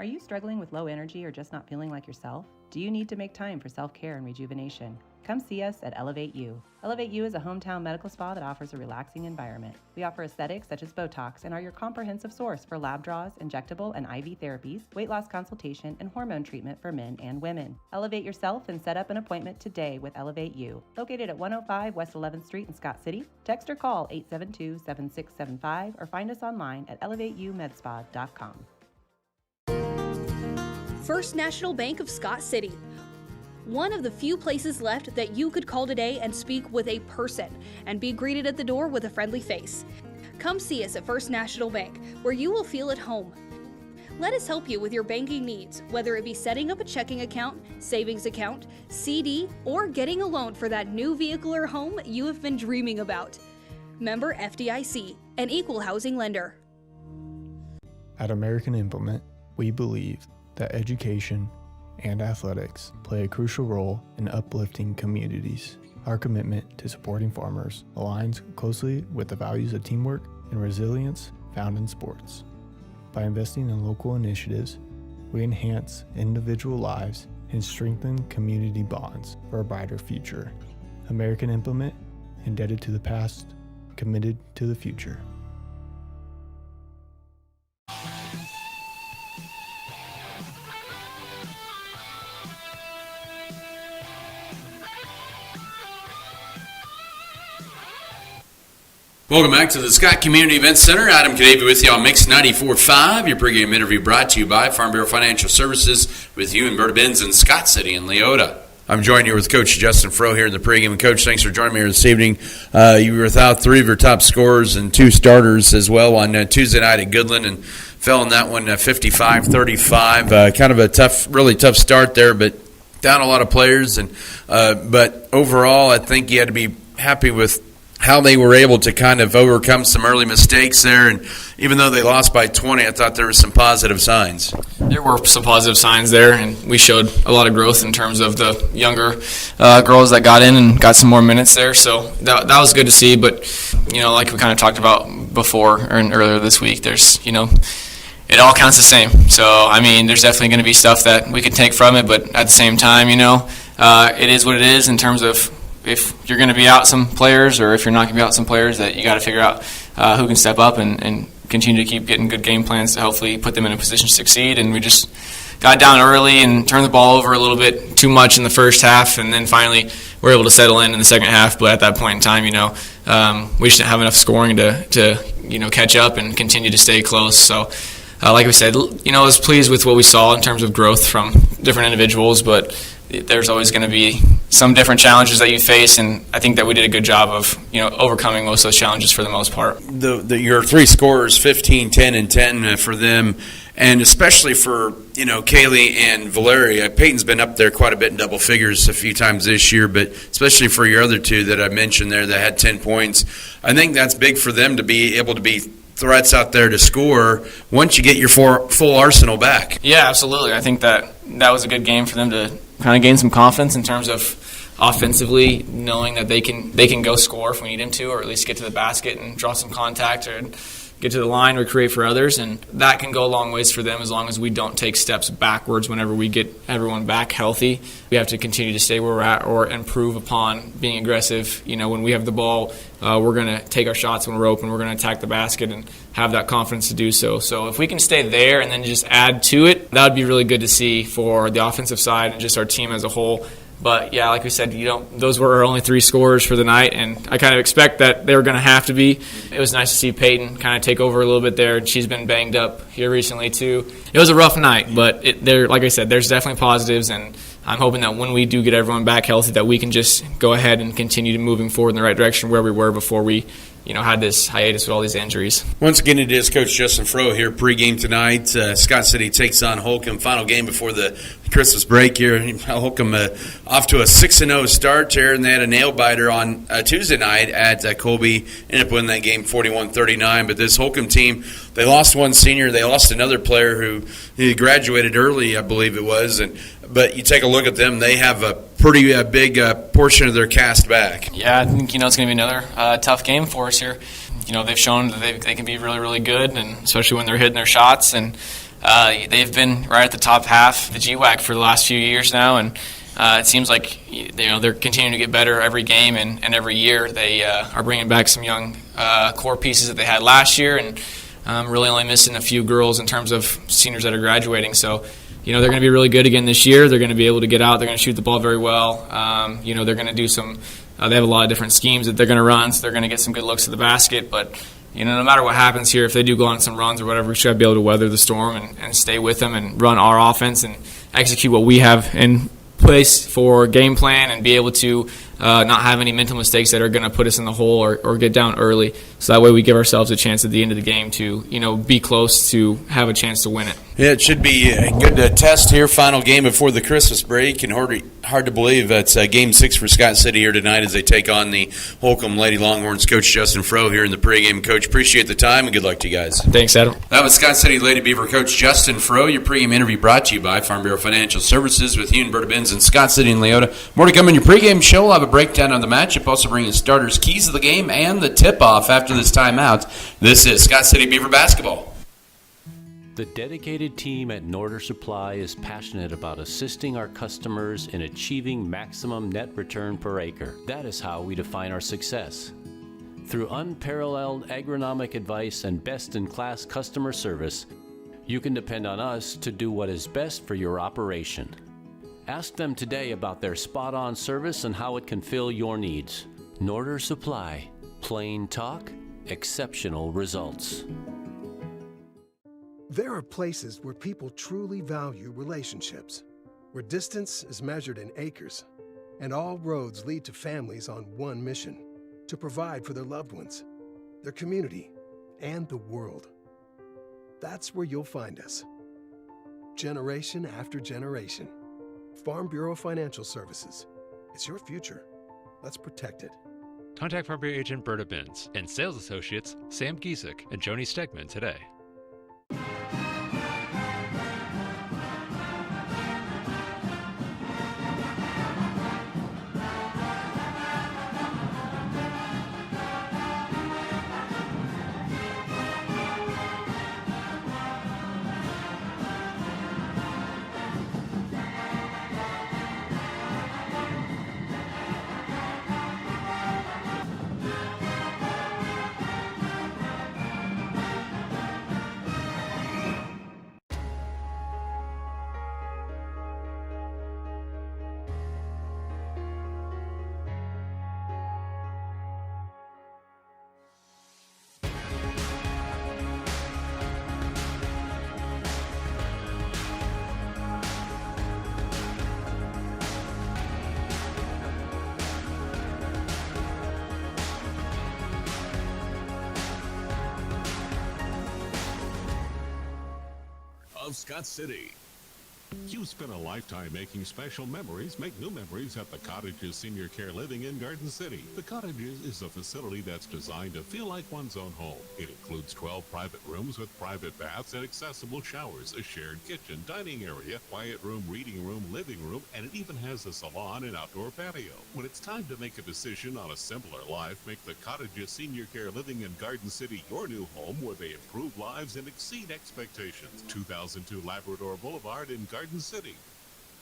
Are you struggling with low energy or just not feeling like yourself? Do you need to make time for self-care and rejuvenation? Come see us at Elevate You. Elevate You is a hometown medical spa that offers a relaxing environment. We offer aesthetics such as Botox and are your comprehensive source for lab draws, injectable and IV therapies, weight loss consultation, and hormone treatment for men and women. Elevate yourself and set up an appointment today with Elevate You. Located at 105 West 11th Street in Scott City, text or call 872-7675 or find us online at elevateyoumedspa.com. First National Bank of Scott City. One of the few places left that you could call today and speak with a person and be greeted at the door with a friendly face. Come see us at First National Bank, where you will feel at home. Let us help you with your banking needs, whether it be setting up a checking account, savings account, CD, or getting a loan for that new vehicle or home you have been dreaming about. Member FDIC, an equal housing lender. At American Implement, we believe that education and athletics play a crucial role in uplifting communities. Our commitment to supporting farmers aligns closely with the values of teamwork and resilience found in sports. By investing in local initiatives, we enhance individual lives and strengthen community bonds for a brighter future. American Implement, indebted to the past, committed to the future. Welcome back to the Scott Community Events Center. Adam Canavy with you on Mix 94.5. Your pregame interview brought to you by Farm Bureau Financial Services with you and Berta Benz in Scott City and Leota. I'm joined here with Coach Justin Froh here in the pregame. Coach, thanks for joining me here this evening. You were without three of your top scorers and two starters as well on Tuesday night at Goodland and fell in that one 55-35. Kind of a really tough start there, but down a lot of players. But overall, I think you had to be happy with how they were able to kind of overcome some early mistakes there. And even though they lost by 20, I thought there were some positive signs. There were some positive signs there, and we showed a lot of growth in terms of the younger girls that got in and got some more minutes there. So that was good to see. But, like we kind of talked about before and earlier this week, there's, it all counts the same. So, there's definitely going to be stuff that we can take from it. But at the same time, it is what it is in terms of if you're going to be out some players or if you're not going to be out some players, that you got to figure out who can step up and continue to keep getting good game plans to hopefully put them in a position to succeed. And we just got down early and turned the ball over a little bit too much in the first half, and then finally we're able to settle in the second half. But at that point in time, we just didn't have enough scoring to catch up and continue to stay close. So like we said, I was pleased with what we saw in terms of growth from different individuals, but there's always going to be some different challenges that you face, and I think that we did a good job of overcoming most of those challenges for the most part. Your three scorers, 15, 10, and 10 for them, and especially for Kaylee and Valeria. Peyton's been up there quite a bit in double figures a few times this year, but especially for your other two that I mentioned there that had 10 points, I think that's big for them to be able to be threats out there to score once you get your full arsenal back. Yeah, absolutely. I think that was a good game for them to kind of gain some confidence in terms of offensively, knowing that they can go score if we need them to, or at least get to the basket and draw some contact or get to the line or create for others. And that can go a long ways for them as long as we don't take steps backwards whenever we get everyone back healthy. We have to continue to stay where we're at or improve upon being aggressive. When we have the ball, we're going to take our shots when we're open. We're going to attack the basket and have that confidence to do so. So if we can stay there and then just add to it, that would be really good to see for the offensive side and just our team as a whole. But, yeah, like we said, those were our only three scorers for the night, and I kind of expect that they were going to have to be. It was nice to see Peyton kind of take over a little bit there. She's been banged up here recently, too. It was a rough night, but like I said, there's definitely positives, and I'm hoping that when we do get everyone back healthy that we can just go ahead and continue to moving forward in the right direction where we were before we had this hiatus with all these injuries. Once again, it is Coach Justin Froh here pregame tonight. Scott City takes on Holcomb. Final game before the Christmas break here. Holcomb off to a 6-0 start here, and they had a nail-biter on Tuesday night at Colby. Ended up winning that game 41-39. But this Holcomb team, they lost one senior. They lost another player who graduated early, I believe it was. But you take a look at them, they have a pretty big portion of their cast back. Yeah, I think it's going to be another tough game for us here. They've shown that they can be really, really good, and especially when they're hitting their shots. And They've been right at the top half of the GWAC for the last few years now, and it seems like they're continuing to get better every game and every year. They are bringing back some young core pieces that they had last year, and really only missing a few girls in terms of seniors that are graduating. So, they're going to be really good again this year. They're going to be able to get out. They're going to shoot the ball very well. They're going to do some. They have a lot of different schemes that they're going to run, so they're going to get some good looks at the basket. But no matter what happens here, if they do go on some runs or whatever, we should be able to weather the storm and stay with them and run our offense and execute what we have in place for game plan and be able to not have any mental mistakes that are going to put us in the hole or get down early. So that way we give ourselves a chance at the end of the game to, be close to have a chance to win it. Yeah, it should be a good test here. Final game before the Christmas break, and hard to believe that's Game 6 for Scott City here tonight as they take on the Holcomb Lady Longhorns. Coach Justin Froh here in the pregame. Coach, appreciate the time, and good luck to you guys. Thanks, Adam. That was Scott City Lady Beaver Coach Justin Froh. Your pregame interview brought to you by Farm Bureau Financial Services with you and Berta Benz in Scott City and Leota. More to come in your pregame show. We'll have a breakdown on the matchup, also bringing starters, keys of the game, and the tip-off after this timeout. This is Scott City Beaver Basketball. The dedicated team at Norder Supply is passionate about assisting our customers in achieving maximum net return per acre. That is how we define our success. Through unparalleled agronomic advice and best-in-class customer service, you can depend on us to do what is best for your operation. Ask them today about their spot-on service and how it can fill your needs. Norder Supply. Plain talk, exceptional results. There are places where people truly value relationships, where distance is measured in acres, and all roads lead to families on one mission: to provide for their loved ones, their community, and the world. That's where you'll find us. Generation after generation. Farm Bureau Financial Services. It's your future. Let's protect it. Contact Farm Bureau Agent Berta Benz and Sales Associates Sam Giesick and Joni Stegman today. Of Scott City. You spent a lifetime making special memories. Make new memories at the Cottages Senior Care Living in Garden City. The Cottages is a facility that's designed to feel like one's own home. It includes 12 private rooms with private baths and accessible showers, a shared kitchen, dining area, quiet room, reading room, living room, and it even has a salon and outdoor patio. When it's time to make a decision on a simpler life, make the Cottages Senior Care Living in Garden City your new home, where they improve lives and exceed expectations. 2002 Labrador Boulevard in Garden City.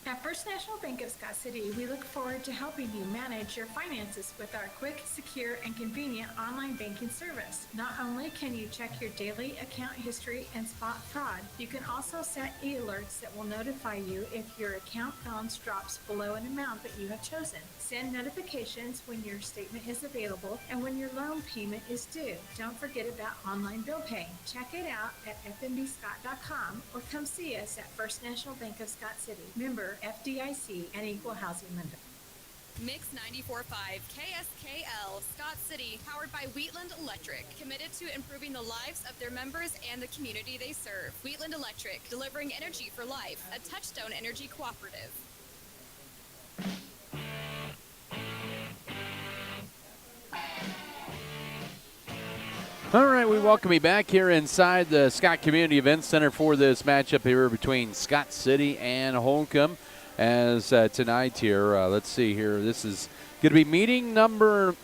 At First National Bank of Scott City, we look forward to helping you manage your finances with our quick, secure, and convenient online banking service. Not only can you check your daily account history and spot fraud, you can also set e-alerts that will notify you if your account balance drops below an amount that you have chosen. Send notifications when your statement is available and when your loan payment is due. Don't forget about online bill paying. Check it out at fnbscott.com or come see us at First National Bank of Scott City. Member FDIC and Equal Housing Lender. Mix 94.5 KSKL Scott City, powered by Wheatland Electric, committed to improving the lives of their members and the community they serve. Wheatland Electric, delivering energy for life, a Touchstone Energy cooperative. All right, we welcome you back here inside the Scott Community Events Center for this matchup here between Scott City and Holcomb. As tonight here, let's see here, this is going to be meeting number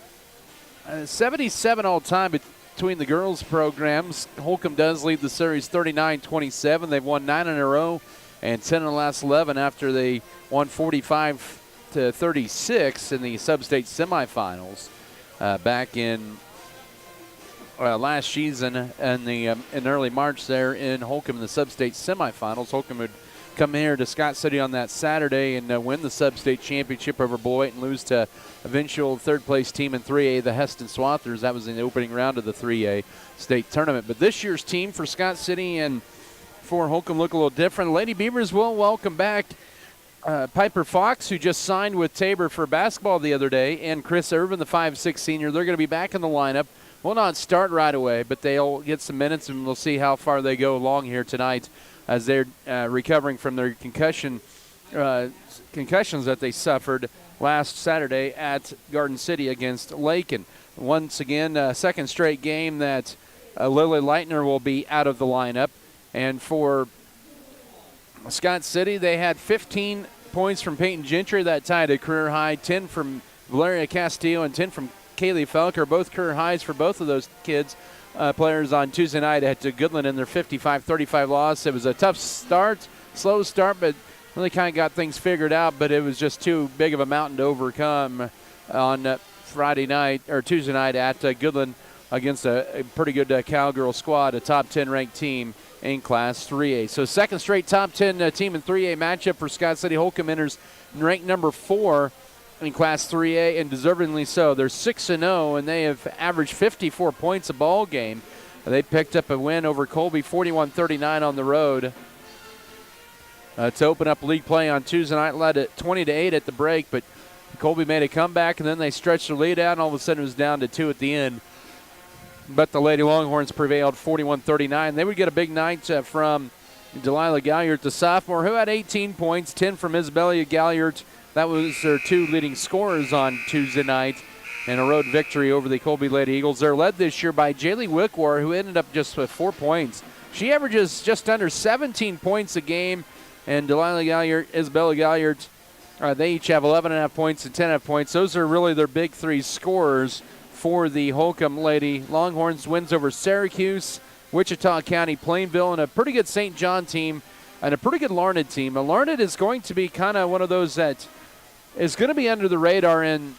77 all time between the girls programs. Holcomb does lead the series 39-27. They've won 9 in a row and 10 in the last 11 after they won 45-36 in the sub-state semifinals back in last season in early March there in Holcomb in the sub-state semifinals. Holcomb would come here to Scott City on that Saturday and win the sub-state championship over Beloit and lose to eventual third-place team in 3A, the Heston Swathers. That was in the opening round of the 3A state tournament. But this year's team for Scott City and for Holcomb look a little different. Lady Beavers will welcome back Piper Fox, who just signed with Tabor for basketball the other day, and Chris Irvin, the 5'6 senior. They're going to be back in the lineup. Will not start right away, but they'll get some minutes, and we'll see how far they go along here tonight as they're recovering from their concussions that they suffered last Saturday at Garden City against Lakin. Once again, second straight game that Lily Leitner will be out of the lineup. And for Scott City, they had 15 points from Peyton Gentry, that tied a career high, 10 from Valeria Castillo and 10 from Kaylee Felker, both career highs for both of those kids. Players on Tuesday night at Goodland in their 55-35 loss. It was a tough start, slow start, but really kind of got things figured out, but it was just too big of a mountain to overcome on Friday night or Tuesday night at Goodland against a pretty good Cowgirl squad, a top 10 ranked team in Class 3A. So second straight top 10 team in 3A matchup for Scott City. Holcomb enters ranked number 4 in Class 3A, and deservingly so. They're 6-0, and they have averaged 54 points a ball game. They picked up a win over Colby, 41-39 on the road to open up league play on Tuesday night. Led at 20-8 at the break, but Colby made a comeback, and then they stretched their lead out, and all of a sudden it was down to 2 at the end. But the Lady Longhorns prevailed 41-39. They would get a big night from Delilah Galliard, the sophomore, who had 18 points, 10 from Isabella Galliard. That was their 2 leading scorers on Tuesday night in a road victory over the Colby Lady Eagles. They're led this year by Jaylee Wickwar, who ended up just with 4 points. She averages just under 17 points a game, and Delilah Galliard, Isabella Galliard, they each have 11.5 points and 10.5 points. Those are really their big 3 scorers for the Holcomb Lady Longhorns. Wins over Syracuse, Wichita County, Plainville, and a pretty good St. John team, and a pretty good Larned team. Larned is going to be kind of one of those that is going to be under the radar in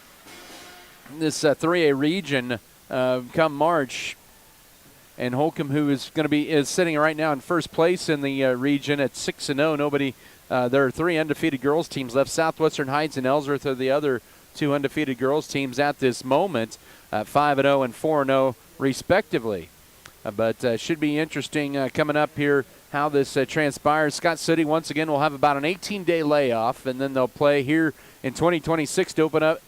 this 3A region come March. And Holcomb, who is going to be sitting right now in first place in the region at 6-0. Nobody, there are 3 undefeated girls teams left. Southwestern Heights and Ellsworth are the other 2 undefeated girls teams at this moment, 5-0 and 4-0 respectively. But should be interesting coming up here how this transpires. Scott City, once again, will have about an 18-day layoff, and then they'll play here in 2026 to open up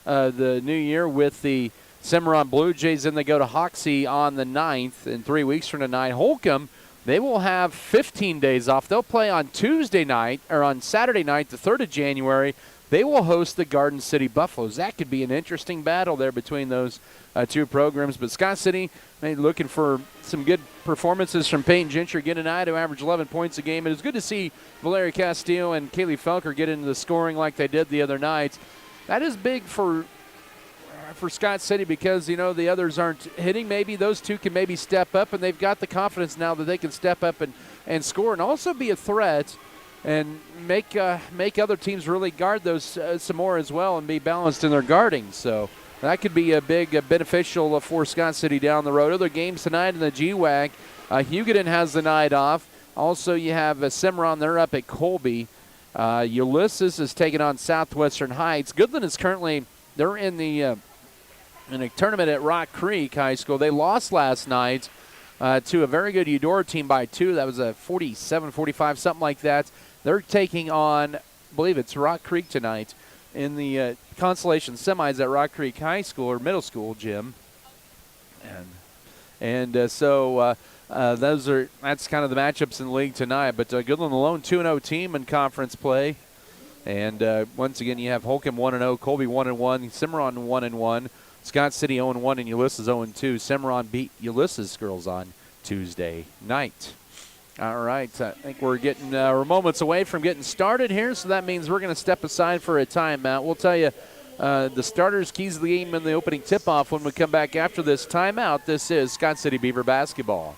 the new year with the Cimarron Blue Jays. Then they go to Hoxie on the 9th, in 3 weeks from tonight. Holcomb, they will have 15 days off. They'll play on Tuesday night, or on Saturday night, the 3rd of January. They will host the Garden City Buffaloes. That could be an interesting battle there between those 2 programs. But Scott City, looking for some good performances from Peyton Gentry again tonight, who averaged 11 points a game. It was good to see Valeria Castillo and Kaylee Felker get into the scoring like they did the other night. That is big for Scott City because, the others aren't hitting. Maybe those 2 can maybe step up, and they've got the confidence now that they can step up and score and also be a threat and make other teams really guard those some more as well and be balanced in their guarding. So that could be a big beneficial for Scott City down the road. Other games tonight in the GWAC, Hugoton has the night off. Also, you have Cimarron. They're up at Colby. Ulysses is taking on Southwestern Heights. Goodland is currently they're in a tournament at Rock Creek High School. They lost last night to a very good Eudora team by 2. That was a 47-45, something like that. They're taking on, I believe it's Rock Creek tonight in the consolation semis at Rock Creek High School or middle school gym. So that's kind of the matchups in the league tonight. But Goodland, the lone 2-0 team in conference play. And once again, you have Holcomb 1-0, Colby 1-1, Cimarron 1-1, Scott City 0-1, and Ulysses 0-2. Cimarron beat Ulysses girls on Tuesday night. All right, I think we're getting we're moments away from getting started here, so that means we're going to step aside for a timeout. We'll tell you the starters, keys of the game, and the opening tip-off when we come back after this timeout. This is Scott City Beaver basketball.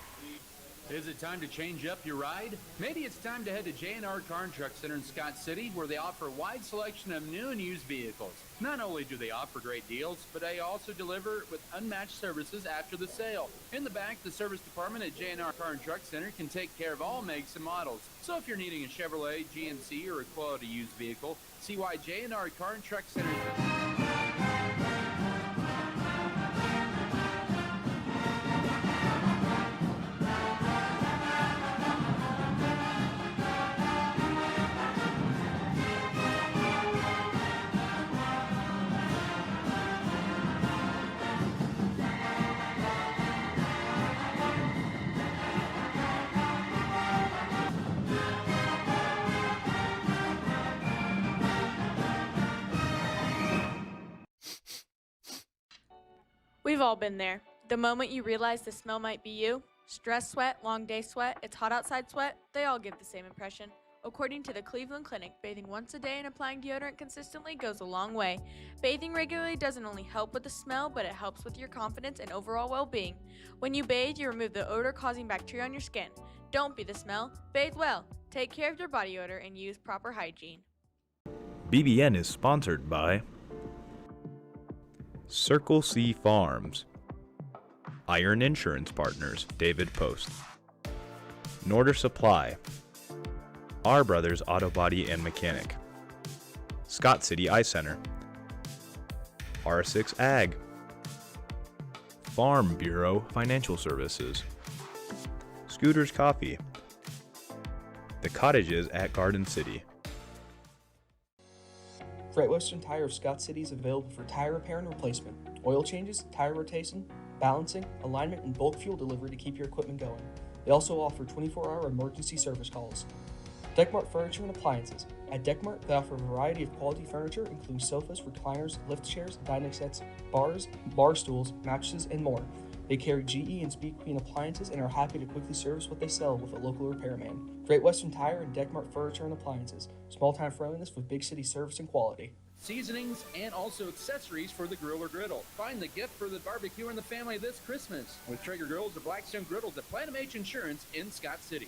Is it time to change up your ride? Maybe it's time to head to J&R Car and Truck Center in Scott City, where they offer a wide selection of new and used vehicles. Not only do they offer great deals, but they also deliver with unmatched services after the sale. In the back, the service department at J&R Car and Truck Center can take care of all makes and models. So if you're needing a Chevrolet, GMC, or a quality used vehicle, see why J&R Car and Truck Center We've all been there. The moment you realize the smell might be you. Stress sweat, long day sweat, it's hot outside sweat, they all give the same impression. According to the Cleveland Clinic, bathing once a day and applying deodorant consistently goes a long way. Bathing regularly doesn't only help with the smell, but it helps with your confidence and overall well-being. When you bathe, you remove the odor-causing bacteria on your skin. Don't be the smell, bathe well. Take care of your body odor and use proper hygiene. BBN is sponsored by Circle C Farms, Iron Insurance Partners, David Post, Norder Supply, R Brothers Auto Body and Mechanic, Scott City Eye Center, R6 Ag, Farm Bureau Financial Services, Scooters Coffee, The Cottages at Garden City. Great Western Tire of Scott City is available for tire repair and replacement, oil changes, tire rotation, balancing, alignment, and bulk fuel delivery to keep your equipment going. They also offer 24-hour emergency service calls. Deckmart Furniture and Appliances. At Deckmart, they offer a variety of quality furniture, including sofas, recliners, lift chairs, dining sets, bars, bar stools, mattresses, and more. They carry GE and Speed Queen appliances and are happy to quickly service what they sell with a local repairman. Great Western Tire and Deckmart Furniture and Appliances. Small-time friendliness with big city service and quality. seasonings, and also accessories for the grill or griddle. Find the gift for the barbecue and the family this Christmas with Traeger Grills or Blackstone Griddles at Platinum H Insurance in Scott City.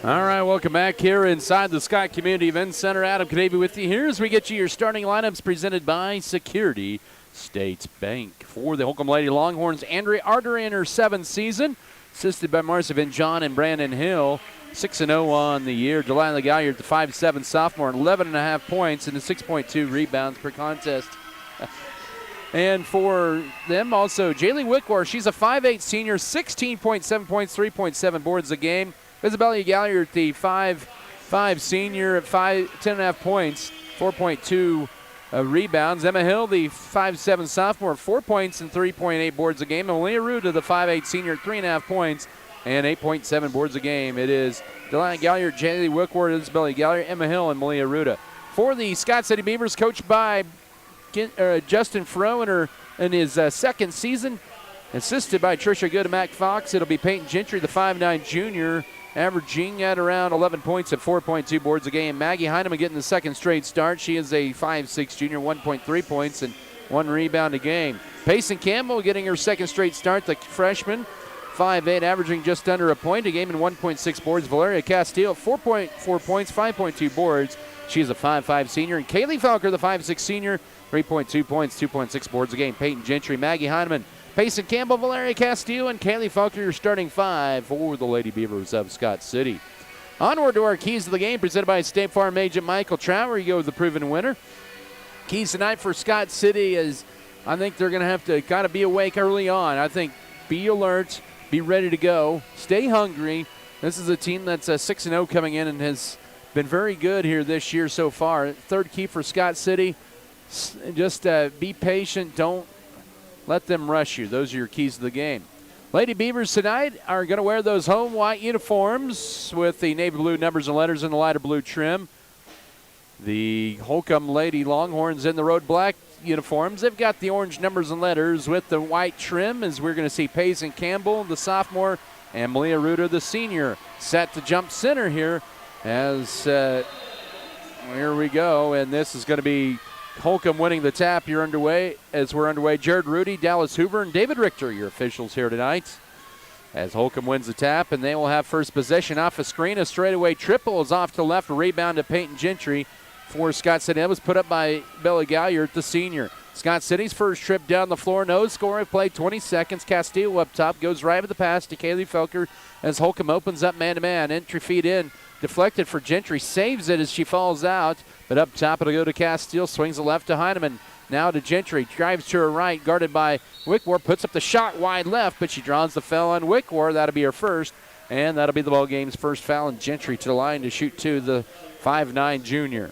All right, welcome back here inside the Scott Community Events Center. Adam Canavy with you here as we get you your starting lineups presented by Security State Bank. For the Holcomb Lady Longhorns, Andrea Artery in her 7th season, assisted by Marcia Van John and Brandon Hill. 6-0 on the year. Delilah Galliard, the 5'7" sophomore, 11.5 points and a 6.2 rebounds per contest. And for them also, Jaylee Wickwar, she's a 5'8" senior, 16.7 points, 3.7 boards a game. Isabella Galliard, the 5'5" senior, at 10.5 points, 4.2 rebounds. Emma Hill, the 5'7" sophomore, 4 points and 3.8 boards a game. And Malia Ruda, the 5'8" senior, 3.5 points and 8.7 boards a game. It is Delilah Galliard, Jaylee Wickward, Isabella Galliard, Emma Hill, and Malia Ruda. For the Scott City Beavers, coached by Justin Froh in his second season, assisted by Tricia Good and Mac Fox. It'll be Peyton Gentry, the 5'9" junior, averaging at around 11 points and 4.2 boards a game. Maggie Heineman getting the second straight start. She is a 5'6" junior, 1.3 points and 1 rebound a game. Payson Campbell getting her second straight start, the freshman, 5'8", averaging just under a point a game and 1.6 boards. Valeria Castillo, 4.4 points, 5.2 boards. She is a 5'5" senior. And Kaylee Falker, the 5'6" senior, 3.2 points, 2.6 boards a game. Peyton Gentry, Maggie Heineman, Payson Campbell, Valeria Castillo, and Kaylee Falker, your starting 5 for the Lady Beavers of Scott City. Onward to our keys of the game, presented by State Farm agent Michael Trower. You go with the proven winner. Keys tonight for Scott City is, I think they're going to have to kind of be awake early on. I think be alert, be ready to go, stay hungry. This is a team that's 6-0 coming in and has been very good here this year so far. Third key for Scott City, just be patient. Don't let them rush you. Those are your keys to the game. Lady Beavers tonight are going to wear those home white uniforms with the navy blue numbers and letters in the lighter blue trim. The Holcomb Lady Longhorns in the road black uniforms. They've got the orange numbers and letters with the white trim, as we're going to see Payson Campbell, the sophomore, and Malia Ruder, the senior, set to jump center here as here we go. And this is going to be Holcomb winning the tap. You're underway as we're underway. Jared Rudy, Dallas Hoover, and David Richter, your officials here tonight. As Holcomb wins the tap, and they will have first possession off a screen. A straightaway triple is off to left, a rebound to Peyton Gentry for Scott City. That was put up by Bella Galliard, the senior. Scott City's first trip down the floor. No score of play, 20 seconds. Castillo up top, goes right with the pass to Kaylee Felker as Holcomb opens up man-to-man. Entry feed in, deflected for Gentry. Saves it as she falls out, but up top it'll go to Castillo. Swings the left to Heineman. Now to Gentry, drives to her right, guarded by Wickwar, puts up the shot wide left, but she draws the foul on Wickwar. That'll be her first, and that'll be the ball game's first foul, and Gentry to the line to shoot two, the 5'9 junior.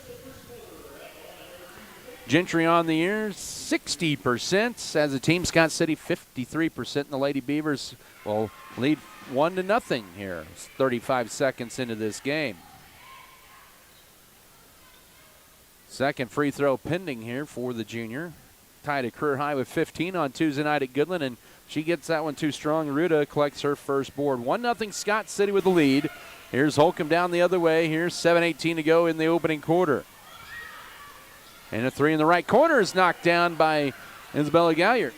Gentry on the year, 60% as a team. Scott City, 53%, and the Lady Beavers will lead 1-0 here. It's 35 seconds into this game. Second free throw pending here for the junior. Tied a career high with 15 on Tuesday night at Goodland, and she gets that one too strong. Ruda collects her first board. 1-0 Scott City with the lead. Here's Holcomb down the other way. Here's 7:18 to go in the opening quarter. And a three in the right corner is knocked down by Isabella Galliard.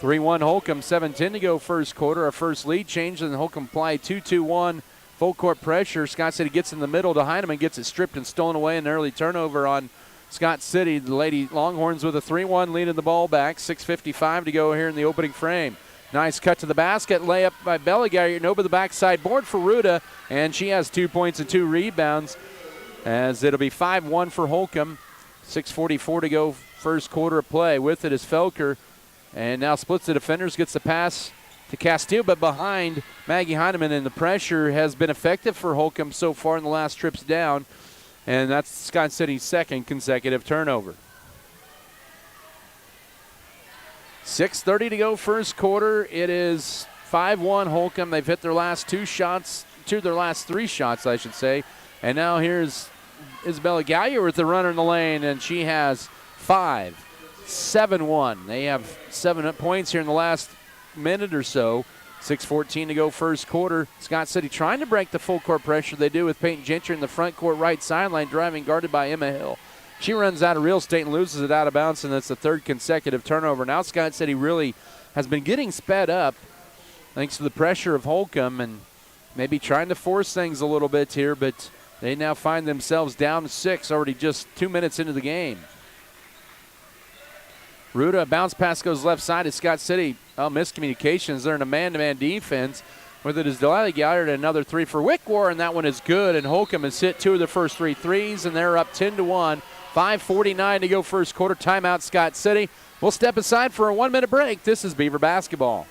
3-1 Holcomb, 7:10 to go first quarter. A first lead change, and Holcomb play 2-2-1. Full court pressure. Scott City gets in the middle to Heineman, gets it stripped and stolen away. An early turnover on Scott City. The Lady Longhorns with a 3-1 lead in the ball back. 6:55 to go here in the opening frame. Nice cut to the basket. Layup by Bella Galliard and over the backside board for Ruda. And she has 2 points and 2 rebounds as it'll be 5-1 for Holcomb. 6:44 to go first quarter of play. With it is Felker. And now splits the defenders, gets the pass to Castillo, but behind Maggie Heineman, and the pressure has been effective for Holcomb so far in the last trips down, and that's Scott City's second consecutive turnover. 6:30 to go first quarter. It is 5-1 Holcomb. They've hit their last two of their last three shots, I should say. And now here's Isabella Galliard with the runner in the lane, and she has 5. 7-1. They have 7 points here in the last minute or so. 6:14 to go first quarter. Scott City trying to break the full court pressure. They do with Peyton Gentry in the front court right sideline, driving, guarded by Emma Hill. She runs out of real estate and loses it out of bounds, and that's the third consecutive turnover. Now Scott City really has been getting sped up thanks to the pressure of Holcomb and maybe trying to force things a little bit here, but they now find themselves down 6 already just 2 minutes into the game. Ruda, bounce pass goes left side to Scott City. Oh, miscommunications. They're in a man-to-man defense. With it is Delilah Galliard, another three for Wickwar, and that one is good. And Holcomb has hit 2 of their first 3 threes, and they're up 10-1. 5:49 to go first quarter. Timeout, Scott City. We'll step aside for a 1-minute break. This is Beaver Basketball.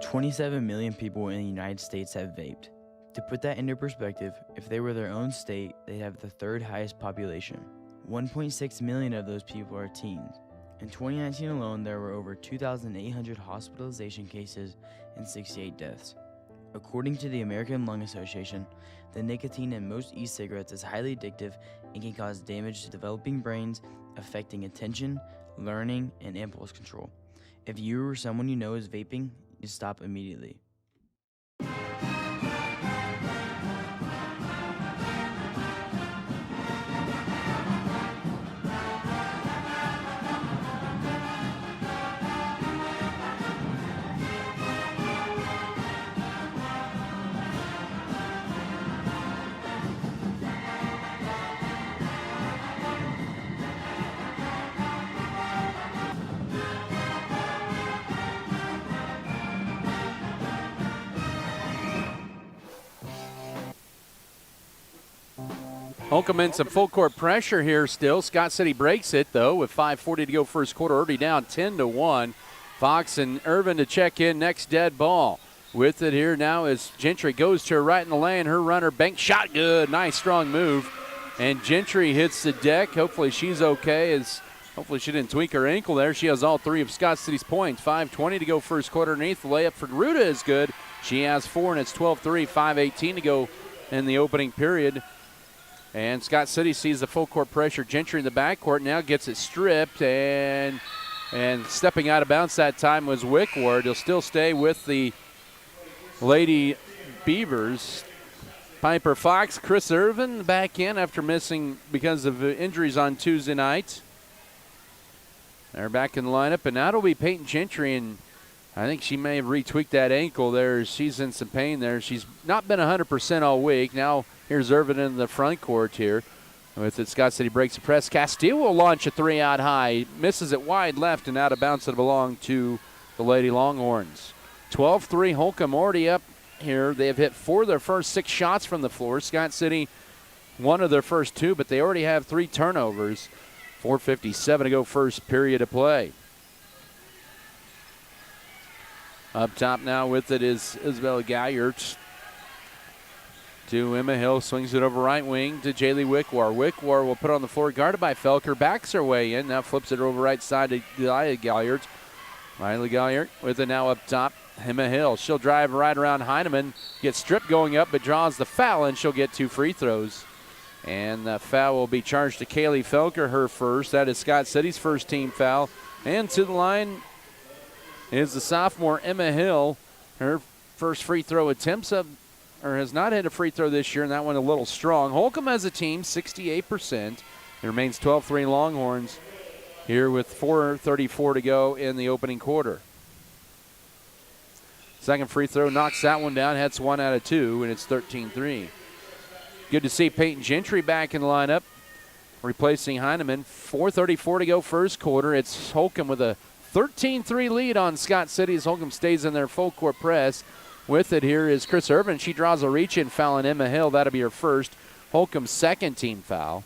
27 million people in the United States have vaped. To put that into perspective, if they were their own state, they'd have the 3rd highest population. 1.6 million of those people are teens. In 2019 alone, there were over 2,800 hospitalization cases and 68 deaths. According to the American Lung Association, the nicotine in most e-cigarettes is highly addictive and can cause damage to developing brains, affecting attention, learning, and impulse control. If you or someone you know is vaping, you stop immediately. Holcomb in some full court pressure here still. Scott City breaks it, though, with 5:40 to go first quarter. Already down 10-1. Fox and Irvin to check in. Next dead ball. With it here now is Gentry. Goes to her right in the lane. Her runner bank shot good. Nice strong move. And Gentry hits the deck. Hopefully she's okay. Hopefully she didn't tweak her ankle there. She has all 3 of Scott City's points. 5:20 to go first quarter underneath. The layup for Ruda is good. She has 4, and it's 12-3. 5:18 to go in the opening period. And Scott City sees the full court pressure. Gentry in the backcourt now gets it stripped, and stepping out of bounds that time was Wickward. He'll still stay with the Lady Beavers. Piper Fox, Chris Irvin back in after missing because of injuries on Tuesday night. They're back in the lineup, and now it'll be Peyton Gentry, and I think she may have retweaked that ankle there. She's in some pain there. She's not been 100% all week. Now here's Irvin in the front court here. With it, Scott City breaks the press. Castile will launch a three out high. Misses it wide left and out of bounds to belong to the Lady Longhorns. 12-3 Holcomb already up here. They have hit 4 of their first 6 shots from the floor. Scott City 1 of their first 2, but they already have 3 turnovers. 4:57 to go first period of play. Up top now with it is Isabella Galliard. To Emma Hill, swings it over right wing to Jaylee Wickwar. Wickwar will put it on the floor, guarded by Felker, backs her way in, now flips it over right side to Riley Galliard. Riley Galliard with it now up top, Emma Hill. She'll drive right around Heineman, gets stripped going up, but draws the foul, and she'll get 2 free throws. And the foul will be charged to Kaylee Felker, her first. That is Scott City's first team foul. And to the line is the sophomore Emma Hill. Her first free throw attempts has not hit a free throw this year, and that one a little strong. Holcomb as a team, 68%. It remains 12-3 Longhorns here with 4:34 to go in the opening quarter. Second free throw knocks that one down, hits 1 out of 2, and it's 13-3. Good to see Peyton Gentry back in the lineup, replacing Heineman. 4:34 to go first quarter. It's Holcomb with a 13-3 lead on Scott City as Holcomb stays in their full court press. With it here is Chris Irvin. She draws a reach-in foul on Emma Hill. That'll be her first. Holcomb's second team foul.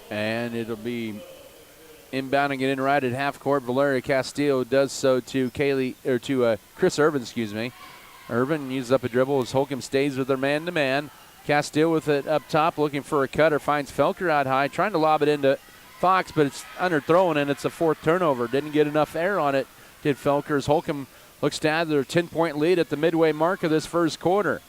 And it'll be inbounding it in right at half court. Valeria Castillo does so to Chris Irvin, excuse me. Irvin uses up a dribble as Holcomb stays with her man-to-man. Castillo with it up top, looking for a cutter, finds Felker out high, trying to lob it into Fox, but it's underthrown, and it's a 4th turnover. Didn't get enough air on it, did Felker, as Holcomb looks to add their 10-point lead at the midway mark of this first quarter.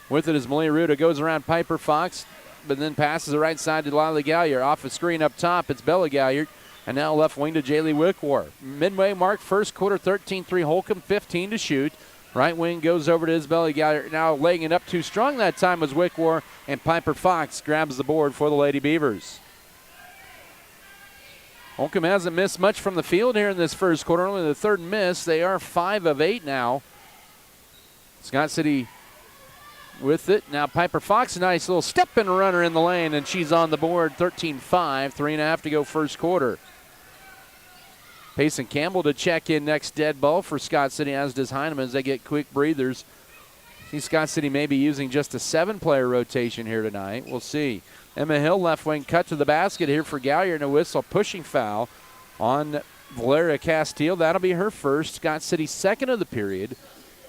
With it is Malia Ruda, goes around Piper Fox, but then passes the right side to Lila Galliard. Off a screen up top, it's Bella Galliard, and now left wing to Jaylee Wickwar. Midway mark, first quarter, 13-3 Holcomb, 15 to shoot. Right wing goes over to Isabella Galliard. Now laying it up too strong that time was Wickwar, and Piper Fox grabs the board for the Lady Beavers. Holcomb hasn't missed much from the field here in this first quarter, only the 3rd miss. They are 5 of 8 now. Scott City with it. Now Piper Fox, a nice little step and runner in the lane, and she's on the board, 13-5, 3.5 to go first quarter. Payson Campbell to check in next dead ball for Scott City, as does Heineman, as they get quick breathers. See, Scott City may be using just a 7-player rotation here tonight. We'll see. Emma Hill, left wing, cut to the basket here for Galliard, and a whistle, pushing foul on Valeria Castile. That'll be her first. Scott City's second of the period.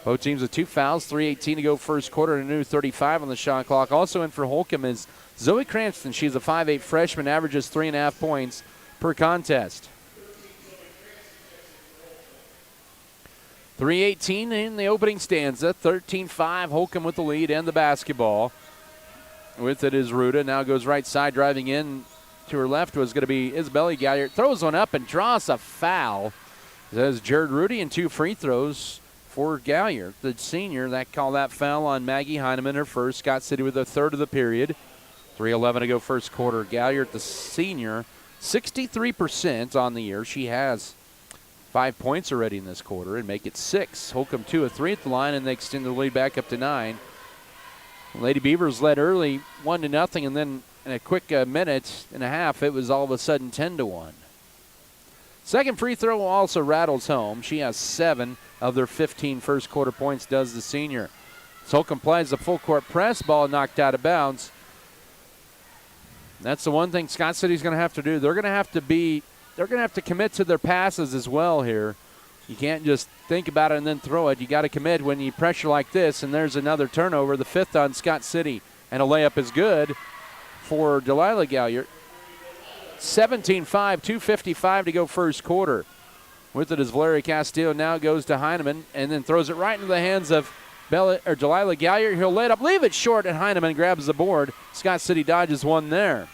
Both teams with 2 fouls, 3:18 to go first quarter, and a new 35 on the shot clock. Also in for Holcomb is Zoe Cranston. She's a 5'8 freshman, averages 3.5 points per contest. 3:18 in the opening stanza. 13-5, Holcomb with the lead and the basketball. With it is Ruda. Now goes right side, driving in to her left was going to be Isabella Galliard. Throws one up and draws a foul. There's Jared Rudy and 2 free throws for Galliard, the senior. That call that foul on Maggie Heineman, her first. Scott City with a 3rd of the period. 3:11 to go first quarter. Galliard, the senior, 63% on the year. She has 5 points already in this quarter and make it 6. Holcomb 2 of 3 at the line, and they extend the lead back up to 9. Lady Beavers led early 1-0, and then in a quick minute and a half, it was all of a sudden 10-1. Second free throw also rattles home. She has 7 of their 15 first quarter points, does the senior. So Holcomb plays the full court press, ball knocked out of bounds. That's the one thing Scott City's going to have to do. They're going to have to commit to their passes as well here. You can't just think about it and then throw it. You got to commit when you pressure like this, and there's another turnover, the 5th on Scott City. And a layup is good for Delilah Galliard. 17-5, 2:55 to go first quarter. With it is Valeria Castillo, now goes to Heineman and then throws it right into the hands of Delilah Galliard. He'll lay it up, leave it short, and Heineman grabs the board. Scott City dodges one there.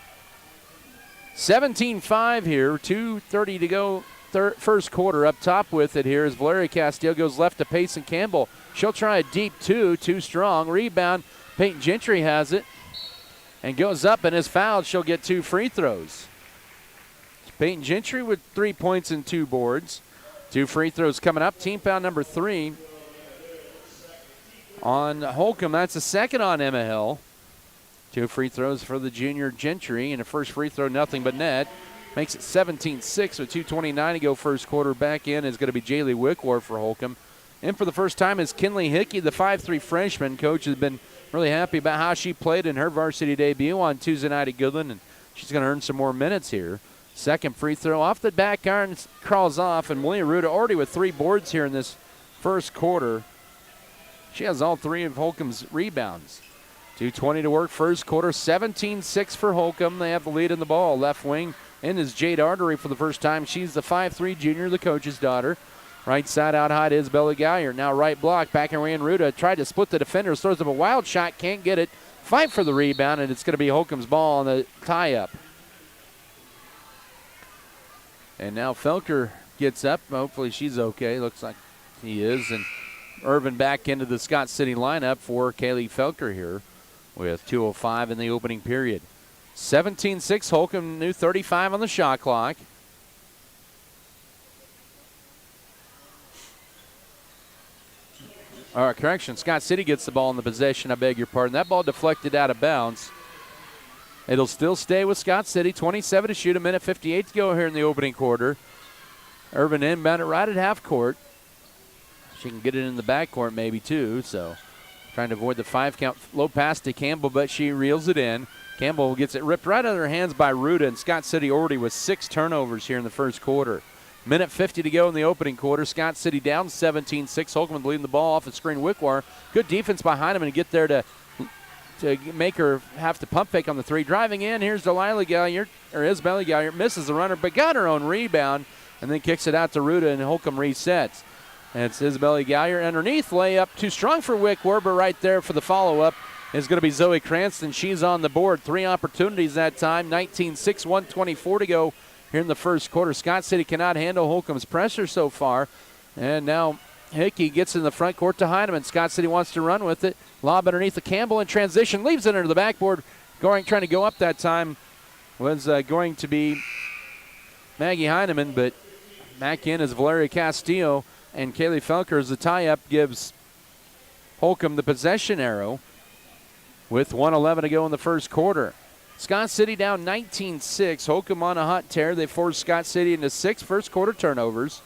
17-5 here, 2:30 to go. First quarter. Up top with it here as Valeria Castillo goes left to Payson Campbell. She'll try a deep two, too strong. Rebound, Peyton Gentry has it and goes up and is fouled. She'll get 2 free throws. Peyton Gentry with 3 points and 2 boards. 2 free throws coming up. Team foul number 3 on Holcomb. That's the second on Emma Hill. 2 free throws for the junior Gentry, and the first free throw, nothing but net. Makes it 17-6 with 2:29 to go first quarter. Back in is going to be Jaylee Wickwar for Holcomb. In for the first time is Kinley Hickey, the 5'3 freshman. Coach has been really happy about how she played in her varsity debut on Tuesday night at Goodland, and she's going to earn some more minutes here. Second free throw off the back iron, crawls off, and Malia Ruda already with 3 boards here in this first quarter. She has all 3 of Holcomb's rebounds. 2:20 to work first quarter, 17-6 for Holcomb. They have the lead in the ball. Left wing in is Jade Artery for the first time. She's the 5'3 junior, the coach's daughter. Right side out high to Isabella Galliard. Now right block, back and Ryan Ruda tried to split the defenders, throws up a wild shot, can't get it. Fight for the rebound, and it's going to be Holcomb's ball on the tie-up. And now Felker gets up. Hopefully she's okay. Looks like he is. And Irvin back into the Scott City lineup for Kaylee Felker here with 2:05 in the opening period. 17-6 Holcomb, new 35 on the shot clock. Correction, Scott City gets the ball in the possession, I beg your pardon. That ball deflected out of bounds. It'll still stay with Scott City. 27 to shoot, 1:58 to go here in the opening quarter. Irvin inbound it right at half court. She can get it in the back court maybe too, so trying to avoid the 5 count. Low pass to Campbell, but she reels it in. Campbell gets it ripped right out of her hands by Ruda, and Scott City already with 6 turnovers here in the first quarter. 1:50 to go in the opening quarter. Scott City down 17-6. Holcomb leading the ball off the screen. Wickwar, good defense behind him and get there to make her have to pump fake on the 3. Driving in, here's Delilah Galliard, or Isabella Galliard, misses the runner, but got her own rebound, and then kicks it out to Ruda, and Holcomb resets. And it's Isabella Galliard underneath, layup too strong for Wickwar, but right there for the follow-up is going to be Zoe Cranston. She's on the board. 3 opportunities that time. 19-6, 1:24 to go here in the first quarter. Scott City cannot handle Holcomb's pressure so far. And now Hickey gets in the front court to Heineman. Scott City wants to run with it. Lob underneath the Campbell in transition. Leaves it under the backboard. Trying to go up that time was going to be Maggie Heineman, but back in is Valeria Castillo. And Kaylee Felker as the tie-up gives Holcomb the possession arrow with 1:11 to go in the first quarter. Scott City down 19-6. Holcomb on a hot tear. They forced Scott City into 6 first quarter turnovers.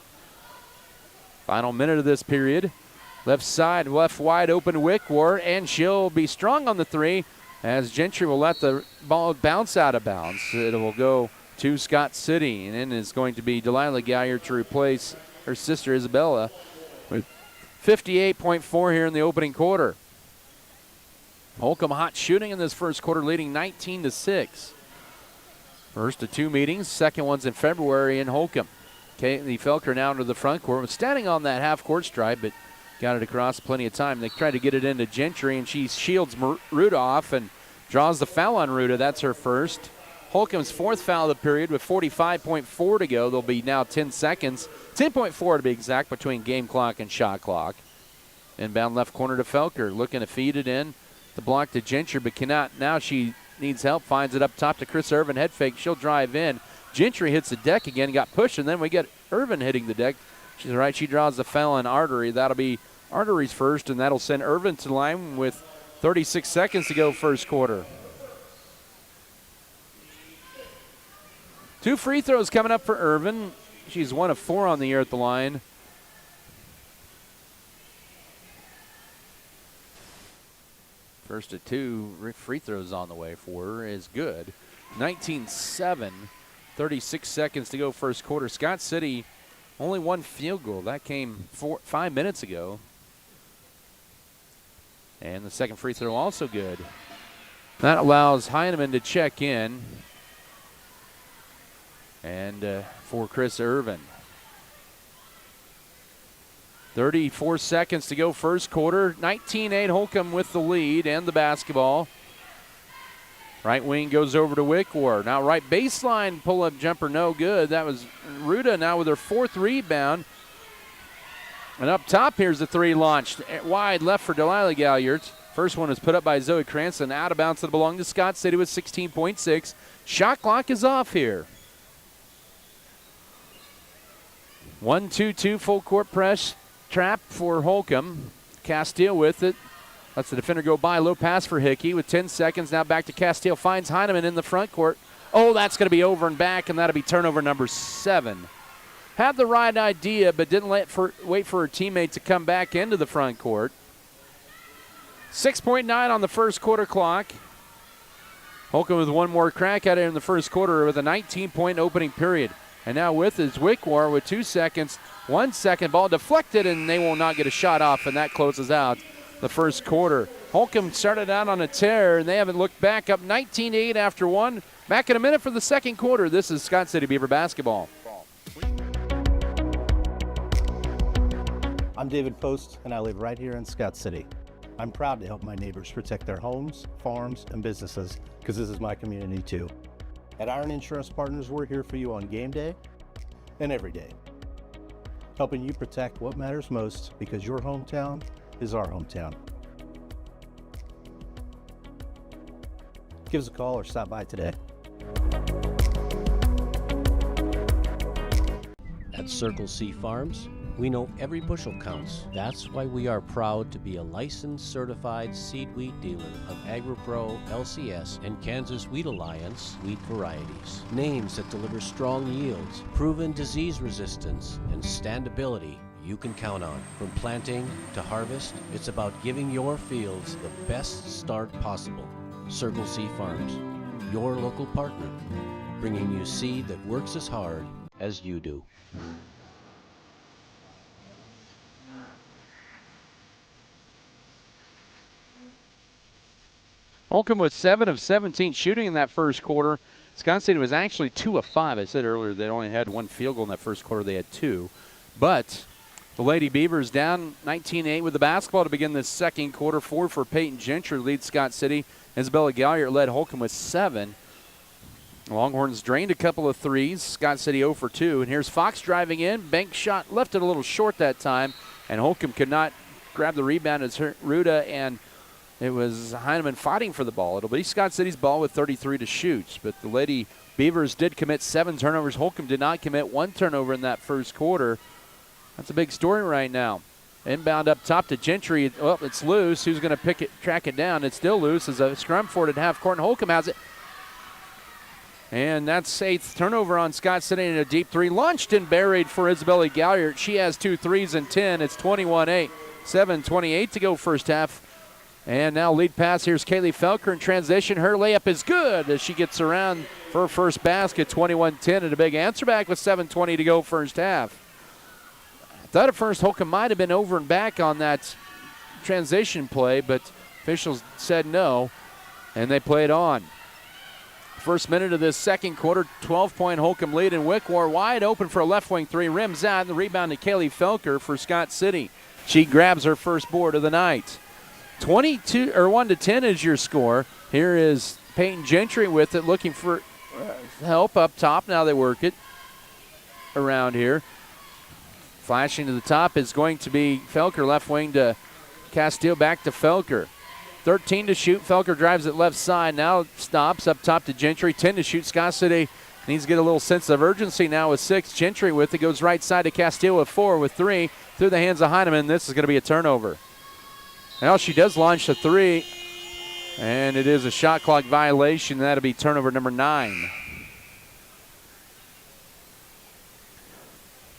Final minute of this period. Left side, left wide open Wickwar, and she'll be strong on the 3 as Gentry will let the ball bounce out of bounds. It will go to Scott City, and then it's going to be Delilah Galliard to replace her sister Isabella with 58.4 here in the opening quarter. Holcomb hot shooting in this first quarter, leading 19-6. First of 2 meetings, second one's in February in Holcomb. Kaylee Felker now into the front court, was standing on that half-court stripe, but got it across plenty of time. They tried to get it into Gentry, and she shields Ruda off and draws the foul on Ruda. That's her first. Holcomb's 4th foul of the period with 45.4 to go. There'll be now 10 seconds, 10.4 to be exact, between game clock and shot clock. Inbound left corner to Felker, looking to feed it in. The block to Gentry, but cannot. Now she needs help, finds it up top to Chris Irvin. Head fake, she'll drive in. Gentry hits the deck again, got pushed, and then we get Irvin hitting the deck. She's right, she draws the foul on Artery. That'll be Artery's first, and that'll send Irvin to the line with 36 seconds to go first quarter. 2 free throws coming up for Irvin. She's 1 of 4 on the year at the line. First of 2 free throws on the way for her is good. 19-7, 36 seconds to go first quarter. Scott City only 1 field goal. That came 5 minutes ago. And the second free throw also good. That allows Heineman to check in. And for Chris Irvin. 34 seconds to go first quarter. 19-8 Holcomb with the lead and the basketball. Right wing goes over to Wickwar. Now right baseline pull-up jumper, no good. That was Ruda now with her 4th rebound. And up top, here's the 3 launched. Wide left for Delilah Galliard. First one is put up by Zoe Cranston. Out of bounds. It belonged to Scott City with 16.6. Shot clock is off here. 1-2-2 full court press trap for Holcomb. Castile with it. Lets the defender go by. Low pass for Hickey with 10 seconds. Now back to Castile. Finds Heineman in the front court. Oh, that's going to be over and back, and that'll be turnover number 7. Had the right idea, but didn't wait for her teammate to come back into the front court. 6.9 on the first quarter clock. Holcomb with one more crack at it in the first quarter with a 19-point opening period. And now with is Wickwar with 2 seconds. 1 second, ball deflected, and they will not get a shot off, and that closes out the first quarter. Holcomb started out on a tear, and they haven't looked back, up 19-8 after one. Back in a minute for the second quarter. This is Scott City Beaver basketball. I'm David Post, and I live right here in Scott City. I'm proud to help my neighbors protect their homes, farms, and businesses, because this is my community too. At Iron Insurance Partners, we're here for you on game day and every day, helping you protect what matters most, because your hometown is our hometown. Give us a call or stop by today. At Circle C Farms, we know every bushel counts. That's why we are proud to be a licensed certified seed wheat dealer of AgriPro, LCS, and Kansas Wheat Alliance wheat varieties. Names that deliver strong yields, proven disease resistance, and standability you can count on. From planting to harvest, it's about giving your fields the best start possible. Circle C Farms, your local partner, bringing you seed that works as hard as you do. Holcomb was 7 of 17 shooting in that first quarter. Scott City was actually 2 of 5. I said earlier they only had 1 field goal in that first quarter. They had 2. But the Lady Beavers down 19-8 with the basketball to begin this second quarter. 4 for Peyton Gentry leads Scott City. Isabella Galliard led Holcomb with 7. Longhorns drained a couple of threes. Scott City 0 for 2. And here's Fox driving in. Bank shot left it a little short that time. And Holcomb could not grab the rebound as Ruda and it was Heineman fighting for the ball. It'll be Scott City's ball with 33 to shoot. But the Lady Beavers did commit 7 turnovers. Holcomb did not commit 1 turnover in that first quarter. That's a big story right now. Inbound up top to Gentry. Oh, it's loose. Who's going to track it down? It's still loose as a scrum for it at half court, and Holcomb has it. And that's 8th turnover on Scott City in a deep 3. Launched and buried for Isabella Galliard. She has 2 threes and 10. It's 21-8. 7:28 to go first half. And now lead pass. Here's Kaylee Felker in transition. Her layup is good as she gets around for her first basket. 21-10 and a big answer back with 7:20 to go first half. I thought at first Holcomb might have been over and back on that transition play, but officials said no, and they played on. First minute of this second quarter, 12-point Holcomb lead, and Wickwar wide open for a left wing 3. Rims out, and the rebound to Kaylee Felker for Scott City. She grabs her first board of the night. 1-10 is your score. Here is Peyton Gentry with it, looking for help up top. Now they work it around here. Flashing to the top is going to be Felker, left wing to Castile, back to Felker. 13 to shoot. Felker drives it left side. Now stops up top to Gentry. 10 to shoot. Scott City needs to get a little sense of urgency now with 6. Gentry with it. Goes right side to Castile with 4. With 3 through the hands of Heineman. This is going to be a turnover. Now she does launch the 3. And it is a shot clock violation. That'll be turnover number 9.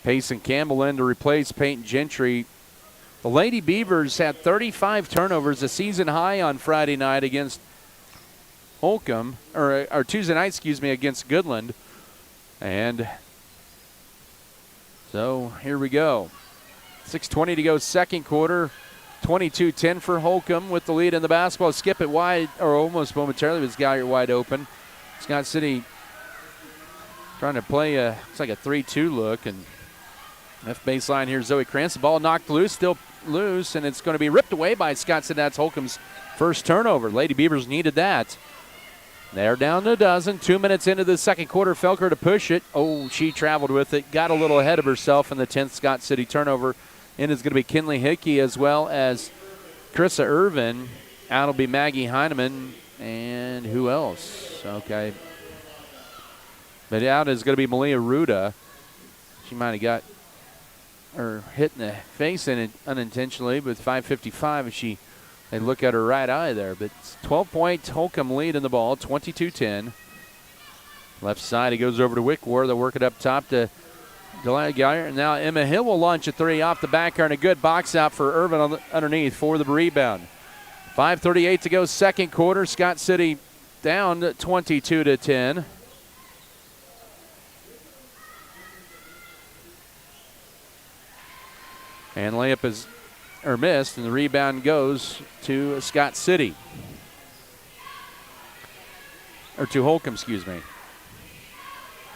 Payson Campbell in to replace Peyton Gentry. The Lady Beavers had 35 turnovers, a season high on Friday night against Holcomb, or Tuesday night, against Goodland. And so here we go. 6:20 to go second quarter. 22-10 for Holcomb with the lead in the basketball. Skip it wide, or almost momentarily, was Galliard wide open. Scott City trying to play looks like a 3-2 look, and Left baseline here, Zoe Krantz. The ball knocked loose, still loose, and it's going to be ripped away by Scott City. That's Holcomb's first turnover. Lady Beavers needed that. They're down to a dozen. 2 minutes into the second quarter. Felker to push it. Oh, she traveled with it. Got a little ahead of herself in the 10th Scott City turnover. In is going to be Kinley Hickey as well as Carissa Irvin. Out will be Maggie Heineman. And who else? Okay. But out is going to be Malia Ruda. She might have got her hit in the face in it unintentionally with 5:55 and they look at her right eye there. But 12-point Holcomb lead in the ball, 22-10. Left side, it goes over to Wickwar. They'll work it up top to Delia Geyer. And now Emma Hill will launch a three off the back and a good box out for Irvin underneath for the rebound. 5:38 to go, second quarter. Scott City down 22-10. And layup is missed, and the rebound goes to Scott City. Or to Holcomb, excuse me.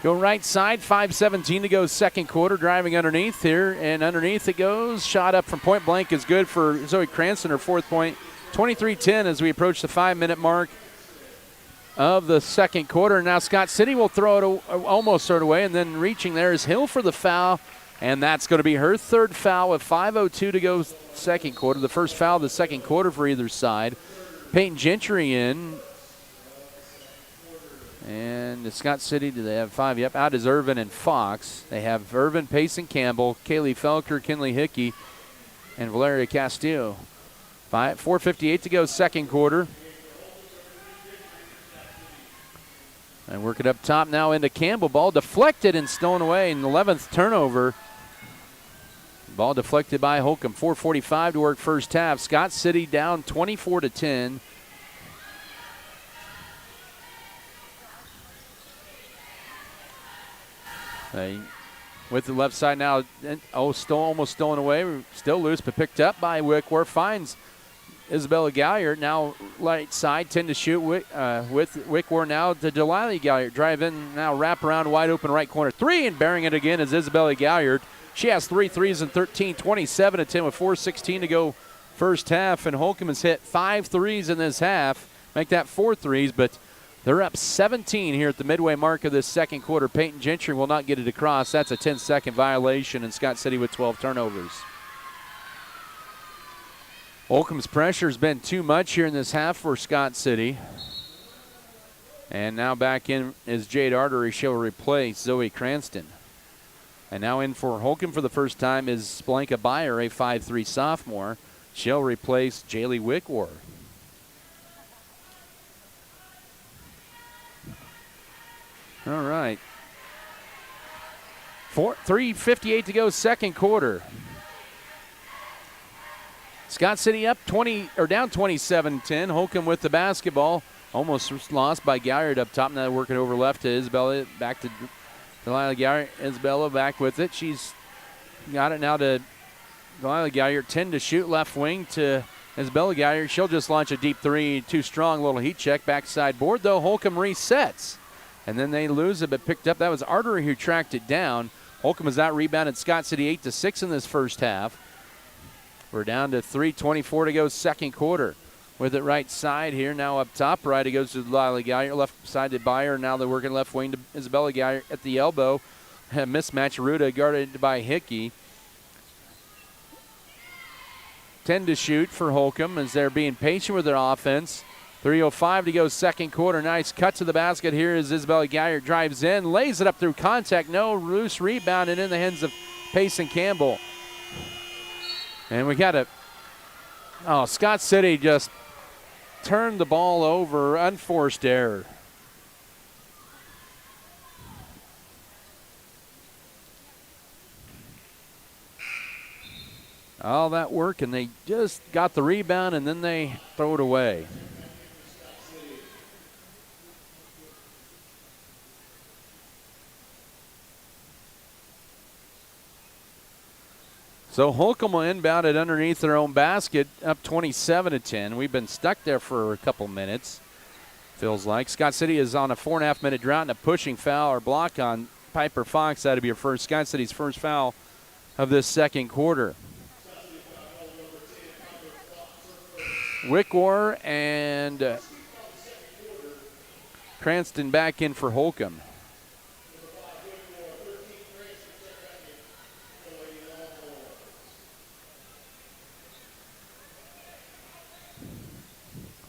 Go right side, 5:17 to go, second quarter. Driving underneath here, and underneath it goes. Shot up from point blank is good for Zoe Cranston, her fourth point. 23-10 as we approach the 5-minute mark of the second quarter. Now Scott City will throw it almost throw it away, and then reaching there is Hill for the foul. And that's going to be her third foul with 5:02 to go second quarter. The first foul of the second quarter for either side. Peyton Gentry in. And Scott City, do they have 5? Yep, out is Irvin and Fox. They have Irvin, Payson Campbell, Kaylee Felker, Kinley Hickey, and Valeria Castillo. 4:58 to go second quarter. And work it up top now into Campbell. Ball deflected and stolen away in the 11th turnover. Ball deflected by Holcomb. 4:45 to work first half. Scott City down 24-10. With the left side now. Still almost stolen away. Still loose, but picked up by Wickwar. Finds Isabella Galliard now right side, 10 to shoot with Wickwar now to Delilah Galliard. Drive in now, wrap around, wide open right corner. Three, and bearing it again is Isabella Galliard. She has 3 threes in 13, 27-10 with 4:16 to go first half. And Holcomb has hit 5 threes in this half. Make that 4 threes, but they're up 17 here at the midway mark of this second quarter. Peyton Gentry will not get it across. That's a 10-second violation, and Scott City with 12 turnovers. Holcomb's pressure has been too much here in this half for Scott City. And now back in is Jade Artery. She'll replace Zoe Cranston. And now in for Holcomb for the first time is Blanca Beyer, a 5'3 sophomore. She'll replace Jaylee Wickwar. All right. 3:58 to go second quarter. Scott City up down 27-10. Holcomb with the basketball. Almost lost by Galliard up top. Now working over left to Isabella. Back to Delilah Galliard. Isabella back with it. She's got it now to Delilah Galliard. 10 to shoot left wing to Isabella Galliard. She'll just launch a deep three. Too strong. Little heat check. Backside board though. Holcomb resets. And then they lose it, but picked up. That was Artery who tracked it down. Holcomb has out rebounded Scott City 8-6 in this first half. We're down to 3:24 to go second quarter. With it right side here, now up top right, it goes to Delilah Galliard. Left side to Beyer. Now they're working left wing to Isabella Galliard at the elbow. Mismatch, Ruda guarded by Hickey. 10 to shoot for Holcomb as they're being patient with their offense. 3:05 to go second quarter. Nice cut to the basket. Here is Isabella Galliard. Drives in, lays it up through contact. No loose rebound and in the hands of Payson Campbell. And we got Scott City just turned the ball over. Unforced error. All that work, and they just got the rebound, and then they throw it away. So Holcomb will inbound it underneath their own basket, up 27-10. We've been stuck there for a couple minutes, feels like. Scott City is on a 4.5-minute drought and a pushing foul or block on Piper Fox. That'll be your first. Scott City's first foul of this second quarter. Wickwar and Cranston back in for Holcomb.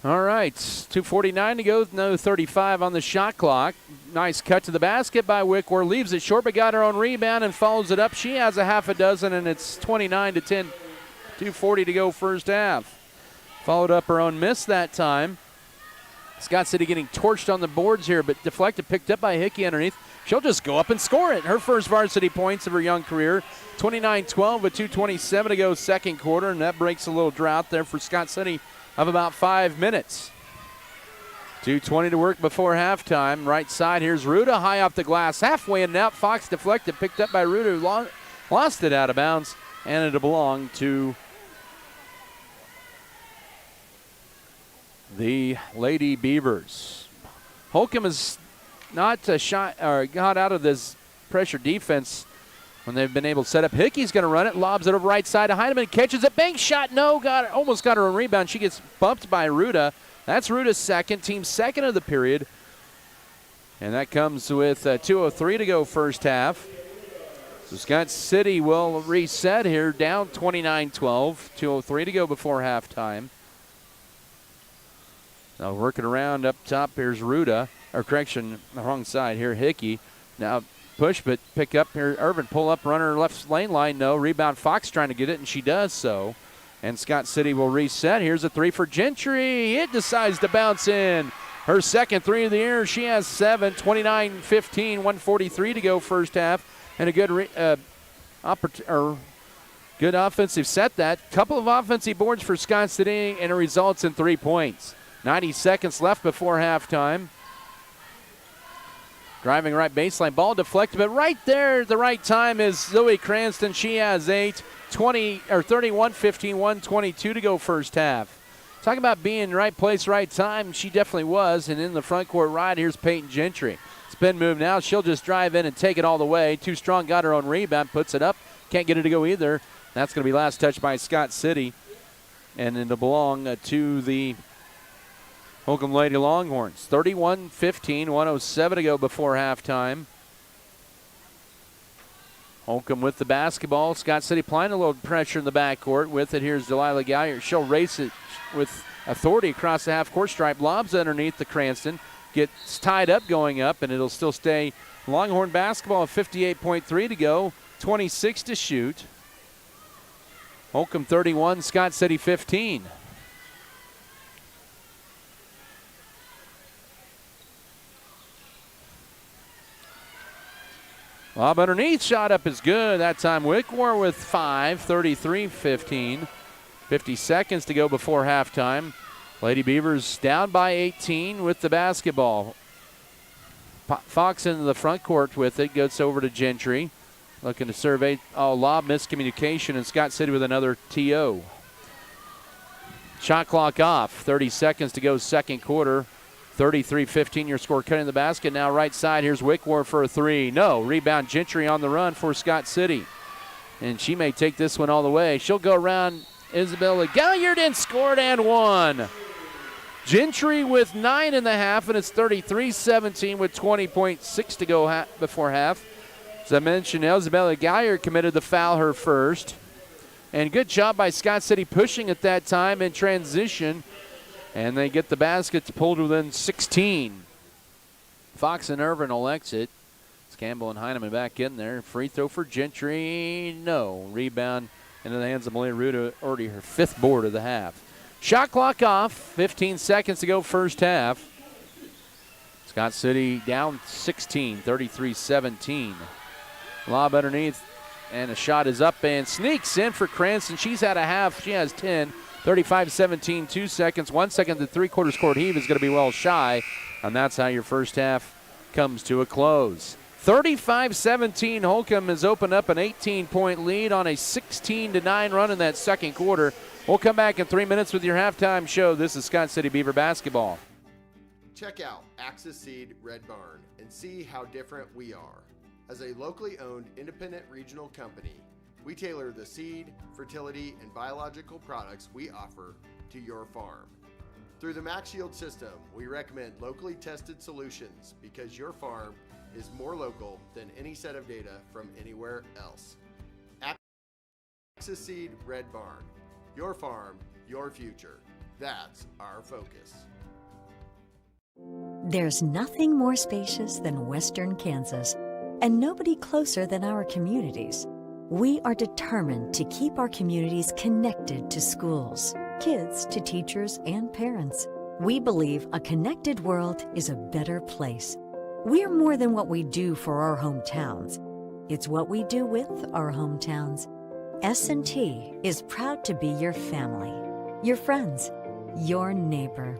All right, 2:49 to go, no 35 on the shot clock. Nice cut to the basket by Wickwar. Leaves it short, but got her own rebound and follows it up. She has a half a dozen, and it's 29-10. 2:40 to go first half. Followed up her own miss that time. Scott City getting torched on the boards here, but deflected, picked up by Hickey underneath. She'll just go up and score it. Her first varsity points of her young career. 29-12 with 2:27 to go second quarter, and that breaks a little drought there for Scott City of about 5 minutes. 2:20 to work before halftime. Right side, here's Ruda, high off the glass, halfway in and out. Fox deflected, picked up by Ruda, who lost it out of bounds, and it belonged to the Lady Beavers. Holcomb has not got out of this pressure defense when they've been able to set up. Hickey's going to run it, lobs it over right side to Heineman, catches it, bank shot, no, almost got her own rebound. She gets bumped by Ruda. That's Ruda's second, team second of the period. And that comes with 2:03 to go first half. So Scott City will reset here, down 29-12, 2:03 to go before halftime. Now working around up top, here's Ruda, or correction, the wrong side here, Hickey. Now push, but pick up here, Irvin, pull up, runner left lane line, no. Rebound, Fox trying to get it, and she does so. And Scott City will reset. Here's a three for Gentry. It decides to bounce in. Her second three of the year. She has 7, 29-15, 1:43 to go first half. And a good good offensive set that. Couple of offensive boards for Scott City, and it results in 3 points. 90 seconds left before halftime. Driving right baseline, ball deflected, but right there at the right time is Zoe Cranston. She has 8, 31-15, 1:22 to go first half. Talking about being right place, right time, she definitely was. And in the front court right, here's Peyton Gentry. Spin move now, she'll just drive in and take it all the way. Too strong, got her own rebound, puts it up. Can't get it to go either. That's going to be last touch by Scott City. And it'll belong to the Holcomb Lady Longhorns. 31-15, 1:07 to go before halftime. Holcomb with the basketball. Scott City applying a little pressure in the backcourt. With it, here's Delilah Gallagher. She'll race it with authority across the half-court stripe. Lobs underneath the Cranston. Gets tied up going up, and it'll still stay Longhorn basketball. 58.3 to go. 26 to shoot. Holcomb 31, Scott City 15. Lob underneath, shot up is good. That time Wickwar with 5, 33-15. 50 seconds to go before halftime. Lady Beavers down by 18 with the basketball. Fox into the front court with it, gets over to Gentry. Looking to survey, lob miscommunication, and Scott City with another TO. Shot clock off, 30 seconds to go second quarter. 33-15 your score, cutting the basket. Now right side, here's Wickwar for a three. No, rebound Gentry on the run for Scott City. And she may take this one all the way. She'll go around Isabella Galliard and scored and won. Gentry with 9.5, and it's 33-17 with 20.6 to go before half. As I mentioned, Isabella Galliard committed the foul, her first. And good job by Scott City pushing at that time in transition. And they get the baskets pulled within 16. Fox and Irvin will exit. It's Campbell and Heineman back in there. Free throw for Gentry. No. Rebound into the hands of Malia Ruda, already her 5th board of the half. Shot clock off. 15 seconds to go first half. Scott City down 16, 33-17. Lob underneath, and a shot is up and sneaks in for Cranston. She's had a half. She has 10. 35-17, 2 seconds, 1 second. The three-quarters court heave is going to be well shy, and that's how your first half comes to a close. 35-17, Holcomb has opened up an 18-point lead on a 16-9 run in that second quarter. We'll come back in 3 minutes with your halftime show. This is Scott City Beaver basketball. Check out Axis Seed Red Barn and see how different we are. As a locally owned independent regional company, We tailor the seed, fertility, and biological products we offer to your farm. Through the Max Yield system, we recommend locally tested solutions because your farm is more local than any set of data from anywhere else. Axis Seed Red Barn. Your farm, your future. That's our focus. There's nothing more spacious than Western Kansas, and nobody closer than our communities. We are determined to keep our communities connected to schools, kids to teachers and parents. We believe a connected world is a better place. We're more than what we do for our hometowns. It's what we do with our hometowns. S&T is proud to be your family, your friends, your neighbor.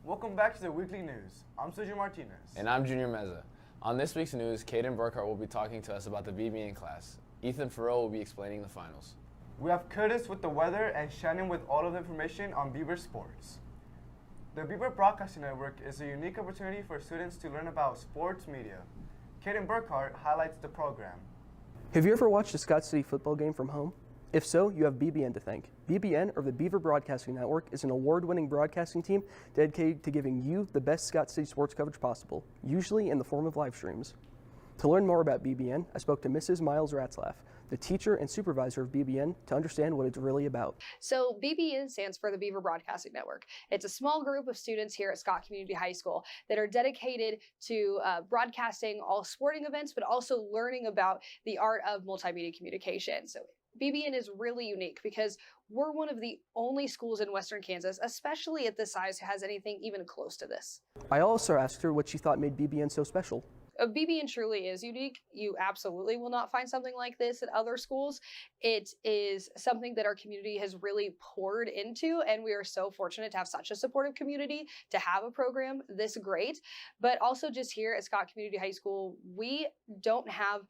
Welcome back to the weekly news. I'm Sergio Martinez. And I'm Junior Meza. On this week's news, Caden Burkhart will be talking to us about the BBN class. Ethan Farrell will be explaining the finals. We have Curtis with the weather and Shannon with all of the information on Beaver sports. The Beaver Broadcasting Network is a unique opportunity for students to learn about sports media. Caden Burkhart highlights the program. Have you ever watched a Scott City football game from home? If so, you have BBN to thank. BBN, or the Beaver Broadcasting Network, is an award-winning broadcasting team dedicated to giving you the best Scott City sports coverage possible, usually in the form of live streams. To learn more about BBN, I spoke to Mrs. Miles Ratzlaff, the teacher and supervisor of BBN, to understand what it's really about. So BBN stands for the Beaver Broadcasting Network. It's a small group of students here at Scott Community High School that are dedicated to broadcasting all sporting events, but also learning about the art of multimedia communication. So BBN is really unique because we're one of the only schools in Western Kansas, especially at this size, who has anything even close to this. I also asked her what she thought made BBN so special. BBN truly is unique. You absolutely will not find something like this at other schools. It is something that our community has really poured into, and we are so fortunate to have such a supportive community to have a program this great. But also just here at Scott Community High School, we don't have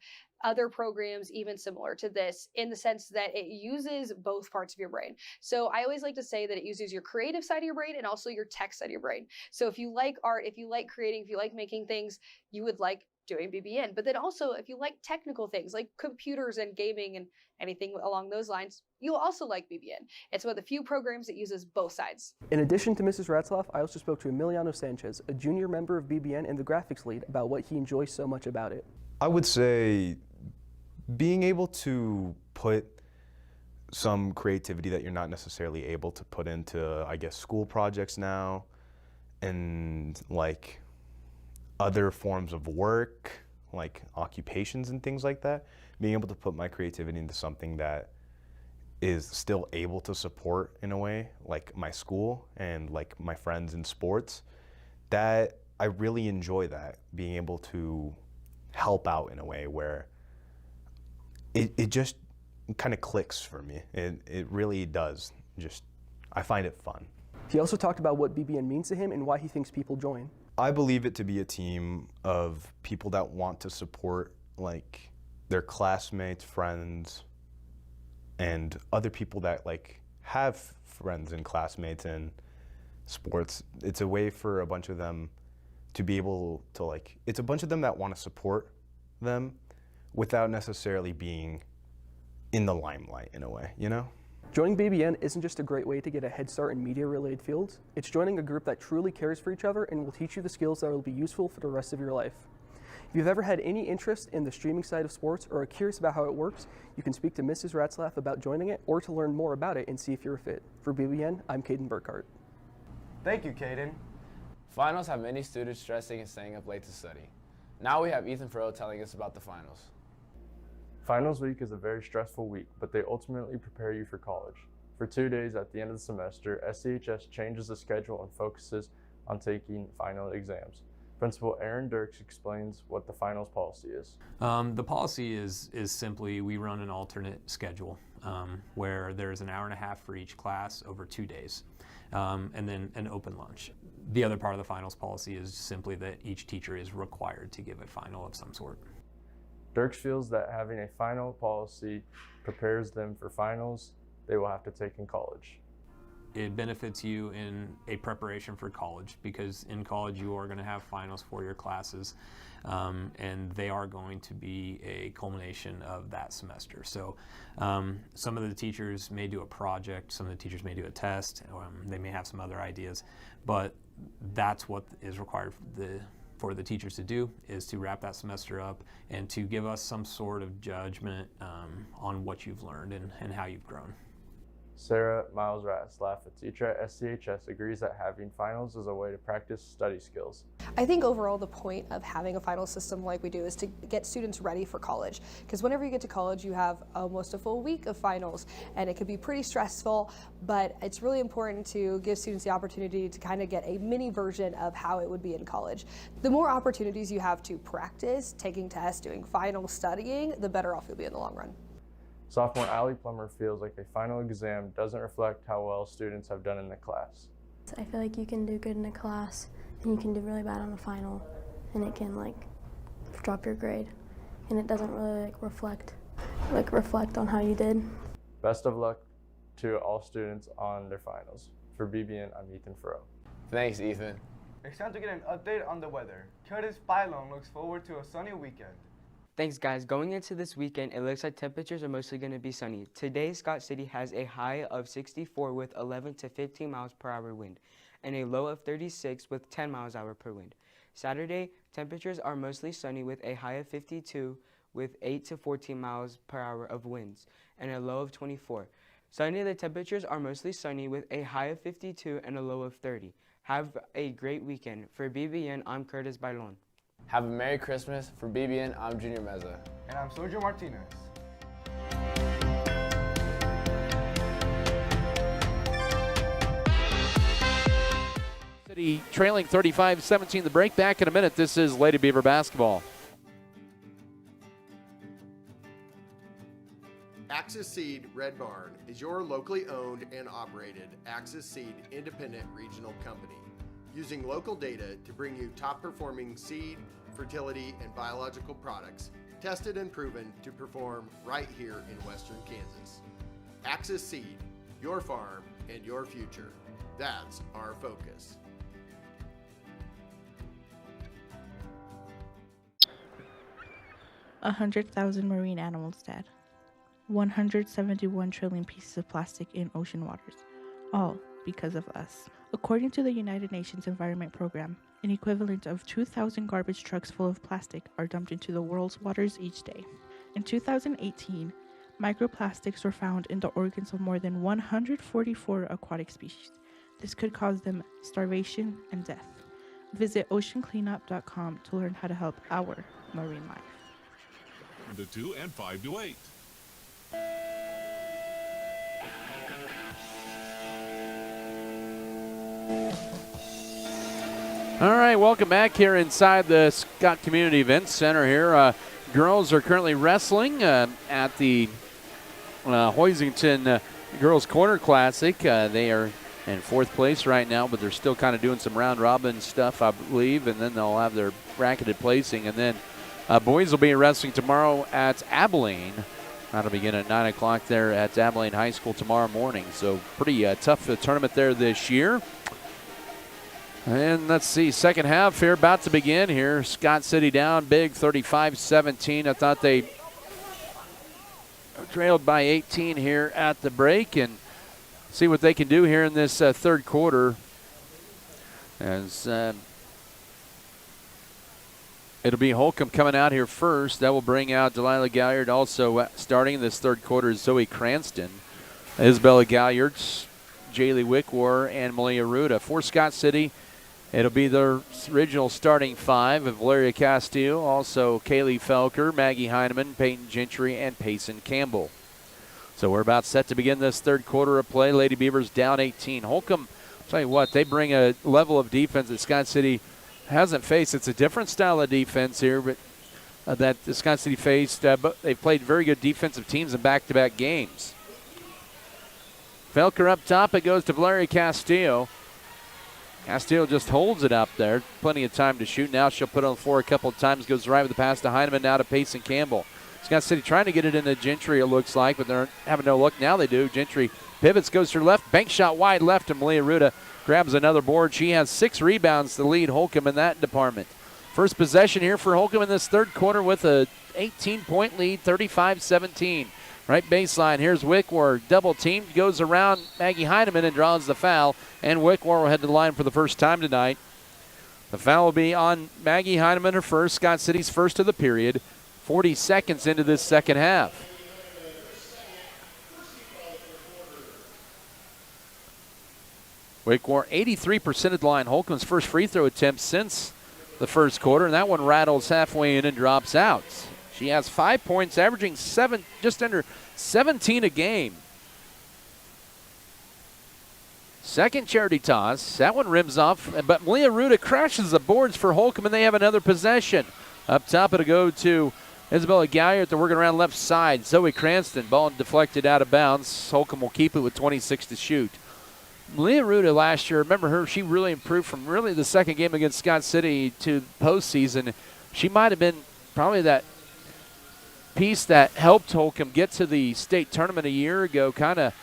other programs even similar to this in the sense that it uses both parts of your brain. So I always like to say that it uses your creative side of your brain and also your tech side of your brain. So if you like art, if you like creating, if you like making things, you would like doing BBN. But then also if you like technical things like computers and gaming and anything along those lines, you'll also like BBN. It's one of the few programs that uses both sides. In addition to Mrs. Ratzlaff, I also spoke to Emiliano Sanchez, a junior member of BBN and the graphics lead, about what he enjoys so much about it. I would say being able to put some creativity that you're not necessarily able to put into, I guess, school projects now and like other forms of work, like occupations and things like that, being able to put my creativity into something that is still able to support in a way, like my school and like my friends in sports, that I really enjoy that, being able to help out in a way where it just kind of clicks for me. It really does. Just, I find it fun. He also talked about what BBN means to him and why he thinks people join. I believe it to be a team of people that want to support like their classmates, friends, and other people that like have friends and classmates in sports. It's a way for a bunch of them to be able to like, it's a bunch of them that want to support them without necessarily being in the limelight in a way, you know? Joining BBN isn't just a great way to get a head start in media-related fields, it's joining a group that truly cares for each other and will teach you the skills that will be useful for the rest of your life. If you've ever had any interest in the streaming side of sports or are curious about how it works, you can speak to Mrs. Ratzlaff about joining it or to learn more about it and see if you're a fit. For BBN, I'm Caden Burkhart. Thank you, Caden. Finals have many students stressing and staying up late to study. Now we have Ethan Farrell telling us about the finals. Finals week is a very stressful week, but they ultimately prepare you for college. For 2 days at the end of the semester, SCHS changes the schedule and focuses on taking final exams. Principal Aaron Dirks explains what the finals policy is. The policy is simply we run an alternate schedule where there's an hour and a half for each class over 2 days, and then an open lunch. The other part of the finals policy is simply that each teacher is required to give a final of some sort. Dirks feels that having a final policy prepares them for finals they will have to take in college. It benefits you in a preparation for college, because in college you are going to have finals for your classes, and they are going to be a culmination of that semester. So some of the teachers may do a project, some of the teachers may do a test, they may have some other ideas, but that's what is required for the teachers to do, is to wrap that semester up and to give us some sort of judgment on what you've learned and how you've grown. Sarah Miles Ratzlaff, a teacher at SCHS, agrees that having finals is a way to practice study skills. I think overall the point of having a final system like we do is to get students ready for college, because whenever you get to college you have almost a full week of finals, and it can be pretty stressful, but it's really important to give students the opportunity to kind of get a mini version of how it would be in college. The more opportunities you have to practice, taking tests, doing finals, studying, the better off you'll be in the long run. Sophomore Allie Plummer feels like a final exam doesn't reflect how well students have done in the class. I feel like you can do good in a class and you can do really bad on a final, and it can drop your grade, and it doesn't really reflect on how you did. Best of luck to all students on their finals. For BBN, I'm Ethan Furrow. Thanks, Ethan. It's time to get an update on the weather. Curtis Pylon looks forward to a sunny weekend. Thanks, guys. Going into this weekend, it looks like temperatures are mostly going to be sunny. Today, Scott City has a high of 64 with 11 to 15 miles per hour wind, and a low of 36 with 10 miles per hour per wind. Saturday, temperatures are mostly sunny with a high of 52 with 8 to 14 miles per hour of winds, and a low of 24. Sunday, the temperatures are mostly sunny with a high of 52 and a low of 30. Have a great weekend. For BBN, I'm Curtis Bailon. Have a Merry Christmas. For BBN, I'm Junior Meza. And I'm Sergio Martinez. City trailing 35-17 the break. Back in a minute. This is Lady Beaver basketball. Axis Seed Red Barn is your locally owned and operated Axis Seed independent regional company, using local data to bring you top-performing seed, fertility, and biological products tested and proven to perform right here in Western Kansas. Axis Seed, your farm and your future. That's our focus. A 100,000 marine animals dead. 171 trillion pieces of plastic in ocean waters, all because of us. According to the United Nations Environment Program, an equivalent of 2,000 garbage trucks full of plastic are dumped into the world's waters each day. In 2018, microplastics were found in the organs of more than 144 aquatic species. This could cause them starvation and death. Visit oceancleanup.com to learn how to help our marine life. The 2 and 5 to 8. All right, welcome back here inside the Scott Community Events Center here. Girls are currently wrestling at the Hoisington Girls Corner Classic. They are in 4th place right now, but they're still kind of doing some round-robin stuff, I believe, and then they'll have their bracketed placing. And then boys will be wrestling tomorrow at Abilene. That'll begin at 9 o'clock there at Abilene High School tomorrow morning. So pretty tough tournament there this year. And let's see, second half here about to begin here. Scott City down big, 35-17. I thought they trailed by 18 here at the break, and see what they can do here in this third quarter. As it'll be Holcomb coming out here first. That will bring out Delilah Galliard. Also starting this third quarter is Zoe Cranston, Isabella Galliard, Jaylee Wickwar, and Malia Ruda. For Scott City, it'll be their original starting 5 of Valeria Castillo, also Kaylee Felker, Maggie Heineman, Peyton Gentry, and Payson Campbell. So we're about set to begin this third quarter of play. Lady Beavers down 18. Holcomb, I'll tell you what, they bring a level of defense that Scott City hasn't faced. It's a different style of defense here, but that Scott City faced. But they've played very good defensive teams in back-to-back games. Felker up top. It goes to Valeria Castillo. Castillo just holds it up there. Plenty of time to shoot. Now she'll put it on the floor a couple of times. Goes right with the pass to Heineman. Now to Payson Campbell. Scott City trying to get it into Gentry, it looks like, but they're having no luck. Now they do. Gentry pivots, goes to her left. Bank shot wide left, and Malia Ruda grabs another board. She has 6 rebounds to lead Holcomb in that department. First possession here for Holcomb in this third quarter with a 18-point lead, 35-17. Right baseline, here's Wickwar, double teamed, goes around Maggie Heineman and draws the foul, and Wickwar will head to the line for the first time tonight. The foul will be on Maggie Heineman, her first, Scott City's first of the period, 40 seconds into this second half. Wickwar 83% of the line. Holcomb's first free throw attempt since the first quarter, and that one rattles halfway in and drops out. She has 5 points, averaging just under 17 a game. Second charity toss. That one rims off, but Malia Ruda crashes the boards for Holcomb, and they have another possession. Up top, it'll go to Isabella Galliard. They're working around left side. Zoe Cranston, ball deflected out of bounds. Holcomb will keep it with 26 to shoot. Malia Ruda last year, remember her, she really improved from really the second game against Scott City to postseason. She might have been probably that piece that helped Holcomb get to the state tournament a year ago, kind of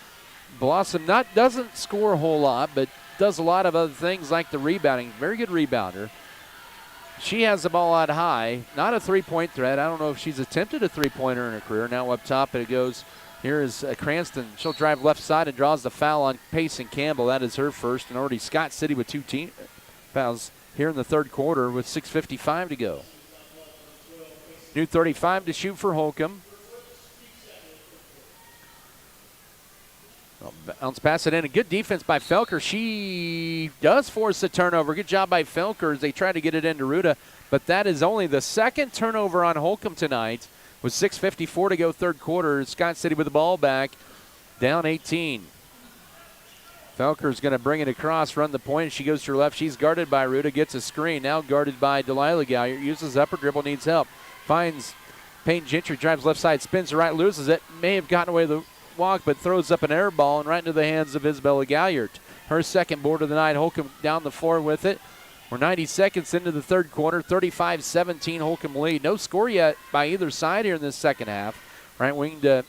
blossomed. Doesn't score a whole lot, but does a lot of other things like the rebounding. Very good rebounder. She has the ball out high, not a three-point threat. I don't know if she's attempted a three-pointer in her career. Now up top it goes. Here is Cranston. She'll drive left side and draws the foul on Payson Campbell. That is her first, and already Scott City with 2 team fouls here in the third quarter with 6:55 to go. New 35 to shoot for Holcomb. Bounce pass it in. A good defense by Felker. She does force a turnover. Good job by Felker as they try to get it into Ruda. But that is only the second turnover on Holcomb tonight. With 6:54 to go third quarter. Scott City with the ball back. Down 18. Felker's going to bring it across, run the point. She goes to her left. She's guarded by Ruda. Gets a screen. Now guarded by Delilah Galliard. Uses upper dribble. Needs help. Finds Peyton Gentry. Drives left side. Spins to right. Loses it. May have gotten away with the walk, but throws up an air ball and right into the hands of Isabella Galliard. Her second board of the night. Holcomb down the floor with it. We're 90 seconds into the third quarter. 35-17 Holcomb lead. No score yet by either side here in this second half. Right wing to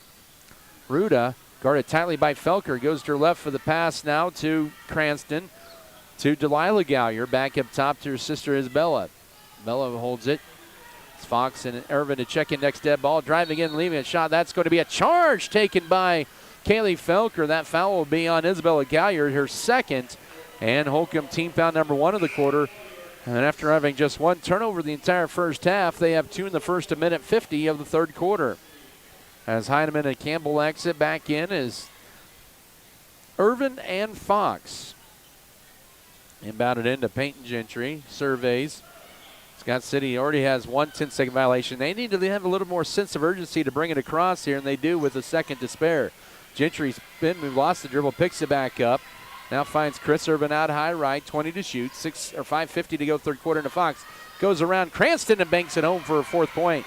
Ruda. Guarded tightly by Felker. Goes to her left for the pass now to Cranston. To Delilah Galliard. Back up top to her sister Isabella. Bella holds it. It's Fox and Irvin to check in next dead ball. Driving in, leaving a shot. That's going to be a charge taken by Kaylee Felker. That foul will be on Isabella Galliard, her second. And Holcomb team foul number 1 of the quarter. And after having just 1 turnover the entire first half, they have 2 in the first, a minute 50 of the third quarter. As Heineman and Campbell exit, back in is Irvin and Fox. Inbounded into Peyton Gentry. Surveys. Scott City already has 1 10-second violation. They need to have a little more sense of urgency to bring it across here, and they do with a second to spare. Gentry's been lost the dribble, picks it back up. Now finds Chris Irvin out high right, 20 to shoot, 5:50 to go third quarter into Fox. Goes around Cranston and banks it home for a 4th point.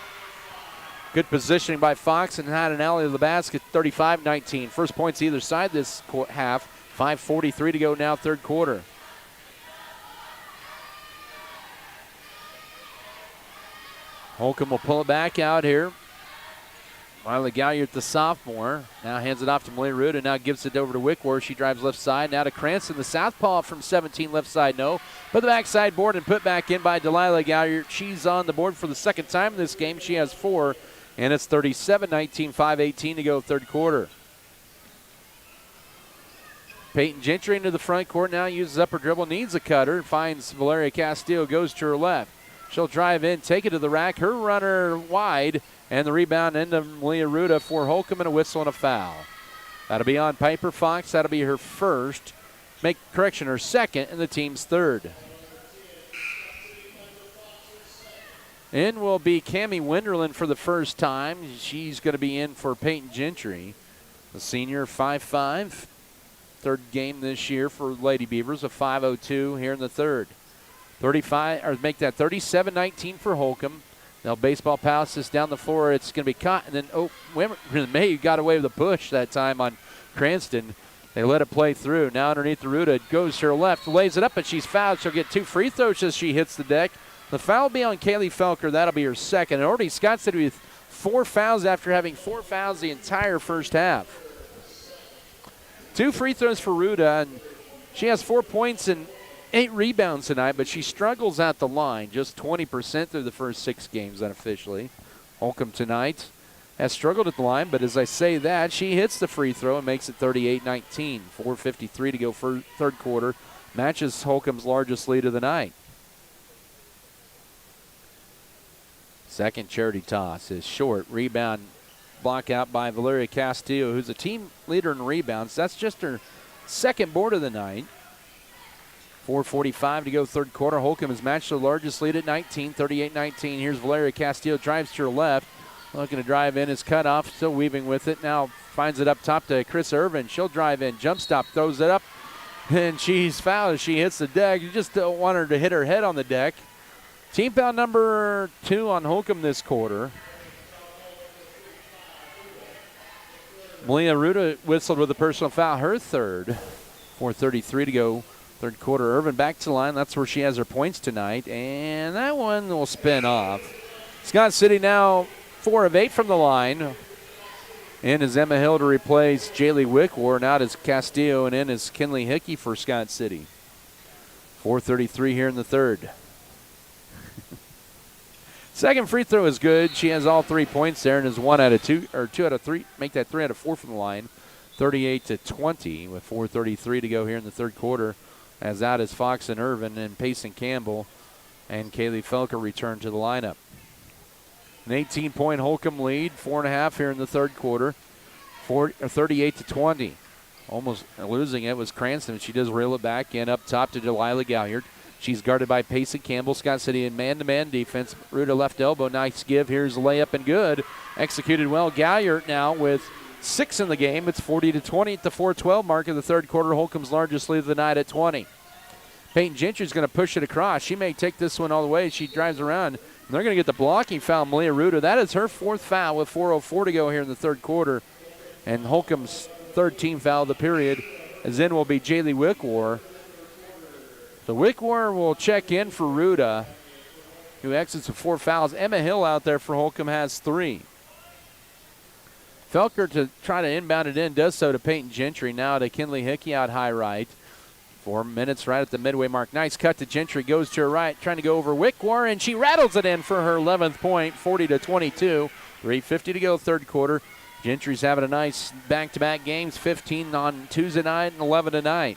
Good positioning by Fox and had an alley to the basket, 35-19. First points either side this half, 5:43 to go now third quarter. Holcomb will pull it back out here. Miley Galliard, the sophomore, now hands it off to Malia Ruda, now gives it over to Wickwar. She drives left side, now to Cranston, the southpaw from 17, left side, no. But the backside board and put back in by Delilah Galliard. She's on the board for the second time in this game. She has 4, and it's 37-19, 5:18 to go third quarter. Peyton Gentry into the front court, now uses upper dribble, needs a cutter, finds Valeria Castillo, goes to her left. She'll drive in, take it to the rack, her runner wide, and the rebound into Malia Ruda for Holcomb, and a whistle and a foul. That'll be on Piper Fox. That'll be her first. Her second, and the team's third. In will be Cammie Wenderland for the first time. She's going to be in for Peyton Gentry. The senior, 5'5". Third game this year for Lady Beavers, a 5:02 here in the third. 35, or make that 37-19 for Holcomb. Now baseball pass this down the floor. It's going to be caught, and then May got away with a push that time on Cranston. They let it play through. Now underneath the Ruta, it goes to her left, lays it up, but she's fouled. She'll get 2 free throws as she hits the deck. The foul will be on Kaylee Felker. That'll be her second. And already Scott City with 4 fouls after having 4 fouls the entire first half. 2 free throws for Ruta, and she has 4 points and 8 rebounds tonight, but she struggles at the line, just 20% through the first 6 games unofficially. Holcomb tonight has struggled at the line, but as I say that, she hits the free throw and makes it 38-19. 4:53 to go for third quarter. Matches Holcomb's largest lead of the night. Second charity toss is short. Rebound block out by Valeria Castillo, who's a team leader in rebounds. That's just her second board of the night. 4:45 to go third quarter. Holcomb has matched the largest lead at 19, 38-19. Here's Valeria Castillo, drives to her left. Looking to drive in, is cut off, still weaving with it. Now finds it up top to Chris Irvin. She'll drive in, jump stop, throws it up, and she's fouled as she hits the deck. You just don't want her to hit her head on the deck. Team foul number 2 on Holcomb this quarter. Malia Ruta whistled with a personal foul, her third. 4:33 to go third quarter. Irvin back to the line. That's where she has her points tonight, and that one will spin off. Scott City now 4 of 8 from the line. In is Emma Hill to replace Jaylee Wickwar, and out is Castillo, and in is Kinley Hickey for Scott City. 4:33 here in the third. Second free throw is good. She has all 3 points there and is 1 out of 2, or 2 out of 3. Make that 3 out of 4 from the line. 38-20 with 4:33 to go here in the third quarter. As out is Fox and Irvin, and Payson Campbell and Kaylee Felker return to the lineup. An 18-point Holcomb lead, 4.5 here in the third quarter. 38-20. Almost losing it was Cranston. She does reel it back in up top to Delilah Galliard. She's guarded by Payson Campbell. Scott City in man-to-man defense. Ruta left elbow, nice give. Here's the layup and good. Executed well. Galliard now with 6 in the game. It's 40-20 at the 4:12 mark of the third quarter. Holcomb's largest lead of the night at 20. Peyton Gentry's going to push it across. She may take this one all the way. She drives around. And they're going to get the blocking foul, Malia Ruta. That is her 4th foul with 4:04 to go here in the third quarter. And Holcomb's 3rd team foul of the period, as in will be Jaylee Wickwar. So Wickwar will check in for Ruta, who exits with 4 fouls. Emma Hill out there for Holcomb has 3. Felker to try to inbound it in, does so to Peyton Gentry. Now to Kinley Hickey out high right. 4 minutes right at the midway mark. Nice cut to Gentry, goes to her right, trying to go over Wickwar, and she rattles it in for her 11th point, 40-22. 3:50 to go third quarter. Gentry's having a nice back-to-back games, 15 on Tuesday night and 11 tonight.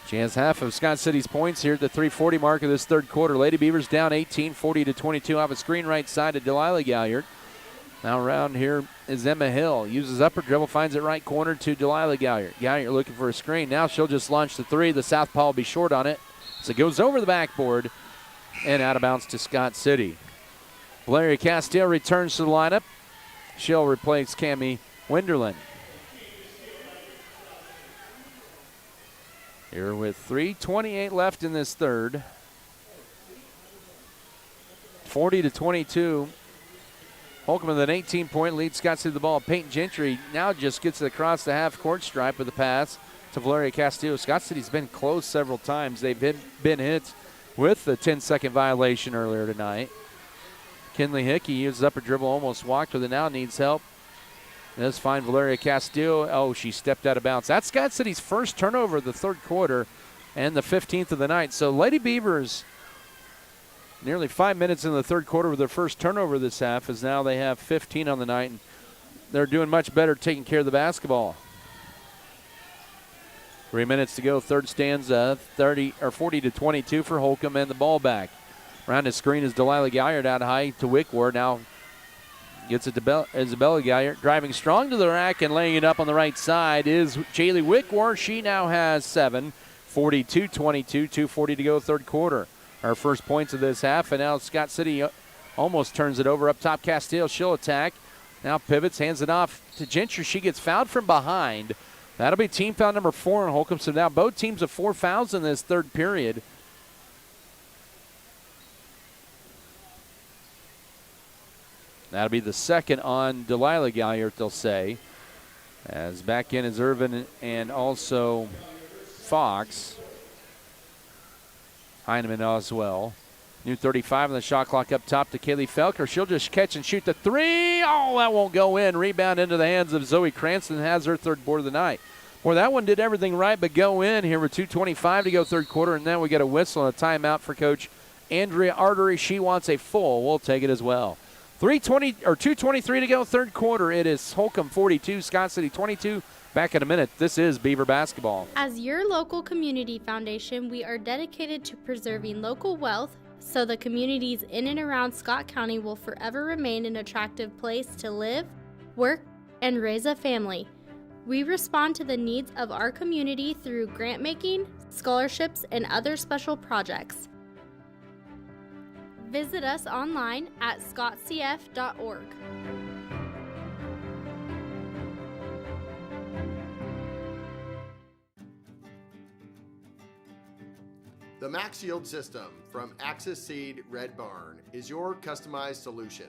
She has half of Scott City's points here at the 3:40 mark of this third quarter. Lady Beavers down 18, 40-22 off a screen right side to Delilah Galliard. Now around here is Emma Hill. Uses upper dribble, finds it right corner to Delilah Galliard. Galliard looking for a screen. Now she'll just launch the 3. The southpaw will be short on it. So it goes over the backboard and out of bounds to Scott City. Valeria Castillo returns to the lineup. She'll replace Cammie Winderland. Here with 3:28 left in this third. 40-22. Holcomb with an 18-point lead. Scott City the ball. Peyton Gentry now just gets it across the half-court stripe with a pass to Valeria Castillo. Scott City's been close several times. They've been hit with the 10-second violation earlier tonight. Kinley Hickey uses upper dribble, almost walked with it, now needs help. Does find Valeria Castillo. Oh, she stepped out of bounds. That's Scott City's first turnover of the third quarter and the 15th of the night. So Lady Beavers, nearly 5 minutes in the third quarter with their first turnover this half, as now they have 15 on the night, and they're doing much better taking care of the basketball. 3 minutes to go, third stanza, 40-22 for Holcomb, and the ball back. Around his screen is Delilah Galliard out high to Wickwar. Now gets it to Isabella Galliard. Driving strong to the rack and laying it up on the right side is Jaylee Wickwar. She now has 7. 42-22, 2:40 to go third quarter. Our first points of this half, and now Scott City almost turns it over. Up top, Castillo, she'll attack. Now pivots, hands it off to Gentry. She gets fouled from behind. That'll be team foul number 4 on Holcomb. So now both teams have 4 fouls in this third period. That'll be the second on Delilah Galliard, they'll say. As back in is Irvin and also Fox. Heineman as well. New 35 on the shot clock up top to Kaylee Felker. She'll just catch and shoot the three. Oh, that won't go in. Rebound into the hands of Zoe Cranston. Has her third board of the night. Boy, that one did everything right but go in here with 2:25 to go third quarter, and then we get a whistle and a timeout for Coach Andrea Artery. She wants a full. We'll take it as well. 2:23 to go third quarter. It is Holcomb 42, Scott City 22. Back in a minute. This is Beaver basketball. As your local community foundation, we are dedicated to preserving local wealth so the communities in and around Scott County will forever remain an attractive place to live, work, and raise a family. We respond to the needs of our community through grant making, scholarships, and other special projects. Visit us online at scottcf.org. The Max Yield system from Axis Seed Red Barn is your customized solution.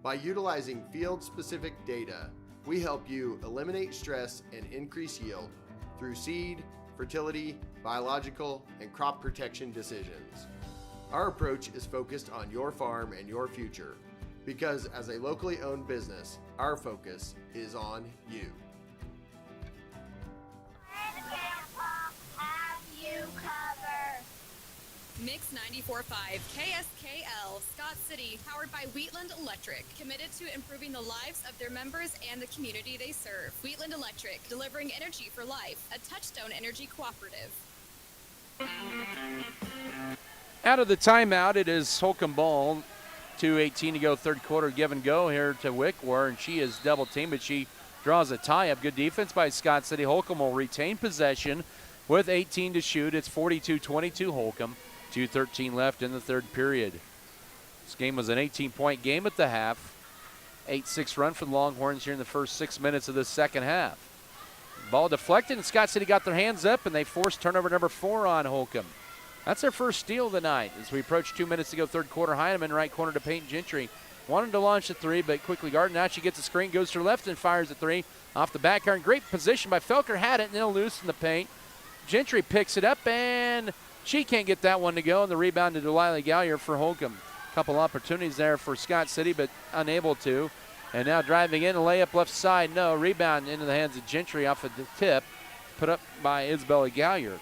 By utilizing field-specific data, we help you eliminate stress and increase yield through seed, fertility, biological, and crop protection decisions. Our approach is focused on your farm and your future because as a locally owned business, our focus is on you. Mix 94.5 KSKL Scott City, powered by Wheatland Electric, committed to improving the lives of their members and the community they serve. Wheatland Electric, delivering energy for life, a Touchstone Energy cooperative. Out of the timeout, it is Holcomb ball. 2:18 to go third quarter. Give and go here to Wickwar, and she is double teamed, but she draws a tie up. Good defense by Scott City. Holcomb will retain possession with 18 to shoot. It's 42-22 Holcomb. 2:13 left in the third period. This game was an 18-point game at the half. 8-6 run for the Longhorns here in the first 6 minutes of the second half. Ball deflected, and Scott City got their hands up, and they forced turnover number 4 on Holcomb. That's their first steal of the night. As we approach 2 minutes to go third quarter, Heineman right corner to Peyton Gentry. Wanted to launch a three, but quickly guarded. Now she gets a screen, goes to her left, and fires a three off the back iron. Great position by Felker. Had it, and they'll loosen the paint. Gentry picks it up, and she can't get that one to go, and the rebound to Delilah Galliard for Holcomb. Couple opportunities there for Scott City, but unable to. And now driving in, a layup left side. No, rebound into the hands of Gentry off of the tip, put up by Isabella Galliard.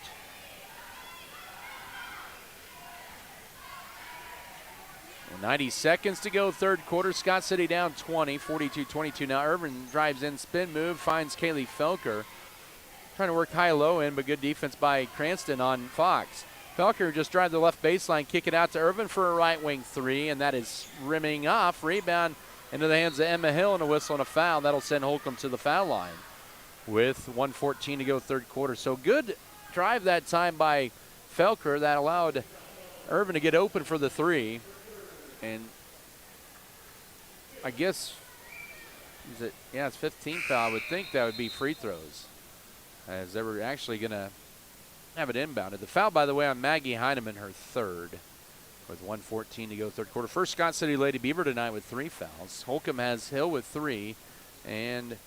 Well, 90 seconds to go, third quarter. Scott City down 20, 42-22. Now Irvin drives in, spin move, finds Kaylee Felker. Trying to work high-low in, but good defense by Cranston on Fox. Felker just drive the left baseline, kick it out to Irvin for a right wing three, and that is rimming off. Rebound into the hands of Emma Hill, and a whistle and a foul. That'll send Holcomb to the foul line with 1:14 to go third quarter. So good drive that time by Felker that allowed Irvin to get open for the three. And I guess, it's 15 foul. I would think that would be free throws, as they were actually going to have it inbounded. The foul, by the way, on Maggie Heineman, her third, with 1:14 to go third quarter. First Scott City Lady Beaver tonight with 3 fouls. Holcomb has Hill with 3, and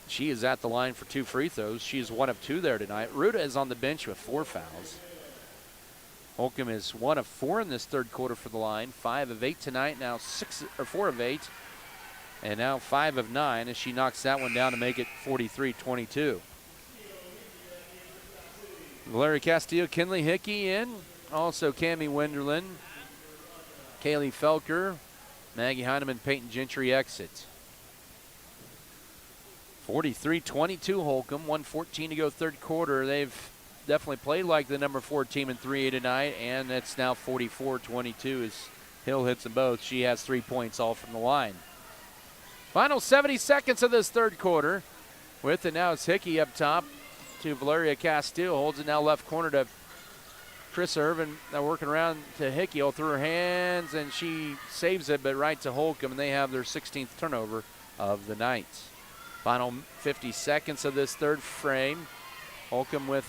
she is at the line for 2 free throws. She is 1 of 2 there tonight. Ruta is on the bench with 4 fouls. Holcomb is 1 of 4 in this third quarter for the line. 5 of 8 tonight, now 4 of 8, and now 5 of 9 as she knocks that one down to make it 43-22. Valeria Castillo, Kinley Hickey in. Also Cammie Wenderlin, Kaylee Felker, Maggie Heineman, Peyton Gentry exit. 43-22 Holcomb, 1:14 to go third quarter. They've definitely played like the number 4 team in 3A tonight, and it's now 44-22 as Hill hits them both. She has 3 points all from the line. Final 70 seconds of this third quarter. With it now it's Hickey up top to Valeria Castillo. Holds it now left corner to Chris Irvin. Now working around to Hickey all through her hands, and she saves it, but right to Holcomb, and they have their 16th turnover of the night. Final 50 seconds of this third frame. Holcomb with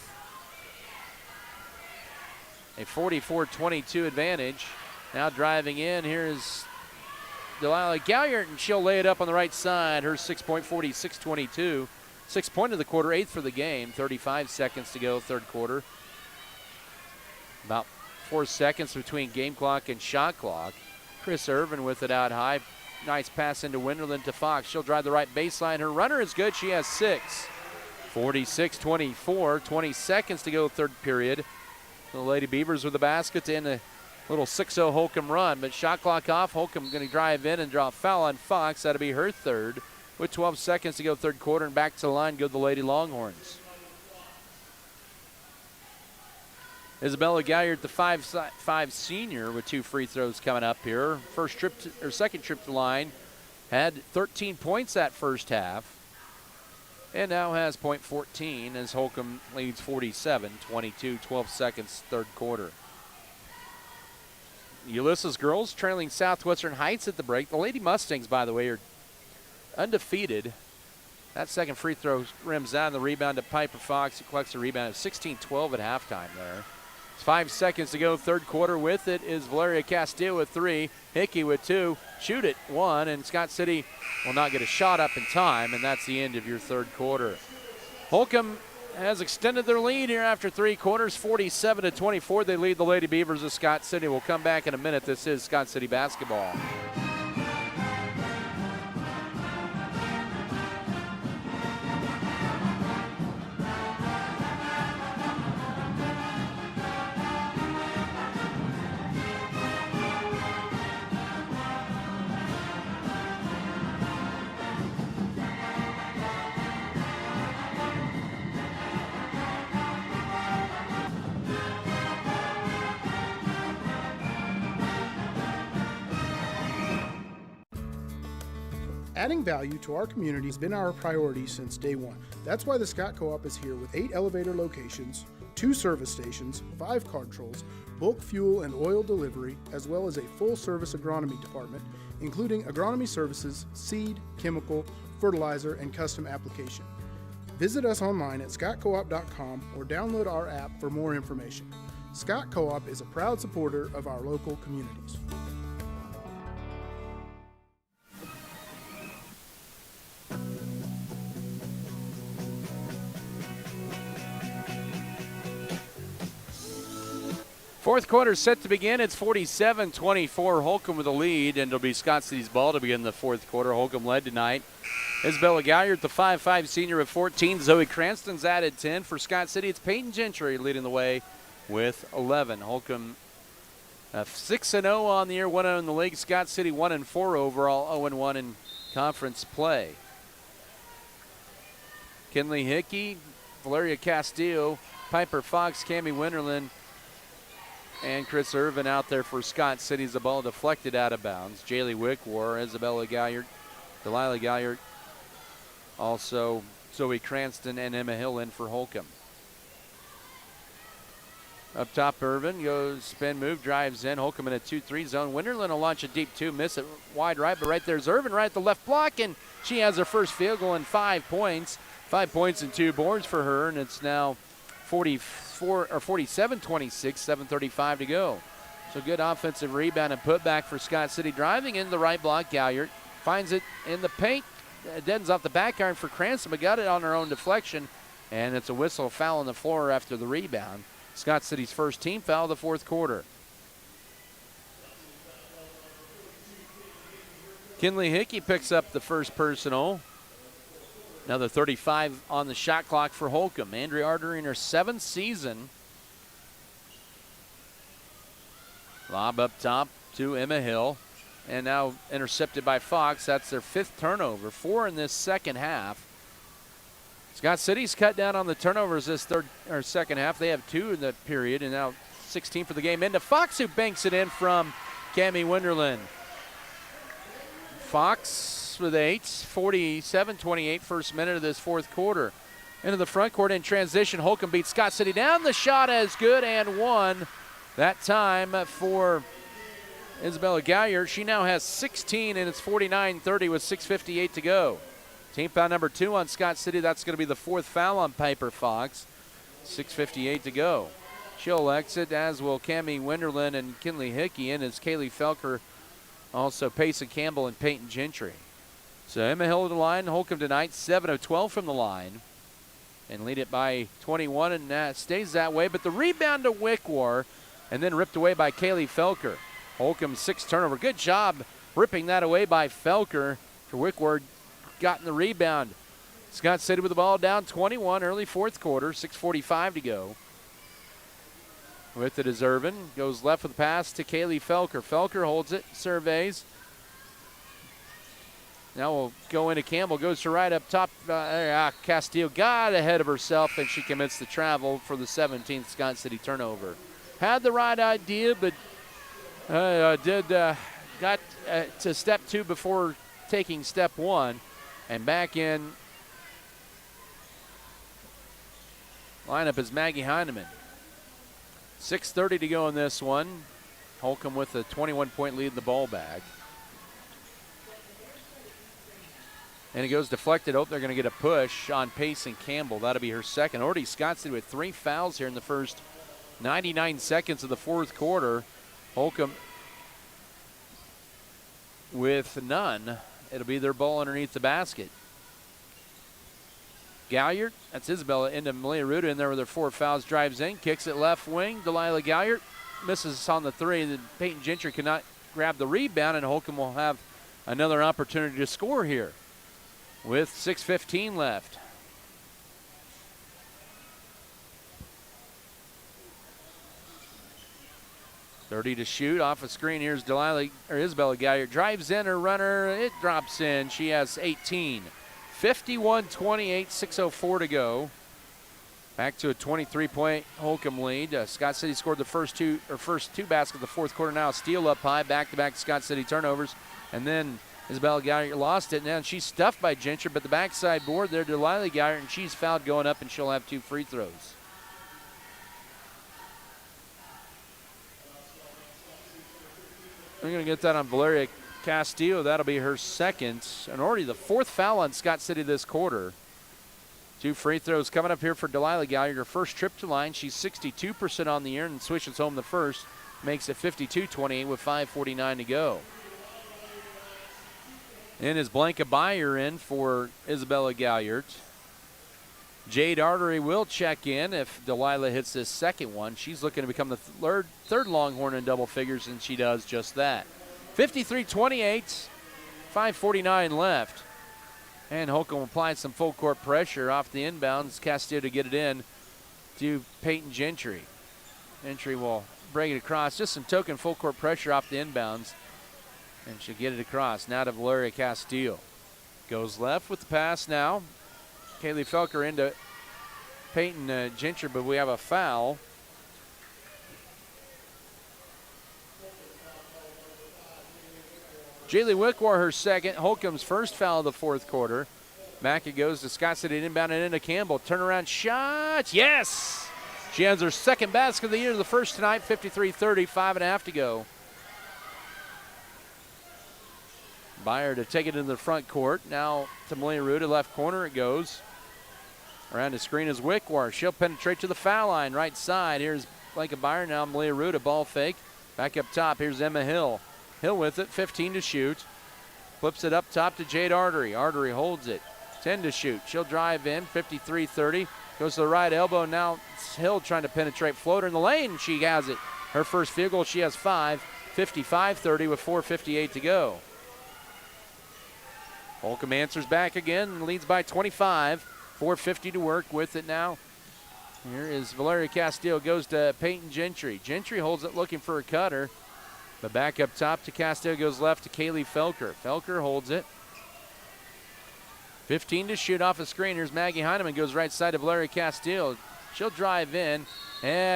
a 44-22 advantage. Now driving in, here's Delilah Galliard, and she'll lay it up on the right side. Her 6-point, 46-22. 6-point of the quarter, 8th for the game. 35 seconds to go, third quarter. About 4 seconds between game clock and shot clock. Chris Irvin with it out high. Nice pass into Winterland to Fox. She'll drive the right baseline. Her runner is good. She has 6. 46-24. 20 seconds to go, third period. The Lady Beavers with the basket to end a little 6-0 Holcomb run. But shot clock off. Holcomb going to drive in and draw a foul on Fox. That'll be her third. With 12 seconds to go, third quarter, and back to the line go the Lady Longhorns. Isabella Galliard, the 5'5" senior, with 2 free throws coming up here. Second trip to the line, had 13 points that first half, and now has point 14 as Holcomb leads 47-22, 12 seconds, third quarter. Ulysses girls trailing Southwestern Heights at the break. The Lady Mustangs, by the way, are undefeated. That second free throw rims down. The rebound to Piper Fox, who collects the rebound at 16-12 at halftime there. 5 seconds to go, third quarter. With it is Valeria Castillo with 3, Hickey with 2, shoot it 1, and Scott City will not get a shot up in time, and that's the end of your third quarter. Holcomb has extended their lead here after 3 quarters, 47-24. They lead the Lady Beavers of Scott City. We'll come back in a minute. This is Scott City basketball. Adding value to our community has been our priority since day one. That's why the Scott Co-op is here with 8 elevator locations, 2 service stations, 5 card trolls, bulk fuel and oil delivery, as well as a full-service agronomy department, including agronomy services, seed, chemical, fertilizer, and custom application. Visit us online at scottcoop.com or download our app for more information. Scott Co-op is a proud supporter of our local communities. Fourth quarter set to begin. It's 47-24. Holcomb with the lead, and it'll be Scott City's ball to begin the fourth quarter. Holcomb led tonight. Isabella Galliard, the 5'5" senior, with 14. Zoe Cranston's added 10. For Scott City, it's Peyton Gentry leading the way with 11. Holcomb 6-0 on the year, 1-0 in the league. Scott City 1-4 overall, 0-1 in conference play. Kinley Hickey, Valeria Castillo, Piper Fox, Cammie Winterland, and Chris Irvin out there for Scott City. The ball deflected out of bounds. Jaylee Wickwar, Isabella Galliard, Delilah Galliard, also Zoe Cranston and Emma Hill in for Holcomb. Up top, Irvin goes spin move, drives in. Holcomb in a 2-3 zone. Winterland will launch a deep 2, miss it wide right, but right there's Irvin right at the left block, and she has her first field goal and 5 points. 5 points and 2 boards for her, and it's now 47-26, 7:35 to go. So good offensive rebound and putback for Scott City. Driving in the right block, Galliard finds it in the paint. Deadens off the back iron for Cranston, but got it on her own deflection, and it's a whistle foul on the floor after the rebound. Scott City's first team foul of the fourth quarter. Kinley Hickey picks up the first personal. Another 35 on the shot clock for Holcomb. Andrea Arter in her 7th season. Lob up top to Emma Hill. And now intercepted by Fox. That's their 5th turnover. 4 in this second half. Scott City's cut down on the turnovers this second half. They have 2 in the period, and now 16 for the game. Into Fox, who banks it in from Cammie Winterland. Fox with 8, 47-28, first minute of this fourth quarter. Into the front court in transition. Holcomb beats Scott City down. The shot is good and one. That time for Isabella Galliard. She now has 16, and it's 49-30 with 6:58 to go. Team foul number 2 on Scott City. That's going to be the 4th foul on Piper Fox. 6:58 to go. She'll exit, as will Cammie Winterland and Kinley Hickey. In as Kaylee Felker Also Payson Campbell and Peyton Gentry. So Emma Hill to the line. Holcomb tonight 7 of 12 from the line. And lead it by 21, and that stays that way. But the rebound to Wickwar, and then ripped away by Kaylee Felker. Holcomb 6 turnover. Good job ripping that away by Felker. For Wickwar, gotten the rebound. Scott City with the ball down 21, early fourth quarter, 6:45 to go. With it is Irvin. Goes left with the pass to Kaylee Felker. Felker holds it, surveys. Now we'll go into Campbell. Goes to right up top. Castillo got ahead of herself, and she commits the travel for the 17th Scott City turnover. Had the right idea, but got to step 2 before taking step 1. And back in lineup is Maggie Heineman. 6:30 to go in this one. Holcomb with a 21-point lead in the ball bag. And it goes deflected. Oh, they're going to get a push on Payson Campbell. That'll be her second. Already Scott City with 3 fouls here in the first 99 seconds of the fourth quarter. Holcomb with none. It'll be their ball underneath the basket. Galliard, that's Isabella, into Malia Ruda in there with her 4 fouls. Drives in, kicks it left wing. Delilah Galliard misses on the 3. Then Peyton Gentry cannot grab the rebound, and Holcomb will have another opportunity to score here with 6:15 left. .30 to shoot off a screen. Here's Isabella Galliard. Drives in her runner. It drops in. She has 18. 51-28, 6:04 to go. Back to a 23-point Holcomb lead. Scott City scored the first two baskets of the fourth quarter. Now steal up high, back-to-back Scott City turnovers. And then Isabella Galliard lost it. Now she's stuffed by Gentry, but the backside board there to Delilah Galliard, and she's fouled going up, and she'll have 2 free throws. We're going to get that on Valeria Castillo. That'll be her second, and already the 4th foul on Scott City this quarter. 2 free throws coming up here for Delilah Galliard. Her first trip to line. She's 62% on the year and swishes home the first. Makes it 52-28 with 5:49 to go. And is Blanca Beyer in for Isabella Galliard. Jade Artery will check in if Delilah hits this second one. She's looking to become the third Longhorn in double figures, and she does just that. 53-28, 5:49 left. And Holcomb applied some full court pressure off the inbounds. Castillo to get it in to Peyton Gentry. Gentry will bring it across. Just some token full court pressure off the inbounds. And she'll get it across. Now to Valeria Castillo. Goes left with the pass now. Kaylee Felker into Peyton Gentry, but we have a foul. Jaylee Wickwar, her second. Holcomb's first foul of the fourth quarter. Back it goes to Scott City, inbound and into Campbell. Turnaround shot. Yes! She has her second basket of the year, the first tonight. 53-30, 5.5 to go. Beyer to take it into the front court. Now to Malia Ruda, left corner it goes. Around the screen is Wickwar. She'll penetrate to the foul line, right side. Here's Blanca Beyer, now Malia Ruda, ball fake. Back up top, here's Emma Hill. Hill with it, 15 to shoot. Flips it up top to Jade Artery. Artery holds it, 10 to shoot. She'll drive in, 53-30. Goes to the right elbow, now Hill trying to penetrate. Floater in the lane, she has it. Her first field goal, she has 5. 55-30 with 4:58 to go. Holcomb answers back again and leads by 25. 4:50 to work with it now. Here is Valeria Castillo, goes to Peyton Gentry. Gentry holds it looking for a cutter. But back up top to Castillo, goes left to Kaylee Felker. Felker holds it. 15 to shoot off a screen. Here's Maggie Heineman, goes right side to Valeria Castillo. She'll drive in.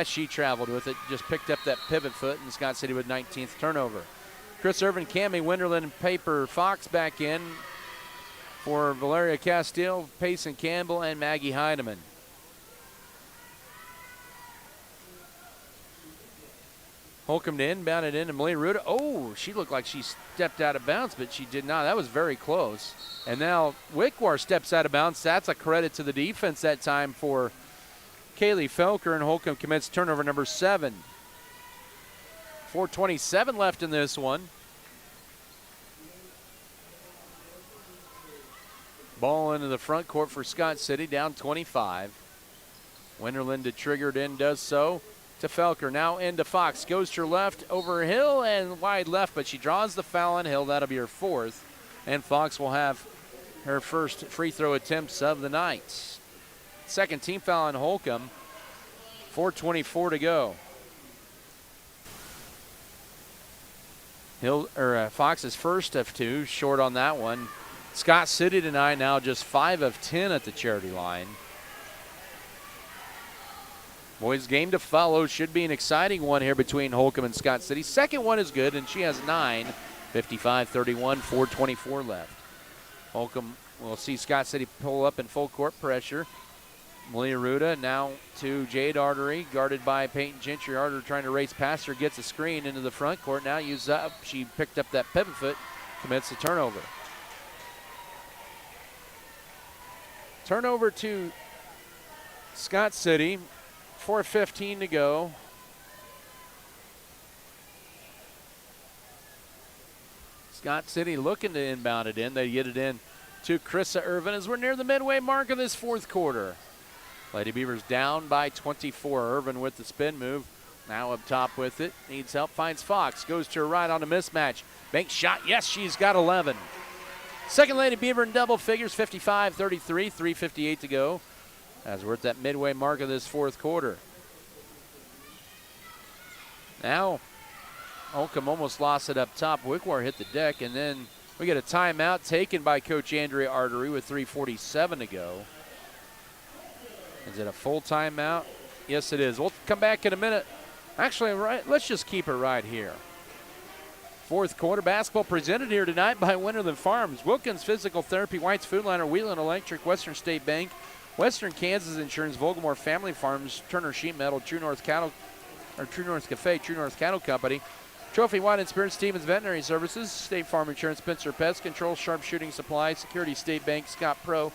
She traveled with it. Just picked up that pivot foot, and Scott City with 19th turnover. Chris Irvin, Cammie Winterland, and Paper Fox back in for Valeria Castillo, Payson Campbell, and Maggie Heineman. Holcomb to inbound it into Malia Ruda. Oh, she looked like she stepped out of bounds, but she did not. That was very close. And now Wickwar steps out of bounds. That's a credit to the defense that time for Kaylee Felker, and Holcomb commits turnover number 7. 4:27 left in this one. Ball into the front court for Scott City, down 25. Winterland to triggered in, does so to Felker. Now into Fox. Goes to her left, over Hill and wide left, but she draws the foul on Hill. That'll be her fourth. And Fox will have her first free throw attempts of the night. Second team foul on Holcomb. 4:24 to go. Fox is first of two, short on that one. Scott City tonight now just 5 of 10 at the charity line. Boys game to follow. Should be an exciting one here between Holcomb and Scott City. Second one is good, and she has 9. 55-31, 4:24 left. Holcomb will see Scott City pull up in full court pressure. Malia Ruda now to Jade Artery, guarded by Peyton Gentry. Artery trying to race past her, gets a screen into the front court. Now used up. She picked up that pivot foot, commits the turnover. Turnover to Scott City. 4:15 to go. Scott City looking to inbound it in. They get it in to Krissa Irvin as we're near the midway mark of this fourth quarter. Lady Beavers down by 24. Irvin with the spin move. Now up top with it. Needs help. Finds Fox. Goes to her right on a mismatch. Bank shot. Yes, she's got 11. Second Lady Beaver in double figures. 55-33. 3:58 to go. As we're at that midway mark of this fourth quarter. Now, Holcomb almost lost it up top. Wickwar hit the deck, and then we get a timeout taken by Coach Andrea Artery with 3:47 to go. Is it a full timeout? Yes, it is. We'll come back in a minute. Actually, let's just keep it right here. Fourth quarter basketball presented here tonight by Winterland Farms, Wilkins Physical Therapy, White's Food Liner, Wheeling Electric, Western State Bank, Western Kansas Insurance, Vogelmore Family Farms, Turner Sheet Metal, True North Cafe, True North Cattle Company, Trophy Wine and Spirits, Stevens Veterinary Services, State Farm Insurance, Spencer Pest Control, Sharpshooting Supply, Security State Bank, Scott Pro,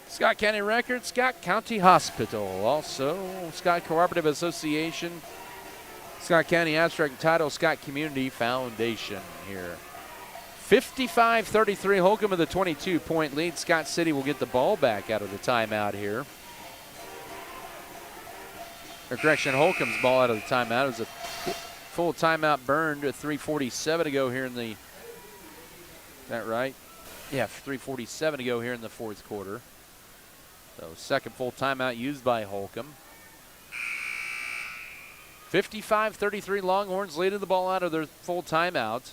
Scott County Records, Scott County Hospital, also Scott Cooperative Association, Scott County Abstract and Title, Scott Community Foundation here. 55-33, Holcomb with a 22-point lead. Scott City will get the ball back out of the timeout here. Or correction, Holcomb's ball out of the timeout. It was a full timeout burned with 3:47 to go here in the, is that right? Yeah, 3:47 to go here in the fourth quarter. So second full timeout used by Holcomb. 55-33, Longhorns leading the ball out of their full timeout.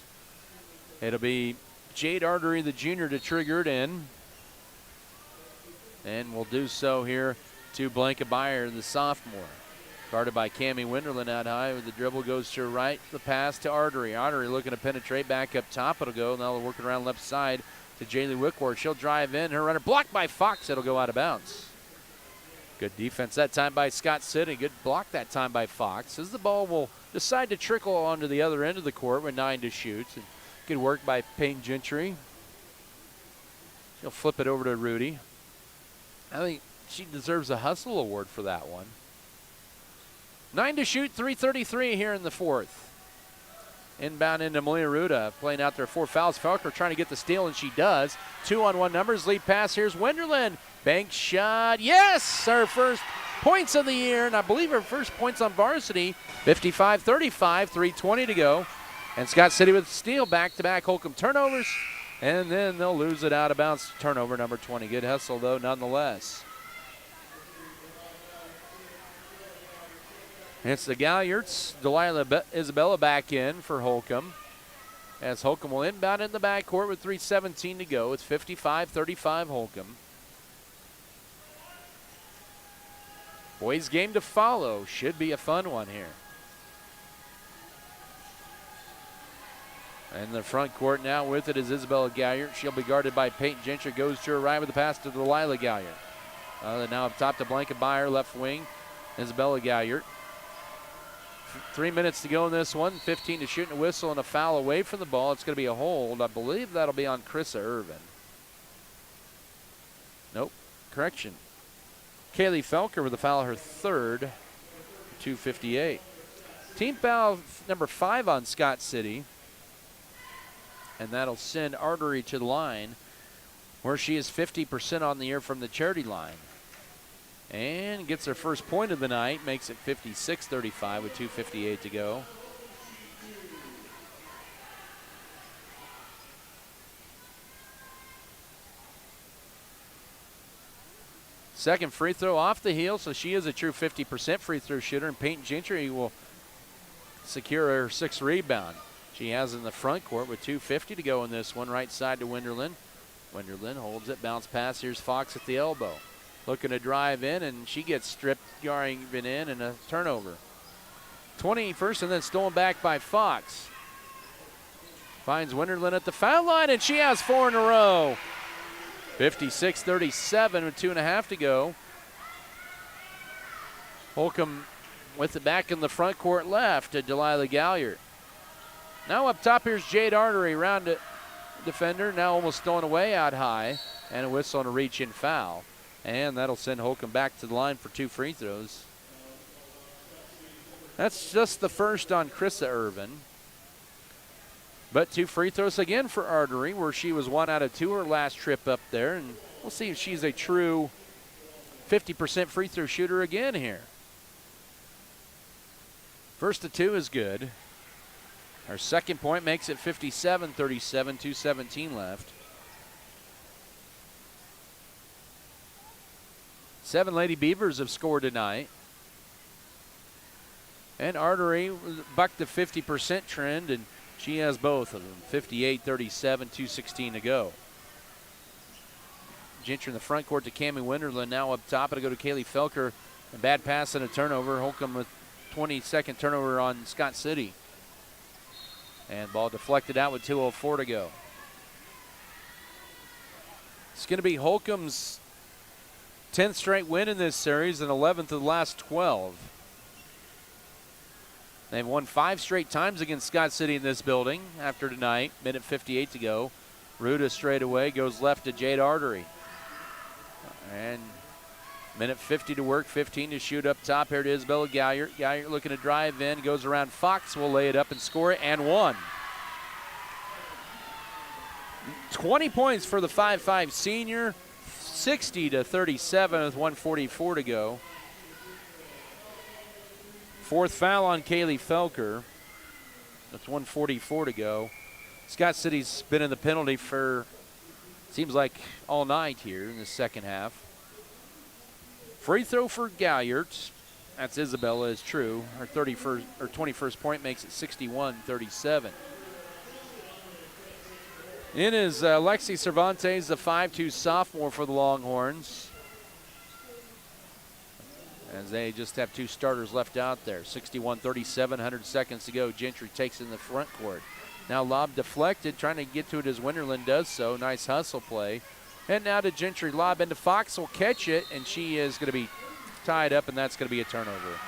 It'll be Jade Artery, the junior, to trigger it in. And will do so here to Blanca Beyer, the sophomore. Guarded by Cammie Winterland out high. With the dribble goes to her right. The pass to Artery. Artery looking to penetrate back up top. It'll go. Now they're working around left side to Jaylee Wickward. She'll drive in. Her runner blocked by Fox. It'll go out of bounds. Good defense that time by Scott City. Good block that time by Fox. As the ball will decide to trickle onto the other end of the court with 9 to shoot. And good work by Payne Gentry. She'll flip it over to Rudy. I think she deserves a hustle award for that one. 9 to shoot, 3:33 here in the fourth. Inbound into Malia Ruda, playing out there 4 fouls. Felker trying to get the steal, and she does. 2-on-1 numbers, lead pass. Here's Winterland. Bank shot, yes! Her first points of the year, and I believe her first points on varsity. 55-35, 3:20 to go. And Scott City with the steal, back-to-back Holcomb turnovers, and then they'll lose it out of bounds. Turnover number 20. Good hustle, though, nonetheless. It's the Galliards. Delilah Isabella back in for Holcomb. As Holcomb will inbound in the backcourt with 3:17 to go. It's 55-35 Holcomb. Boys game to follow. Should be a fun one here. And the front court now with it is Isabella Galliard. She'll be guarded by Peyton Gentry. Goes to her right with the pass to Delilah Galliard. Now up top to Blanca Beyer, left wing. Isabella Galliard. 3 minutes to go in this one. 15 to shoot and a whistle and a foul away from the ball. It's going to be a hold. I believe that'll be on Krissa Irvin. Nope. Correction. Kaylee Felker with a foul, her third. 2:58. Team foul number 5 on Scott City. And that'll send Artery to the line. where she is 50% on the year from the charity line. And gets her first point of the night, makes it 56-35 with 2:58 to go. Second free throw off the heel, so she is a true 50% free throw shooter, and Peyton Gentry will secure her 6th rebound. She has in the front court with 2:50 to go in this one, right side to Winderland. Winderland holds it, bounce pass. Here's Fox at the elbow. Looking to drive in, and she gets stripped, driving in, and a turnover. 21st, and then stolen back by Fox. Finds Winderland at the foul line, and she has 4 in a row. 56-37 with 2.5 to go. Holcomb with it back in the front court left to Delilah Galliard. Now up top, here's Jade Artery, round it. Defender now almost stolen away out high, and a whistle on a reach-in foul. And that'll send Holcomb back to the line for 2 free throws. That's just the first on Krista Irvin. But 2 free throws again for Artery, where she was 1 out of 2 her last trip up there. And we'll see if she's a true 50% free throw shooter again here. First to 2 is good. Her second point makes it 57-37, 2:17 left. 7 Lady Beavers have scored tonight. And Artery bucked the 50% trend, and she has both of them. 58-37, 2:16 to go. Gentry in the front court to Cammie Winderland. Now up top, it'll go to Kaylee Felker. A bad pass and a turnover. Holcomb with 22nd turnover on Scott City. And ball deflected out with 2:04 to go. It's going to be Holcomb's 10th straight win in this series and 11th of the last 12. They've won 5 straight times against Scott City in this building after tonight. Minute 58 to go. Ruda straight away goes left to Jade Artery. And minute 50 to work, 15 to shoot up top. Here to Isabella Galliard. Galliard looking to drive in, goes around Fox, will lay it up and score it, and 1. 20 points for the 5'5 senior. 60-37 with 1:44 to go. 4th foul on Kaylee Felker. That's 1:44 to go. Scott City's been in the penalty for, seems like, all night here in the second half. Free throw for Galliard. That's Isabella, is true. Her 21st point makes it 61-37. In is Lexi Cervantes, the 5'2 sophomore for the Longhorns. As they just have 2 starters left out there. 61-37, 100 seconds to go. Gentry takes it in the front court. Now lob deflected, trying to get to it as Winderland does so. Nice hustle play. And now to Gentry, lob into Fox, will catch it, and she is going to be tied up, and that's going to be a turnover.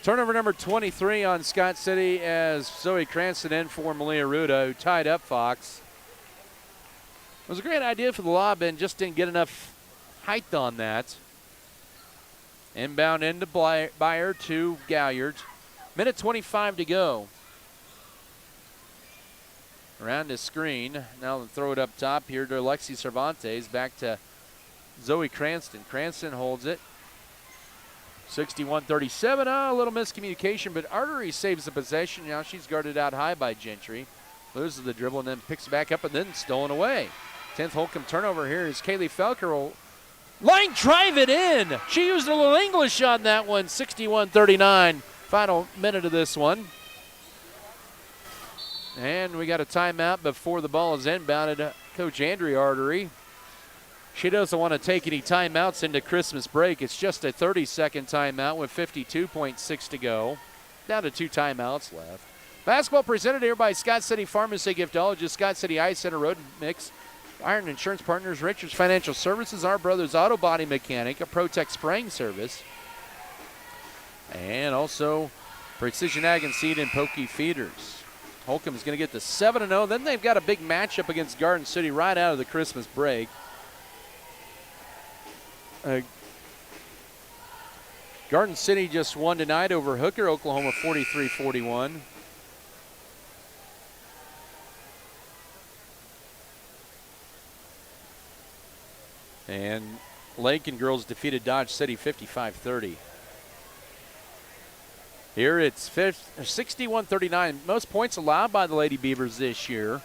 Turnover number 23 on Scott City as Zoe Cranston in for Malia Ruda, who tied up Fox. It was a great idea for the lob and just didn't get enough height on that. Inbound into Byer to Galliard. Minute 25 to go. Around his screen. Now they'll throw it up top here to Alexi Cervantes. Back to Zoe Cranston. Cranston holds it. 61-37. A little miscommunication, but Artery saves the possession. Now she's guarded out high by Gentry. Loses the dribble and then picks it back up and then stolen away. 10th Holcomb turnover here is Kaylee Felker will line drive it in. She used a little English on that one. 61-39. Final minute of this one. And we got a timeout before the ball is inbounded. Coach Andrea Artery. She doesn't want to take any timeouts into Christmas break. It's just a 30-second timeout with 52.6 to go. Down to 2 timeouts left. Basketball presented here by Scott City Pharmacy Giftologist, Scott City Ice Center Road Mix, Iron Insurance Partners, Richards Financial Services, Our Brothers Auto Body Mechanic, a Protect Spraying Service, and also Precision Ag and Seed and Pokey Feeders. Holcomb is going to get to 7-0. Then they've got a big matchup against Garden City right out of the Christmas break. Garden City just won tonight over Hooker, Oklahoma 43-41. And Lincoln girls defeated Dodge City 55-30. Here it's 61-39. Most points allowed by the Lady Beavers this year.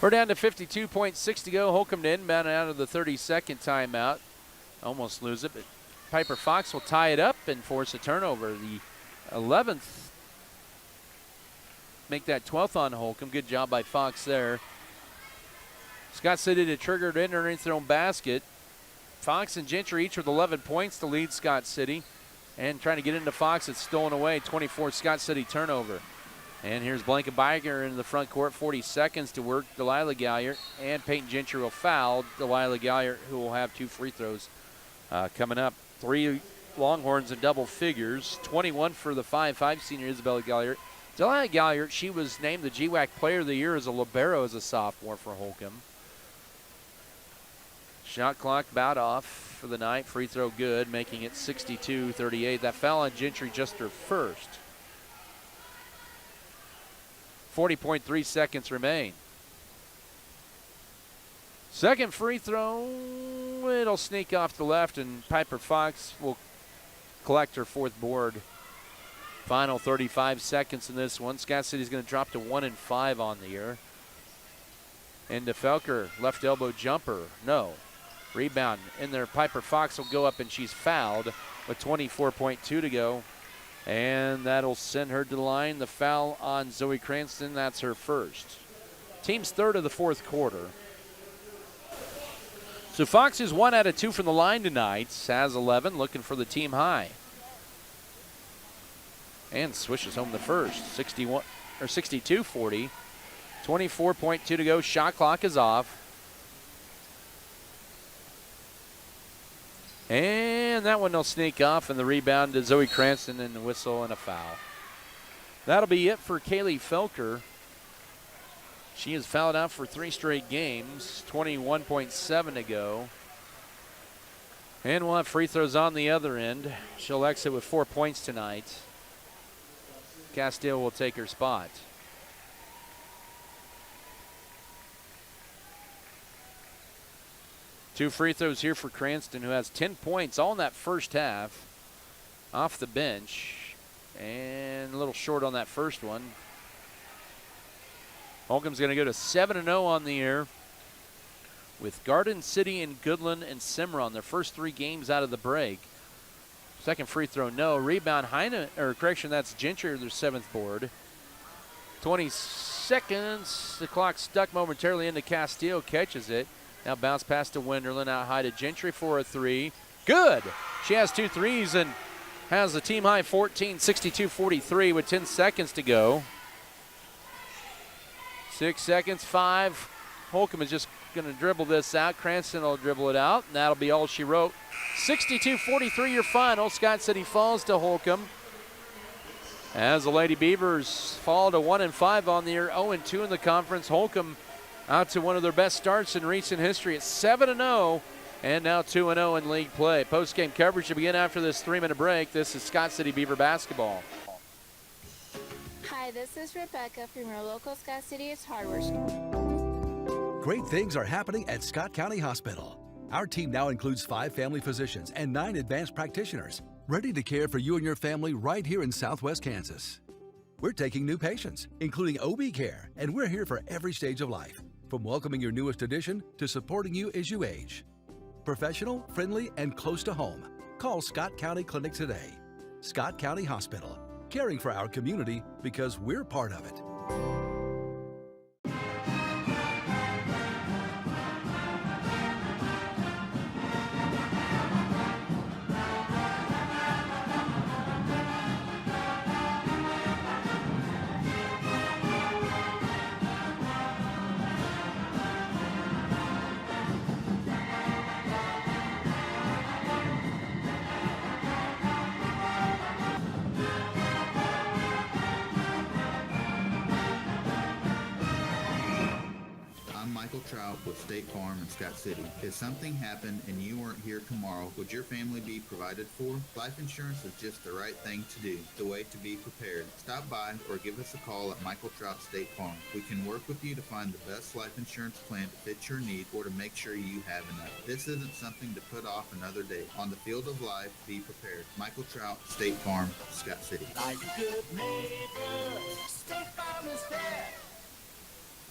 We're down to 52.6 to go. Holcomb to inbound out of the 32nd timeout. Almost lose it, but Piper Fox will tie it up and force a turnover. The 11th. Make that 12th on Holcomb. Good job by Fox there. Scott City to trigger it in underneath their own basket. Fox and Gentry each with 11 points to lead Scott City. And trying to get into Fox, it's stolen away. 24 Scott City turnover. And here's Blanca Biger in the front court. 40 seconds to work. Delilah Galliard and Peyton Gentry will foul Delilah Galliard, who will have 2 free throws coming up. 3 Longhorns in double figures. 21 for the 5'5" senior Isabella Galliard. Delilah Galliard, she was named the GWAC Player of the Year as a libero as a sophomore for Holcomb. Shot clock about off for the night. Free throw good, making it 62-38. That foul on Gentry just her first. 40.3 seconds remain. Second free throw, it'll sneak off the left, and Piper Fox will collect her 4th board. Final 35 seconds in this one. Scott City's going to drop to 1-5 on the year. Into Felker, left elbow jumper, no. Rebound in there. Piper Fox will go up, and she's fouled with 24.2 to go. And that'll send her to the line. The foul on Zoe Cranston, that's her first. Team's 3rd of the 4th quarter. So Fox is 1 out of 2 from the line tonight. Has 11, looking for the team high. And swishes home the first. 62-40. 24.2 to go. Shot clock is off. And that one will sneak off, and the rebound to Zoe Cranston, and the whistle and a foul. That'll be it for Kaylee Felker. She has fouled out for 3 straight games. 21.7 to go. And we'll have free throws on the other end. She'll exit with 4 points tonight. Castile will take her spot. Two free throws here for Cranston, who has 10 points all in that first half off the bench. And a little short on that first one. Holcomb's going to go to 7-0 on the year with Garden City and Goodland and Cimarron, their first 3 games out of the break. Second free throw, no. Rebound, that's Gentry, their 7th board. 20 seconds. The clock stuck momentarily into Castile, catches it. Now bounce pass to Wenderland, out high to Gentry for a 3. Good. She has 2 threes and has the team high 14, 62-43 with 10 seconds to go. 6 seconds, 5. Holcomb is just going to dribble this out. Cranston will dribble it out, and that'll be all she wrote. 62-43 your final. Scott City falls to Holcomb. As the Lady Beavers fall to 1-5 on the year, 0-2 in the conference. Holcomb out to one of their best starts in recent history. It's 7-0 and now 2-0 in league play. Post-game coverage to begin after this 3-minute break. This is Scott City Beaver basketball. Hi, this is Rebecca from your local Scott City Ace Hardware store. Great things are happening at Scott County Hospital. Our team now includes 5 family physicians and 9 advanced practitioners, ready to care for you and your family right here in Southwest Kansas. We're taking new patients, including OB care, and we're here for every stage of life, from welcoming your newest addition to supporting you as you age. Professional, friendly, and close to home. Call Scott County Clinic today. Scott County Hospital, caring for our community because we're part of it. Michael Trout with State Farm in Scott City. If something happened and you weren't here tomorrow, would your family be provided for? Life insurance is just the right thing to do, the way to be prepared. Stop by or give us a call at Michael Trout State Farm. We can work with you to find the best life insurance plan to fit your needs or to make sure you have enough. This isn't something to put off another day. On the field of life, be prepared. Michael Trout, State Farm, Scott City. Like a good neighbor, State Farm is there.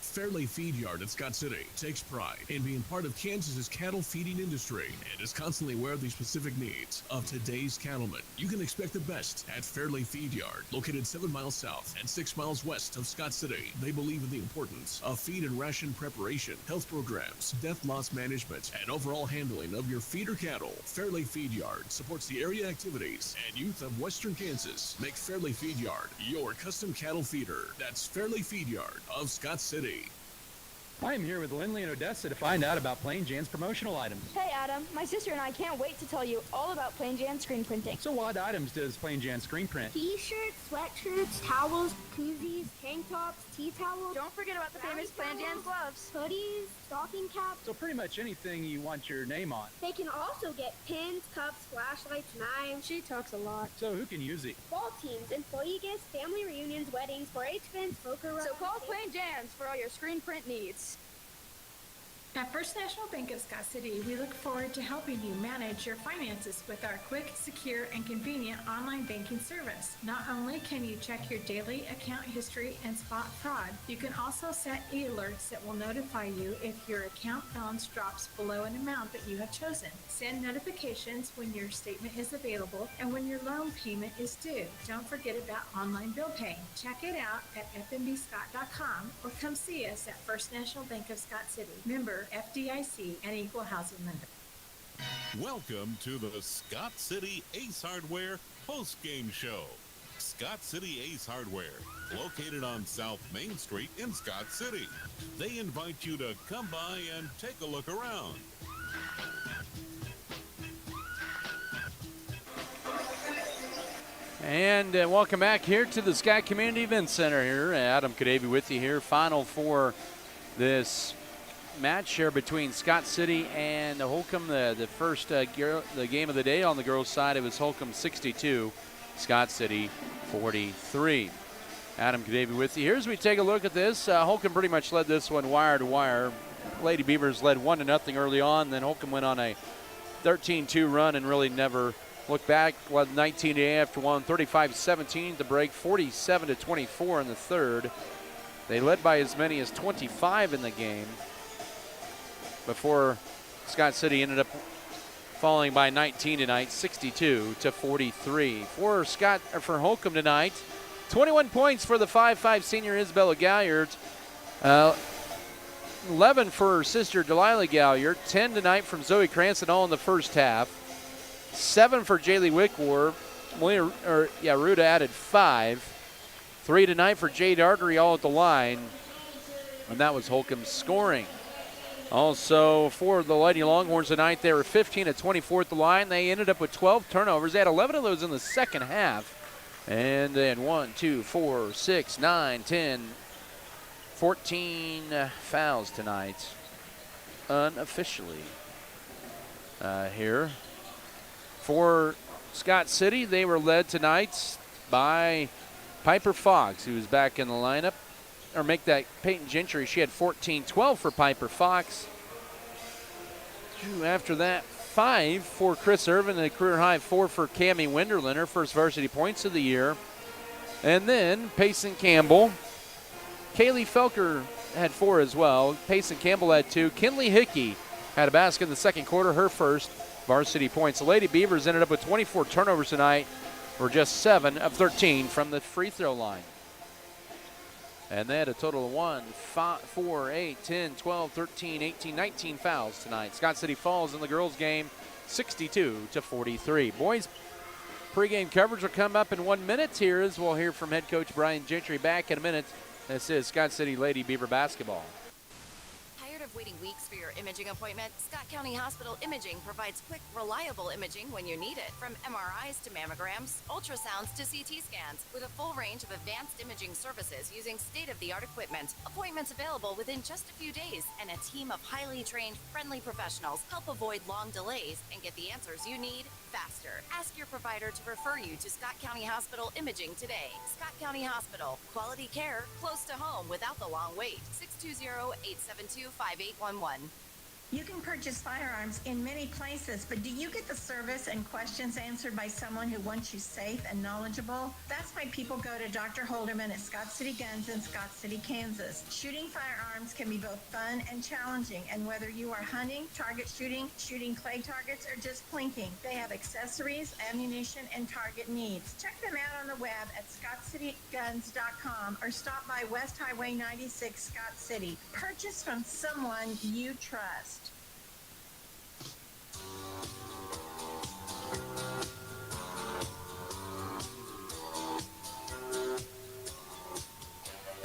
Fairley Feed Yard in Scott City takes pride in being part of Kansas's cattle feeding industry and is constantly aware of the specific needs of today's cattlemen. You can expect the best at Fairley Feed Yard, located 7 miles south and 6 miles west of Scott City. They believe in the importance of feed and ration preparation, health programs, death loss management, and overall handling of your feeder cattle. Fairley Feed Yard supports the area activities and youth of Western Kansas. Make Fairley Feed Yard your custom cattle feeder. That's Fairley Feed Yard of Scott City. I am here with Lindley and Odessa to find out about Plain Jan's promotional items. Hey Adam, my sister and I can't wait to tell you all about Plain Jan screen printing. So what items does Plain Jan screen print? T-shirts, sweatshirts, towels, koozies, tank tops, tea towels. Don't forget about the famous Plain Jan gloves, hoodies, stocking caps. So pretty much anything you want your name on. They can also get pins, cups, flashlights, knives. She talks a lot. So who can use it? Fall teams, employee gifts, family reunions, weddings, 4-H events, poker runs. So call Plain Jan's for all your screen print needs. At First National Bank of Scott City, we look forward to helping you manage your finances with our quick, secure, and convenient online banking service. Not only can you check your daily account history and spot fraud, you can also set e-alerts that will notify you if your account balance drops below an amount that you have chosen. Send notifications when your statement is available and when your loan payment is due. Don't forget about online bill paying. Check it out at fnbscott.com or come see us at First National Bank of Scott City. Member FDIC and Equal Housing Lender. Welcome to the Scott City Ace Hardware post-game show. Scott City Ace Hardware, located on South Main Street in Scott City. They invite you to come by and take a look around. And welcome back here to the Scott Community Event Center here. Adam Kadavy with you here. Final for this match here between Scott City and Holcomb. The first the game of the day on the girls' side, it was Holcomb 62, Scott City 43. Adam Kadavy with you here as we take a look at this. Holcomb pretty much led this one wire to wire. Lady Beavers led 1-0 early on. Then Holcomb went on a 13-2 run and really never looked back. Led 19-8 after one, 35-17 at the break, 47-24 in the third. They led by as many as 25 in the game before Scott City ended up falling by 19 tonight, 62-43. For Holcomb tonight, 21 points for the 5'5" senior Isabella Galliard, 11 for her sister Delilah Galliard, 10 tonight from Zoe Cranston, all in the first half, 7 for Jaylee Wickwar. Ruda added 5, 3 tonight for Jade Artery, all at the line, and that was Holcomb's scoring. Also, for the Lady Longhorns tonight, they were 15-24 at the line. They ended up with 12 turnovers. They had 11 of those in the second half. And then 1, 2, 4, 6, 9, 10, 14 fouls tonight, unofficially. Here. For Scott City, they were led tonight by Piper Fox, who was back in the lineup. Or make that Peyton Gentry. She had 14-12 for Piper Fox. After that, 5 for Chris Irvin, and a career high 4 for Cammie Wenderlin, her first varsity points of the year. And then Payson Campbell. Kaylee Felker had 4 as well. Payson Campbell had 2. Kinley Hickey had a basket in the second quarter, her first varsity points. The Lady Beavers ended up with 24 turnovers tonight, or just 7 of 13 from the free throw line. And they had a total of 1, 5, 4, 8, 10, 12, 13, 18, 19 fouls tonight. Scott City falls in the girls' game 62-43. Boys, pregame coverage will come up in 1 minute here as we'll hear from head coach Brian Gentry back in a minute. This is Scott City Lady Beaver basketball. Tired of waiting weeks for your imaging appointment? Scott County Hospital Imaging provides quick, reliable imaging when you need it. From MRIs to mammograms, ultrasounds to CT scans, with a full range of advanced imaging services using state-of-the-art equipment. Appointments available within just a few days, and a team of highly trained, friendly professionals help avoid long delays and get the answers you need faster. Ask your provider to refer you to Scott County Hospital Imaging today. Scott County Hospital. Quality care close to home without the long wait. 620-872-5811. You can purchase firearms in many places, but do you get the service and questions answered by someone who wants you safe and knowledgeable? That's why people go to Dr. Holderman at Scott City Guns in Scott City, Kansas. Shooting firearms can be both fun and challenging, and whether you are hunting, target shooting, shooting clay targets, or just plinking, they have accessories, ammunition, and target needs. Check them out on the web at scottcityguns.com or stop by West Highway 96, Scott City. Purchase from someone you trust.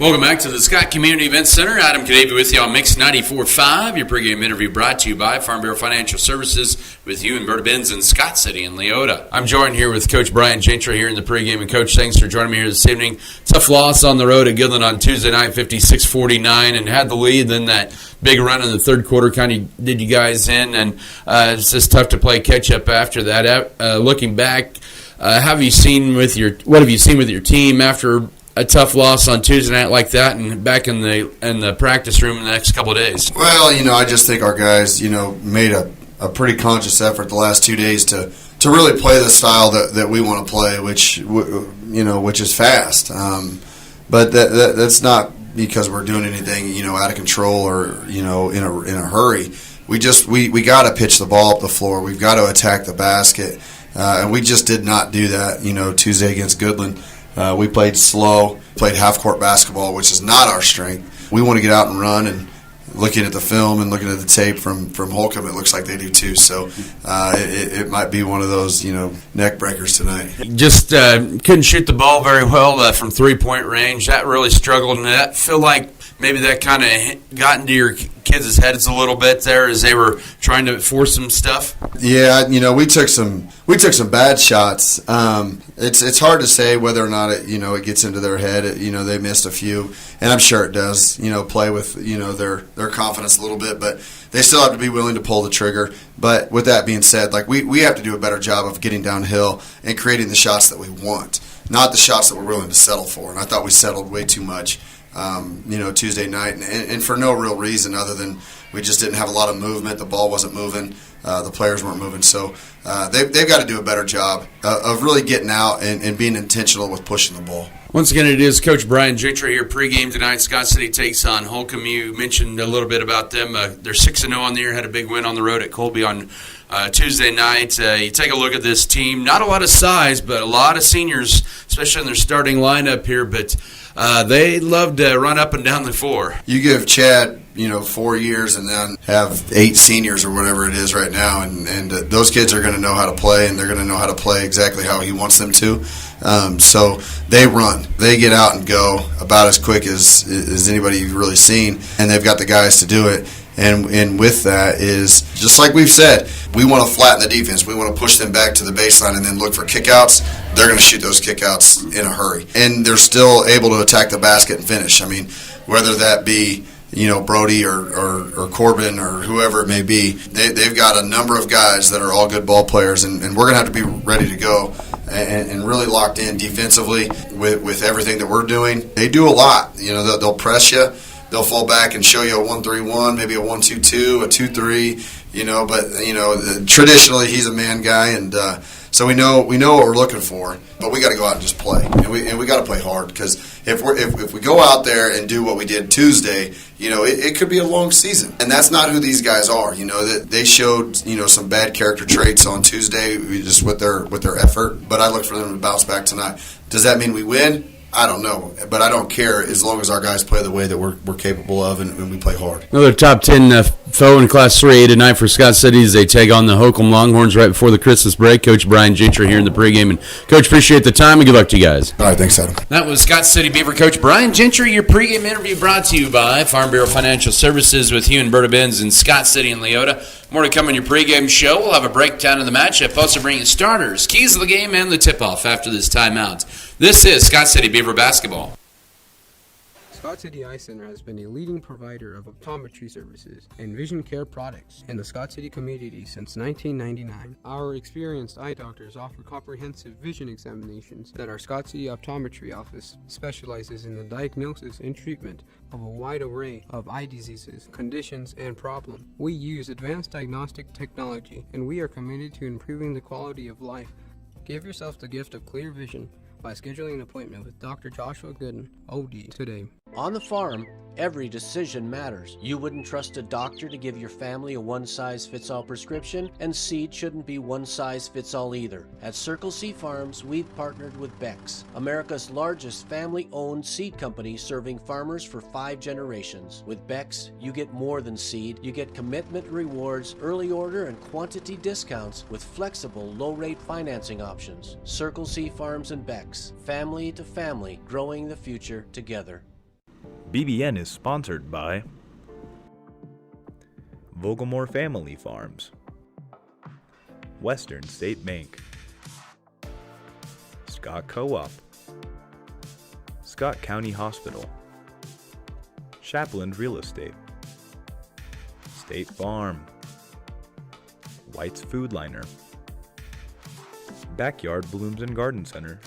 Welcome back to the Scott Community Events Center. Adam Canavy with you on Mix 94.5. Your pregame interview brought to you by Farm Bureau Financial Services with you and Berta Benz in Scott City and Leota. I'm joined here with Coach Brian Gentry here in the pregame. And, Coach, thanks for joining me here this evening. Tough loss on the road at Goodland on Tuesday night, 56-49, and had the lead. Then that big run in the third quarter kind of did you guys in, and it's just tough to play catch-up after that. Looking back, what have you seen with your team after a tough loss on Tuesday night like that, and back in the practice room in the next couple of days? Well, I just think our guys, made a pretty conscious effort the last 2 days to really play the style that we want to play, which is fast. But that's not because we're doing anything, out of control or, in a hurry. We got to pitch the ball up the floor. We've got to attack the basket. And we just did not do that, Tuesday against Goodland. We played slow, played half-court basketball, which is not our strength. We want to get out and run, and looking at the film and looking at the tape from Holcomb, it looks like they do too. So it might be one of those, neck breakers tonight. Just couldn't shoot the ball very well from three-point range. That really struggled, and I feel like maybe that kind of got into your kids' heads a little bit there as they were trying to force some stuff. Yeah, we took some bad shots. It's hard to say whether or not it gets into their head. They missed a few, and I'm sure it does. Play with their confidence a little bit, but they still have to be willing to pull the trigger. But with that being said, we have to do a better job of getting downhill and creating the shots that we want, not the shots that we're willing to settle for. And I thought we settled way too much. Tuesday night, and for no real reason other than we just didn't have a lot of movement. The ball wasn't moving. The players weren't moving. So they've got to do a better job of really getting out and being intentional with pushing the ball. Once again, it is Coach Brian Gentry here pregame tonight. Scott City takes on Holcomb. You mentioned a little bit about them. They're 6-0 on the year, had a big win on the road at Colby on Tuesday night. You take a look at this team. Not a lot of size, but a lot of seniors, especially in their starting lineup here. But they love to run up and down the floor. You give Chad, 4 years and then have 8 seniors or whatever it is right now, and those kids are going to know how to play, and they're going to know how to play exactly how he wants them to. So they run. They get out and go about as quick as anybody you've really seen, and they've got the guys to do it. And with that is, just like we've said, we want to flatten the defense. We want to push them back to the baseline and then look for kickouts. They're going to shoot those kickouts in a hurry. And they're still able to attack the basket and finish. I mean, whether that be, Brody or Corbin or whoever it may be, they've got a number of guys that are all good ball players, and we're going to have to be ready to go and really locked in defensively with everything that we're doing. They do a lot. They'll press you. They'll fall back and show you a 1-3-1, maybe a 1-2-2, a 2-3, but traditionally he's a man guy, and so we know what we're looking for, but we got to go out and just play, and we got to play hard, because if we go out there and do what we did Tuesday, it could be a long season, and that's not who these guys are. That they showed some bad character traits on Tuesday just with their effort, but I look for them to bounce back tonight. Does that mean we win? I don't know, but I don't care as long as our guys play the way that we're capable of and we play hard. Another top 10 foe in Class 3A tonight for Scott City as they take on the Holcomb Longhorns right before the Christmas break. Coach Brian Gentry here in the pregame. And, Coach, appreciate the time and good luck to you guys. All right, thanks, Adam. That was Scott City Beaver coach Brian Gentry. Your pregame interview brought to you by Farm Bureau Financial Services with Hugh and Berta Benz in Scott City and Leota. More to come on your pregame show. We'll have a breakdown of the matchup. Also bringing starters, keys of the game, and the tip-off after this timeout. This is Scott City Beaver basketball. Scott City Eye Center has been a leading provider of optometry services and vision care products in the Scott City community since 1999. Our experienced eye doctors offer comprehensive vision examinations that our Scott City Optometry office specializes in the diagnosis and treatment of a wide array of eye diseases, conditions, and problems. We use advanced diagnostic technology, and we are committed to improving the quality of life. Give yourself the gift of clear vision by scheduling an appointment with Dr. Joshua Gooden, OD, today. On the farm, every decision matters. You wouldn't trust a doctor to give your family a one-size-fits-all prescription, and seed shouldn't be one-size-fits-all either. At Circle C Farms, we've partnered with Beck's, America's largest family-owned seed company serving farmers for 5 generations. With Beck's, you get more than seed. You get commitment rewards, early order, and quantity discounts with flexible, low-rate financing options. Circle C Farms and Beck's, family to family, growing the future together. BBN is sponsored by Vogelmore Family Farms, Western State Bank, Scott Co-op, Scott County Hospital, Chaplain Real Estate, State Farm, White's Food Liner, Backyard Blooms and Garden Center.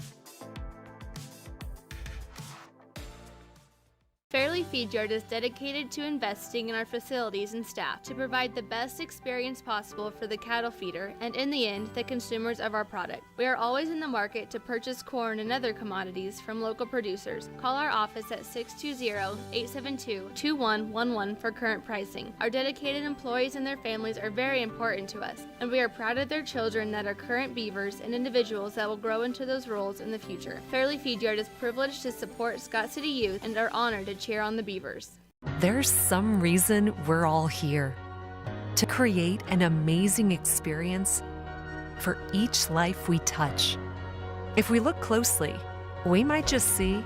Fairleigh Feed Yard is dedicated to investing in our facilities and staff to provide the best experience possible for the cattle feeder and, in the end, the consumers of our product. We are always in the market to purchase corn and other commodities from local producers. Call our office at 620-872-2111 for current pricing. Our dedicated employees and their families are very important to us, and we are proud of their children that are current beavers and individuals that will grow into those roles in the future. Fairleigh Feed Yard is privileged to support Scott City youth and are honored to cheer on the Beavers. There's some reason we're all here. To create an amazing experience for each life we touch. If we look closely, we might just see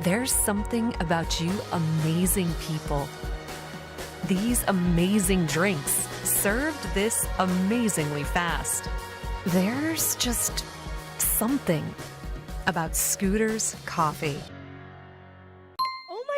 there's something about you amazing people. These amazing drinks served this amazingly fast. There's just something about Scooter's Coffee.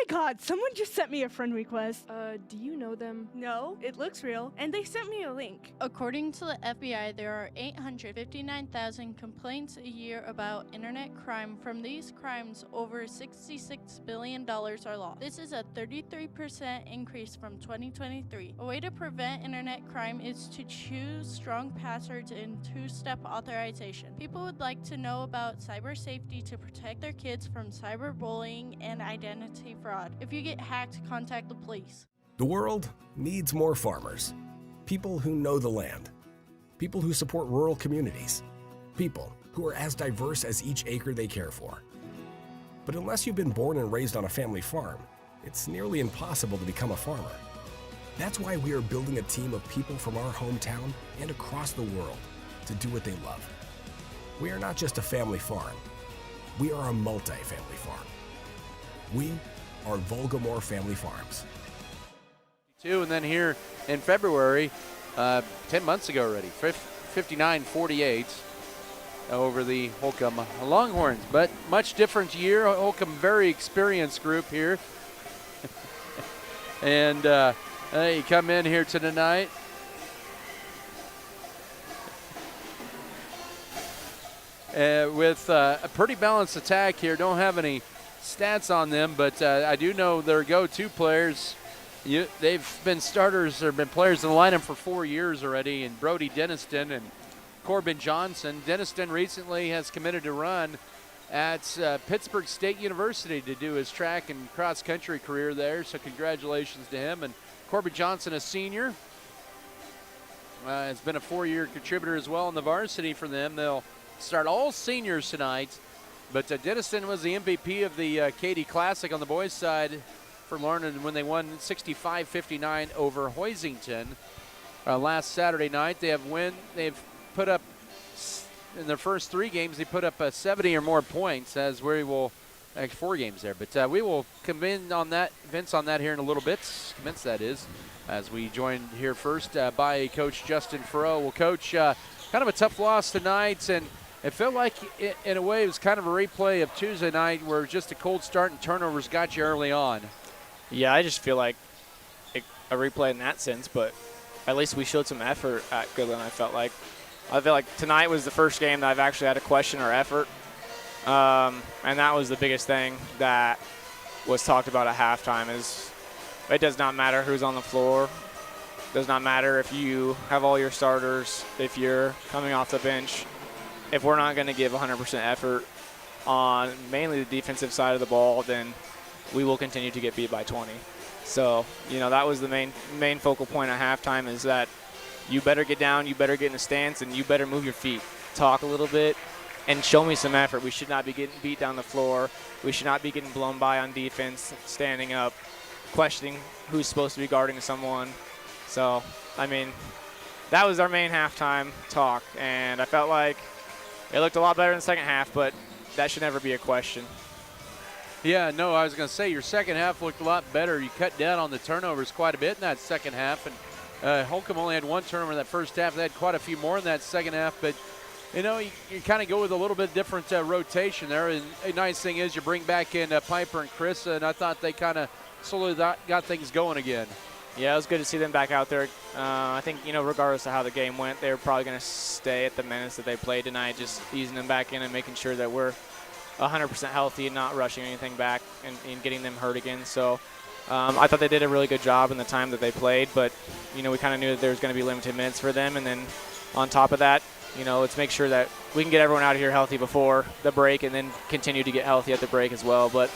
God, someone just sent me a friend request. Do you know them? No, it looks real, and they sent me a link. According to the FBI, there are 859,000 complaints a year about internet crime. From these crimes, over $66 billion are lost. This is a 33% increase from 2023. A way to prevent internet crime is to choose strong passwords and two-step authorization. People would like to know about cyber safety to protect their kids from cyberbullying and identity fraud. If you get hacked, contact the police. The world needs more farmers. People who know the land. People who support rural communities. People who are as diverse as each acre they care for. But unless you've been born and raised on a family farm, it's nearly impossible to become a farmer. That's why we are building a team of people from our hometown and across the world to do what they love. We are not just a family farm. We are a multi-family farm. We are Vogelmore Family Farms. And then here in February, 10 months ago already, 59-48 over the Holcomb Longhorns. But much different year. Holcomb, very experienced group here. And you come in here tonight. With a pretty balanced attack here. Don't have any stats on them, but I do know their go-to players. They've been starters or been players in the lineup for 4 years already, and Brody Denniston and Corbin Johnson. Denniston recently has committed to run at Pittsburgh State University to do his track and cross-country career there, so congratulations to him. And Corbin Johnson, a senior, has been a 4-year contributor as well in the varsity for them. They'll start all seniors tonight But Denniston was the MVP of the Katy Classic on the boys' side for Larned when they won 65-59 over Hoisington last Saturday night. They've put up, in their first 3 games, they put up 70 or more points, as we will, 4 games there. But we will commend on that, Vince, on that here in a little bit. Commence, that is, as we join here first by Coach Justin Furrow. Well, Coach, kind of a tough loss tonight, and it felt like, in a way, it was kind of a replay of Tuesday night where just a cold start and turnovers got you early on. Yeah, I just feel like a replay in that sense, but at least we showed some effort at Goodland, I feel like tonight was the first game that I've actually had to question our effort, and that was the biggest thing that was talked about at halftime is it does not matter who's on the floor. Does not matter if you have all your starters, if you're coming off the bench. If we're not going to give 100% effort on mainly the defensive side of the ball, then we will continue to get beat by 20. So, that was the main focal point at halftime is that you better get down, you better get in the stance, and you better move your feet. Talk a little bit and show me some effort. We should not be getting beat down the floor. We should not be getting blown by on defense, standing up, questioning who's supposed to be guarding someone. So, that was our main halftime talk, and I felt like it looked a lot better in the second half, but that should never be a question. Yeah, no, I was going to say your second half looked a lot better. You cut down on the turnovers quite a bit in that second half, and Holcomb only had 1 turnover in that first half. They had quite a few more in that second half, but you kind of go with a little bit different rotation there. And a nice thing is you bring back in Piper and Chris, and I thought they kind of slowly got things going again. Yeah, it was good to see them back out there. I think, regardless of how the game went, they were probably going to stay at the minutes that they played tonight, just easing them back in and making sure that we're 100% healthy and not rushing anything back and getting them hurt again. So I thought they did a really good job in the time that they played, but, we kind of knew that there was going to be limited minutes for them. And then on top of that, let's make sure that we can get everyone out of here healthy before the break and then continue to get healthy at the break as well. But,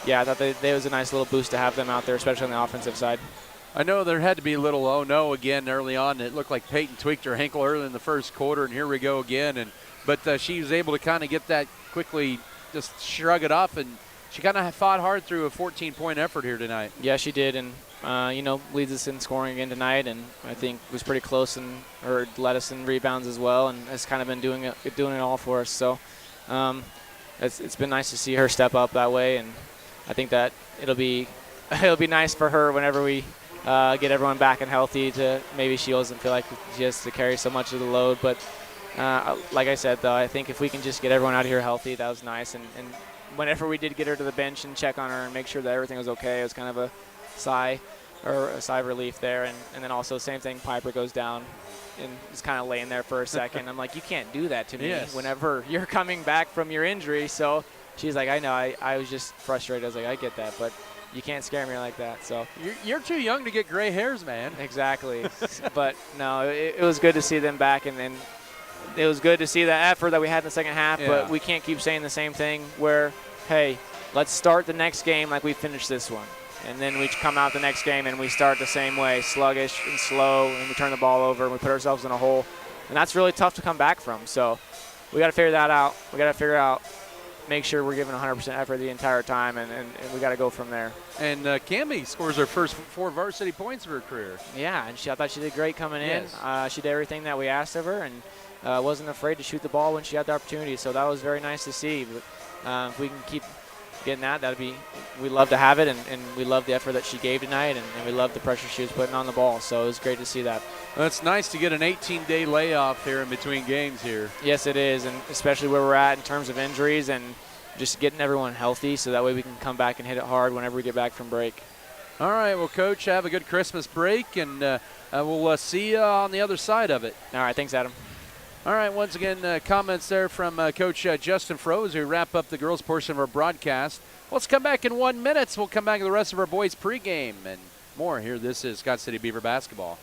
yeah, I thought that was a nice little boost to have them out there, especially on the offensive side. I know there had to be a little oh-no again early on. It looked like Peyton tweaked her ankle early in the first quarter, and here we go again. But she was able to kind of get that quickly, just shrug it off, and she kind of fought hard through a 14-point effort here tonight. Yeah, she did, and, leads us in scoring again tonight, and I think was pretty close or led us in rebounds as well, and has kind of been doing it all for us. So it's been nice to see her step up that way, and I think that it'll be nice for her whenever we get everyone back and healthy to maybe she doesn't feel like she has to carry so much of the load. But like I said, though, I think if we can just get everyone out here healthy, that was nice. And whenever we did get her to the bench and check on her and make sure that everything was okay, it was kind of a sigh of relief there. And then also same thing, Piper goes down and is kind of laying there for a second. I'm like, you can't do that to me whenever you're coming back from your injury. So she's like, I know, I was just frustrated. I was like, I get that, but you can't scare me like that. So you're too young to get gray hairs, man. Exactly. But no, it was good to see them back, and then it was good to see the effort that we had in the second half. Yeah. But we can't keep saying the same thing where, hey, let's start the next game like we finished this one, and then we come out the next game and we start the same way, sluggish and slow, and we turn the ball over and we put ourselves in a hole, and that's really tough to come back from. So we got to figure that out. We got to figure out. Make sure we're giving 100% effort the entire time, and we got to go from there. And Cammie scores her first 4 varsity points of her career. Yeah, and I thought she did great coming in. She did everything that we asked of her, and wasn't afraid to shoot the ball when she had the opportunity. So that was very nice to see. But if we can keep getting that, we'd love to have it, and we love the effort that she gave tonight, and we love the pressure she was putting on the ball. So it was great to see that. Well, it's nice to get an 18-day layoff here in between games here. Yes, it is, and especially where we're at in terms of injuries and just getting everyone healthy so that way we can come back and hit it hard whenever we get back from break. All right, well, Coach, have a good Christmas break, and we'll see you on the other side of it. All right, thanks, Adam. All right, once again, comments there from Coach Justin Furrow as we wrap up the girls' portion of our broadcast. Let's come back in 1 minute. We'll come back to the rest of our boys' pregame and more here. This is Scott City Beaver basketball.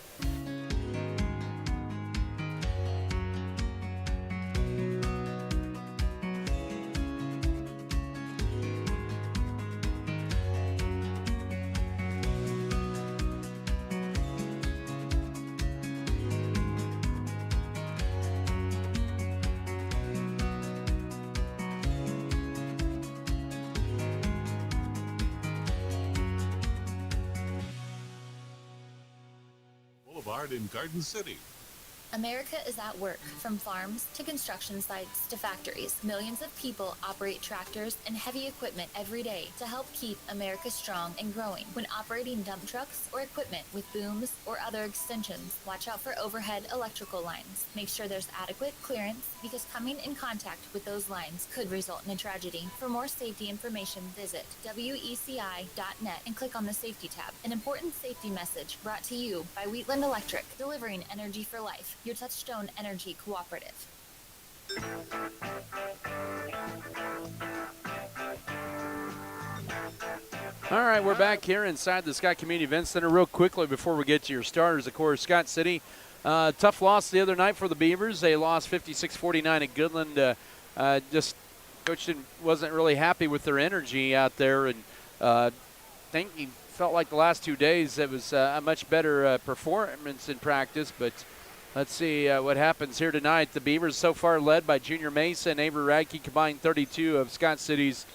Boulevard in Garden City. America is at work, from farms to construction sites to factories. Millions of people operate tractors and heavy equipment every day to help keep America strong and growing. When operating dump trucks or equipment with booms or other extensions, watch out for overhead electrical lines. Make sure there's adequate clearance because coming in contact with those lines could result in a tragedy. For more safety information, visit weci.net and click on the Safety tab. An important safety message brought to you by Wheatland Electric, delivering energy for life. Your Touchstone Energy Cooperative. All right, we're back here inside the Scott Community Event Center. Real quickly before we get to your starters, of course, Scott City, tough loss the other night for the Beavers. They lost 56-49 at Goodland. Just Coach wasn't really happy with their energy out there, and I think he felt like the last 2 days it was a much better performance in practice, but let's see what happens here tonight. The Beavers so far led by Junior Mesa and Avery Radke, combined 32 of Scott City's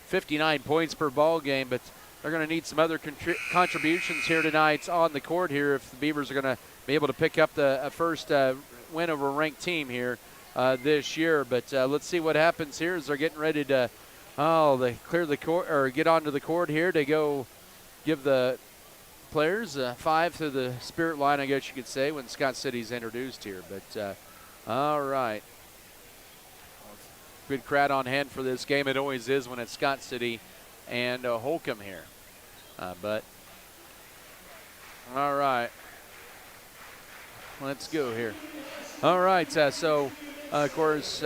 59 points per ball game, but they're going to need some other contributions here tonight on the court here if the Beavers are going to be able to pick up the first win over a ranked team here this year. But let's see what happens here as they're getting ready to, they clear the court or get onto the court here to go give the players 5 through the spirit line, I guess you could say, when Scott City's introduced here. But all right, good crowd on hand for this game. It always is when it's Scott City and Holcomb here. But all right, let's go here. All right, so of course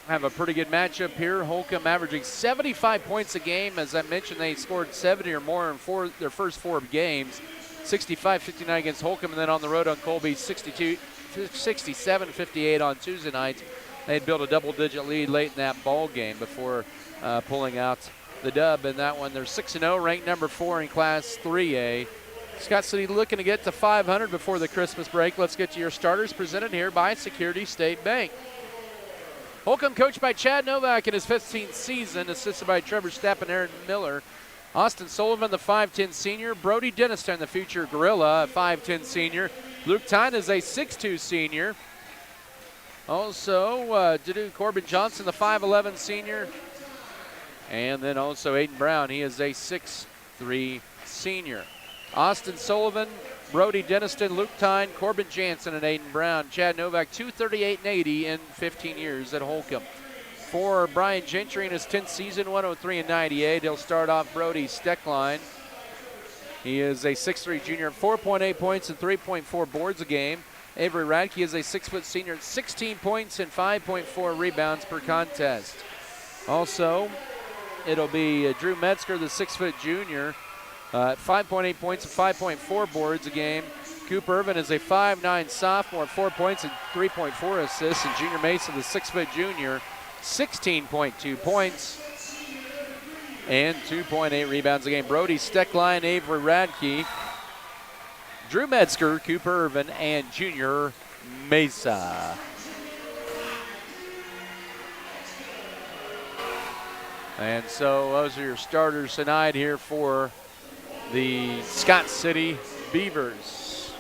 have a pretty good matchup here. Holcomb averaging 75 points a game. As I mentioned, they scored 70 or more in their first 4 games. 65-59 against Holcomb, and then on the road on Colby, 67-58 on Tuesday night. They'd built a double-digit lead late in that ball game before pulling out the dub in that one. They're 6-0, ranked number 4 in Class 3A. Scott City looking to get to 500 before the Christmas break. Let's get to your starters, presented here by Security State Bank. Holcomb coached by Chad Novak in his 15th season, assisted by Trevor Stapp and Aaron Miller. Austin Sullivan, the 5'10 senior. Brody Denniston, the future Gorilla, a 5'10 senior. Luke Tyne is a 6'2 senior. Also, Corbin Johnson, the 5'11 senior. And then also Aiden Brown, he is a 6'3 senior. Austin Sullivan, Brody Denniston, Luke Tyne, Corbin Jansen, and Aiden Brown. Chad Novak, 238 and 80 in 15 years at Holcomb. For Brian Gentry in his 10th season, 103 and 98. He'll start off Brody Steckline. He is a 6'3 junior, 4.8 points and 3.4 boards a game. Avery Radke is a 6' senior, 16 points and 5.4 rebounds per contest. Also, it'll be Drew Metzger, the 6' junior, 5.8 points and 5.4 boards a game. Cooper Irvin is a 5'9 sophomore, 4 points and 3.4 assists. And Junior Mason, the 6' junior, 16.2 points and 2.8 rebounds a game. Brody Steckline, Avery Radke, Drew Metzger, Cooper Irvin, and Junior Mesa. And so those are your starters tonight here for the Scott City Beavers.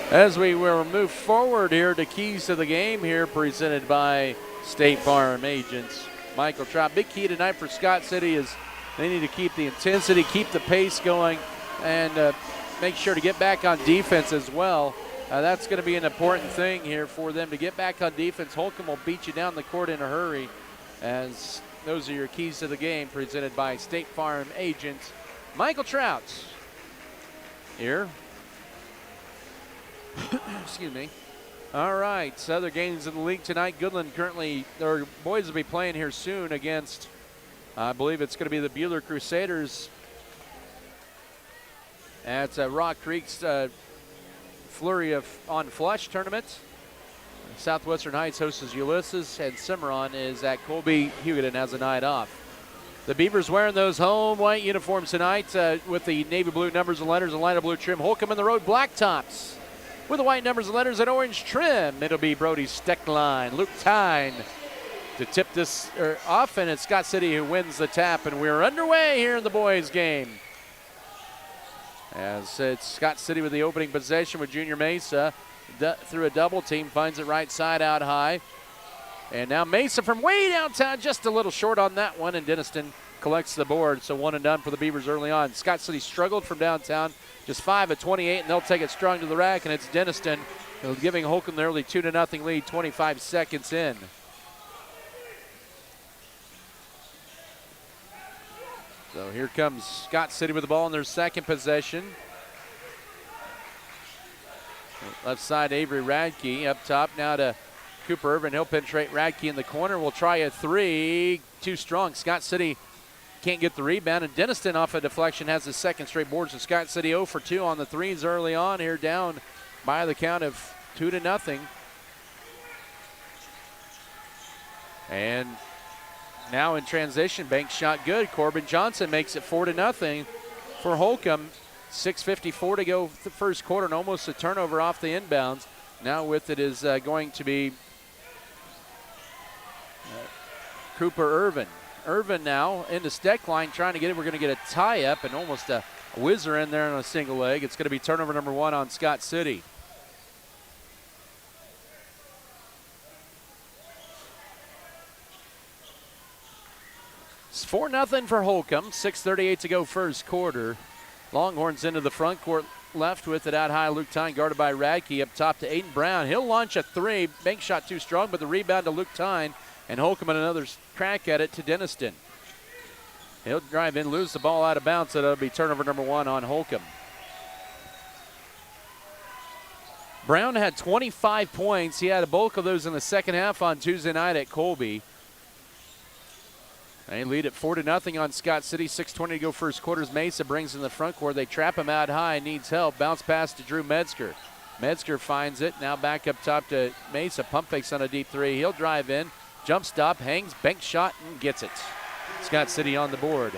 As we will move forward here to keys to the game here, presented by State Farm agents Michael Trout. Big key tonight for Scott City is they need to keep the intensity, keep the pace going, and make sure to get back on defense as well. That's going to be an important thing here for them to get back on defense. Holcomb will beat you down the court in a hurry, as those are your keys to the game, presented by State Farm agents Michael Trout here. Excuse me. All right, so other games in the league tonight. Goodland currently, their boys will be playing here soon against, I believe it's going to be the Buhler Crusaders at Rock Creek's Flurry on Flush tournament. Southwestern Heights hosts Ulysses, and Cimarron is at Colby. Hugoton has a night off. The Beavers wearing those home white uniforms tonight with the navy blue numbers and letters and lighter blue trim. Holcomb in the road black tops with the white numbers and letters and orange trim. It'll be Brody Steckline, Luke Tyne to tip this off, and it's Scott City who wins the tap, and we're underway here in the boys' game. As it's Scott City with the opening possession with Junior Mesa through a double team, finds it right side out high. And now Mesa from way downtown, just a little short on that one, and Denniston collects the board. So 1 and done for the Beavers early on. Scott City struggled from downtown, just 5 of 28, and they'll take it strong to the rack, and it's Denniston giving Holcomb the early 2-0 lead 25 seconds in. So here comes Scott City with the ball in their second possession. Left side, Avery Radke up top now to Cooper Irvin. He'll penetrate Radke in the corner. Will try a three. Too strong. Scott City can't get the rebound. And Denniston off a deflection has his second straight board. So Scott City 0 for 2 on the threes early on here, down by the count of 2-0. And now in transition, Banks shot good. Corbin Johnson makes it 4-0 for Holcomb. 6:54 to go the first quarter, and almost a turnover off the inbounds. Now with it is going to be Cooper Irvin. Irvin now in the Steck line trying to get it. We're going to get a tie-up and almost a whizzer in there on a single leg. It's going to be turnover number 1 on Scott City. It's 4-0 for Holcomb. 6:38 to go first quarter. Longhorns into the front court left with it out high. Luke Tyne guarded by Radke up top to Aiden Brown. He'll launch a three. Bank shot too strong, but the rebound to Luke Tyne, and Holcomb another crack at it to Denniston. He'll drive in, lose the ball out of bounds, so that'll be turnover number 1 on Holcomb. Brown had 25 points. He had a bulk of those in the second half on Tuesday night at Colby. They lead at 4-0 on Scott City. 6:20 to go first quarters. Mesa brings in the front court. They trap him out high, needs help. Bounce pass to Drew Metzger. Metzger finds it. Now back up top to Mesa. Pump fakes on a deep three. He'll drive in. Jump stop, hangs, bank shot, and gets it. Scott City on the board.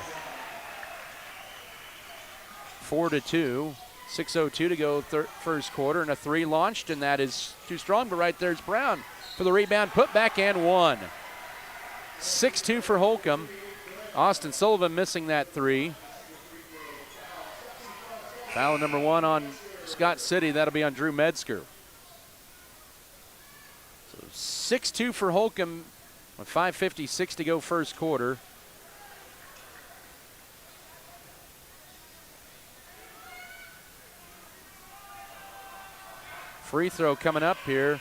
4-2. 6:02 to go first quarter, and a three launched, and that is too strong, but right there's Brown for the rebound. Put back and one. 6-2 for Holcomb. Austin Sullivan missing that three. Foul number 1 on Scott City. That'll be on Drew Metzger. So 6-2 for Holcomb with 5:56 to go first quarter. Free throw coming up here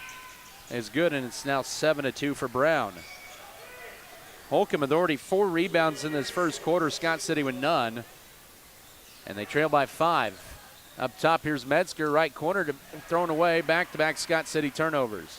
is good, and it's now 7-2 for Brown. Holcomb with already 4 rebounds in this first quarter. Scott City with none. And they trail by 5. Up top, here's Metzger, right corner, thrown away. Back-to-back Scott City turnovers.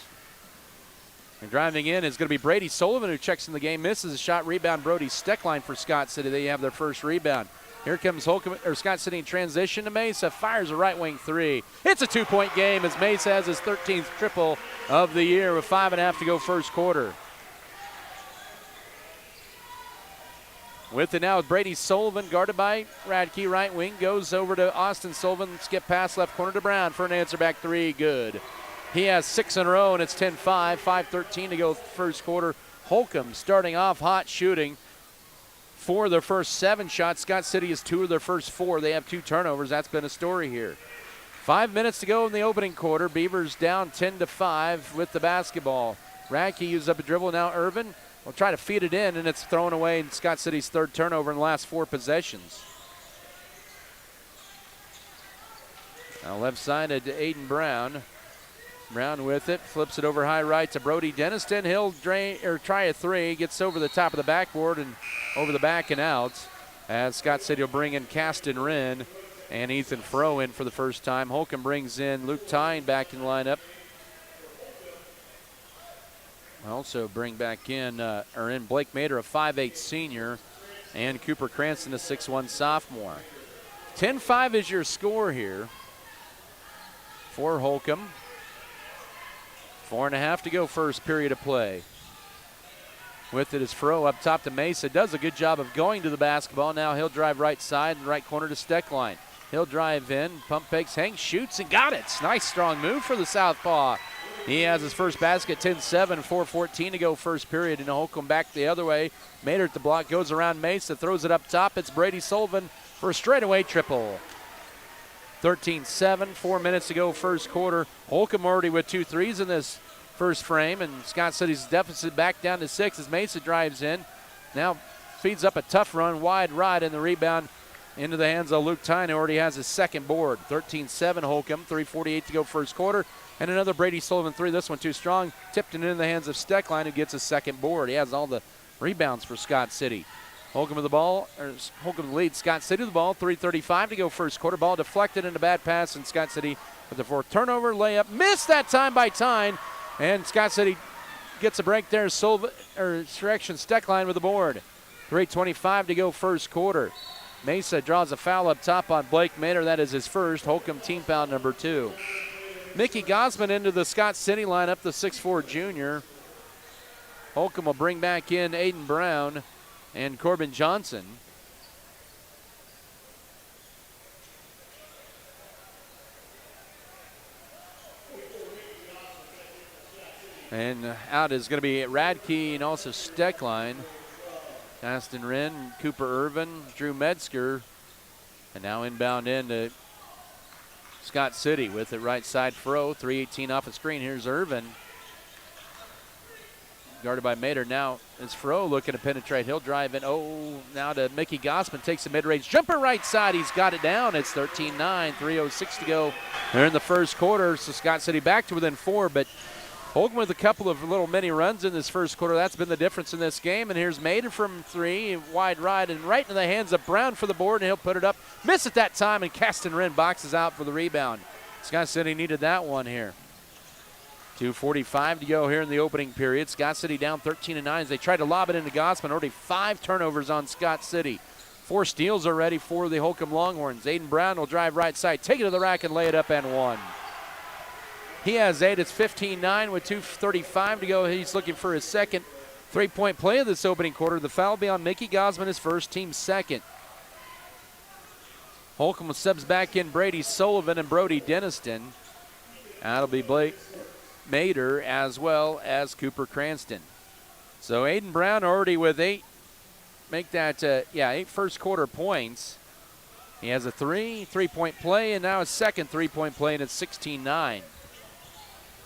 And driving in is going to be Brady Sullivan, who checks in the game, misses a shot. Rebound, Brody Steckline for Scott City. They have their first rebound. Here comes Holcomb, or Scott City in transition to Mesa. Fires a right wing three. It's a 2-point game as Mesa has his 13th triple of the year with 5.5 to go first quarter. With it now with Brady Sullivan, guarded by Radke, right wing. Goes over to Austin Sullivan, skip pass left corner to Brown for an answer back three, good. He has 6 in a row, and it's 10-5, 5:13 to go first quarter. Holcomb starting off hot shooting. 4 of their first 7 shots. Scott City is 2 of their first 4. They have 2 turnovers. That's been a story here. 5 minutes to go in the opening quarter. Beavers down 10-5 with the basketball. Radke uses up a dribble. Now Irvin will try to feed it in, and it's thrown away in Scott City's 3rd turnover in the last 4 possessions. Now left sided to Aiden Brown. Brown with it, flips it over high right to Brody Denniston. He'll try a three, gets over the top of the backboard and over the back and out. As Scott City will bring in Caston Wren and Ethan Froh in for the first time. Holcomb brings in Luke Tyne back in the lineup. Also bring back in, Blake Mader, a 5'8 senior, and Cooper Cranston, a 6'1 sophomore. 10-5 is your score here for Holcomb. 4.5 to go first period of play. With it is Froh up top to Mesa. Does a good job of going to the basketball. Now he'll drive right side and right corner to Steckline. He'll drive in, pump fakes, hangs, shoots, and got it. Nice strong move for the southpaw. He has his first basket, 10-7, 4:14 to go first period, and Holcomb back the other way. Mader at the block, goes around Mesa, throws it up top. It's Brady Sullivan for a straightaway triple. 13-7, 4 minutes to go first quarter. Holcomb already with 2 threes in this first frame, and Scott City's deficit back down to 6 as Mesa drives in. Now feeds up a tough run, wide right, and the rebound into the hands of Luke Tyne, who already has his second board. 13-7 Holcomb, 3:48 to go first quarter. And another Brady Sullivan three, this one too strong. Tipped it in the hands of Steckline, who gets his second board. He has all the rebounds for Scott City. Holcomb with the ball, or Holcomb leads Scott City with the ball, 3:35 to go first quarter. Ball deflected into bad pass, and Scott City with the fourth turnover, layup. Missed that time by Tyne, and Scott City gets a break there. Steckline with the board. 3:25 to go first quarter. Mesa draws a foul up top on Blake Maynard. That is his first. Holcomb team foul number 2. Mickey Gosman into the Scott City lineup, the 6'4 junior. Holcomb will bring back in Aiden Brown and Corbin Johnson. And out is going to be Radke and also Steckline. Aston Wren, Cooper Irvin, Drew Metzger, and now inbound into Scott City with it right side Fro. 3:18 off the screen. Here's Irvin. Guarded by Mater. Now it's Fro looking to penetrate. He'll drive in. Oh, now to Mickey Gossman. Takes a mid-range jumper right side. He's got it down. It's 13-9. 3:06 to go. They're in the first quarter. So Scott City back to within 4, but Holcomb with a couple of little mini runs in this first quarter. That's been the difference in this game. And here's Mater from 3, wide right, and right into the hands of Brown for the board, and he'll put it up. Miss it that time, and Caston Wren boxes out for the rebound. Scott City needed that one here. 2:45 to go here in the opening period. Scott City down 13-9 as they try to lob it into Gossman. Already 5 turnovers on Scott City. 4 steals already for the Holcomb Longhorns. Aiden Brown will drive right side, take it to the rack, and lay it up and 1. He has 8. It's 15-9 with 2:35 to go. He's looking for his second three-point play of this opening quarter. The foul will be on Mickey Gosman, his first, team second. Holcomb subs back in Brady Sullivan and Brody Denniston. That'll be Blake Mater as well as Cooper Cranston. So Aiden Brown already with 8. Make that, 8 first quarter points. He has a three-point play, and now his second three-point play, and it's 16-9.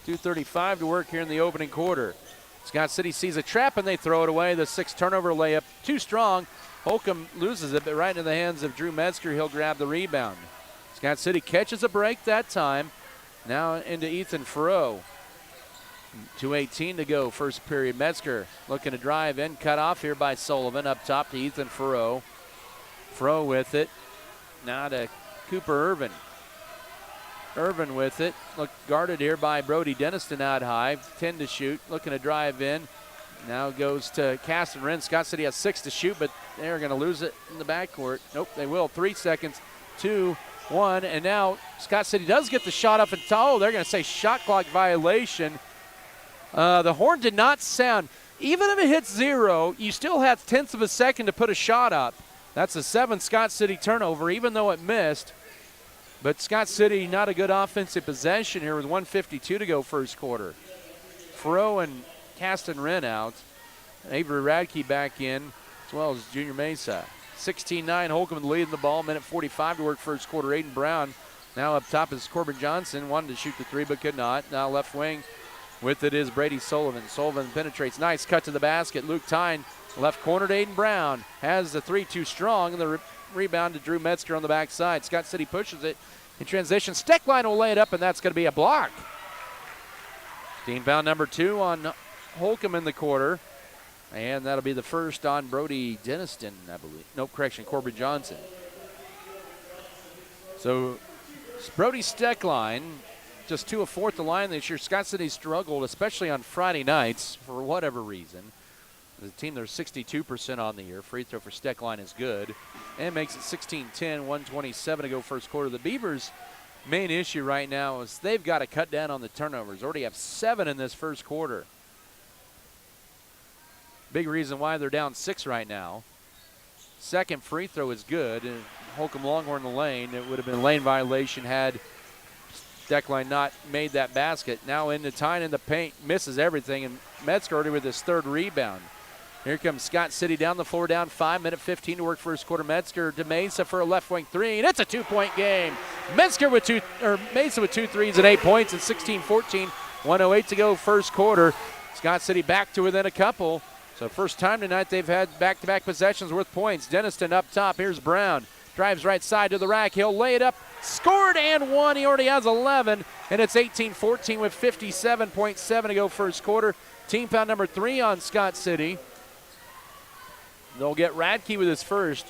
2:35 to work here in the opening quarter. Scott City sees a trap, and they throw it away. The 6 turnover layup, too strong. Holcomb loses it, but right into the hands of Drew Metzger. He'll grab the rebound. Scott City catches a break that time. Now into Ethan Furrow. 2:18 to go, first period. Metzger looking to drive in, cut off here by Sullivan. Up top to Ethan Furrow. Furrow with it. Now to Cooper Irvin. Irvin with it. Look, guarded here by Brody Denniston out high. 10 to shoot. Looking to drive in. Now goes to Caston Wren. Scott City has 6 to shoot, but they're going to lose it in the backcourt. Nope, they will. 3 seconds. 2, 1, and now Scott City does get the shot up and they're going to say shot clock violation. The horn did not sound. Even if it hits 0, you still have tenths of a second to put a shot up. That's a 7 Scott City turnover, even though it missed. But Scott City, not a good offensive possession here with 1:52 to go first quarter. Furrow and Caston Wren out. Avery Radke back in, as well as Junior Mesa. 16-9, Holcomb leading the ball. Minute 45 to work first quarter. Aiden Brown now up top is Corbin Johnson. Wanted to shoot the 3 but could not. Now left wing with it is Brady Sullivan. Sullivan penetrates. Nice cut to the basket. Luke Tyne, left corner to Aiden Brown. Has the 3 too strong, and the rebound to Drew Metzger on the backside. Scott City pushes it in transition. Steckline will lay it up, and that's going to be a block. Team foul number 2 on Holcomb in the quarter. And that'll be the first on Brody Denniston, I believe. Nope, correction, Corbin Johnson. So Brody Steckline, just 2 of 4 at the line this year. Scott City struggled, especially on Friday nights, for whatever reason. The team, they're 62% on the year. Free throw for Steckline is good. And makes it 16-10, 1:27 to go first quarter. The Beavers' main issue right now is they've got to cut down on the turnovers. Already have 7 in this first quarter. Big reason why they're down 6 right now. Second free throw is good. And Holcomb Longhorn in the lane. It would have been a lane violation had Steckline not made that basket. Now into Tyne in the paint. Misses everything. And Metzger already with his 3rd rebound. Here comes Scott City down the floor, down 5, minute 15 to work first quarter. Metzger to Mesa for a left wing three, and it's a 2-point game. Mesa with 2 threes and 8 points and 16-14. 1:08 to go first quarter. Scott City back to within a couple. So first time tonight they've had back-to-back possessions worth points. Denniston up top. Here's Brown. Drives right side to the rack. He'll lay it up. Scored and one. He already has 11. And it's 18-14 with 57.7 to go first quarter. Team foul number 3 on Scott City. They'll get Radke with his first.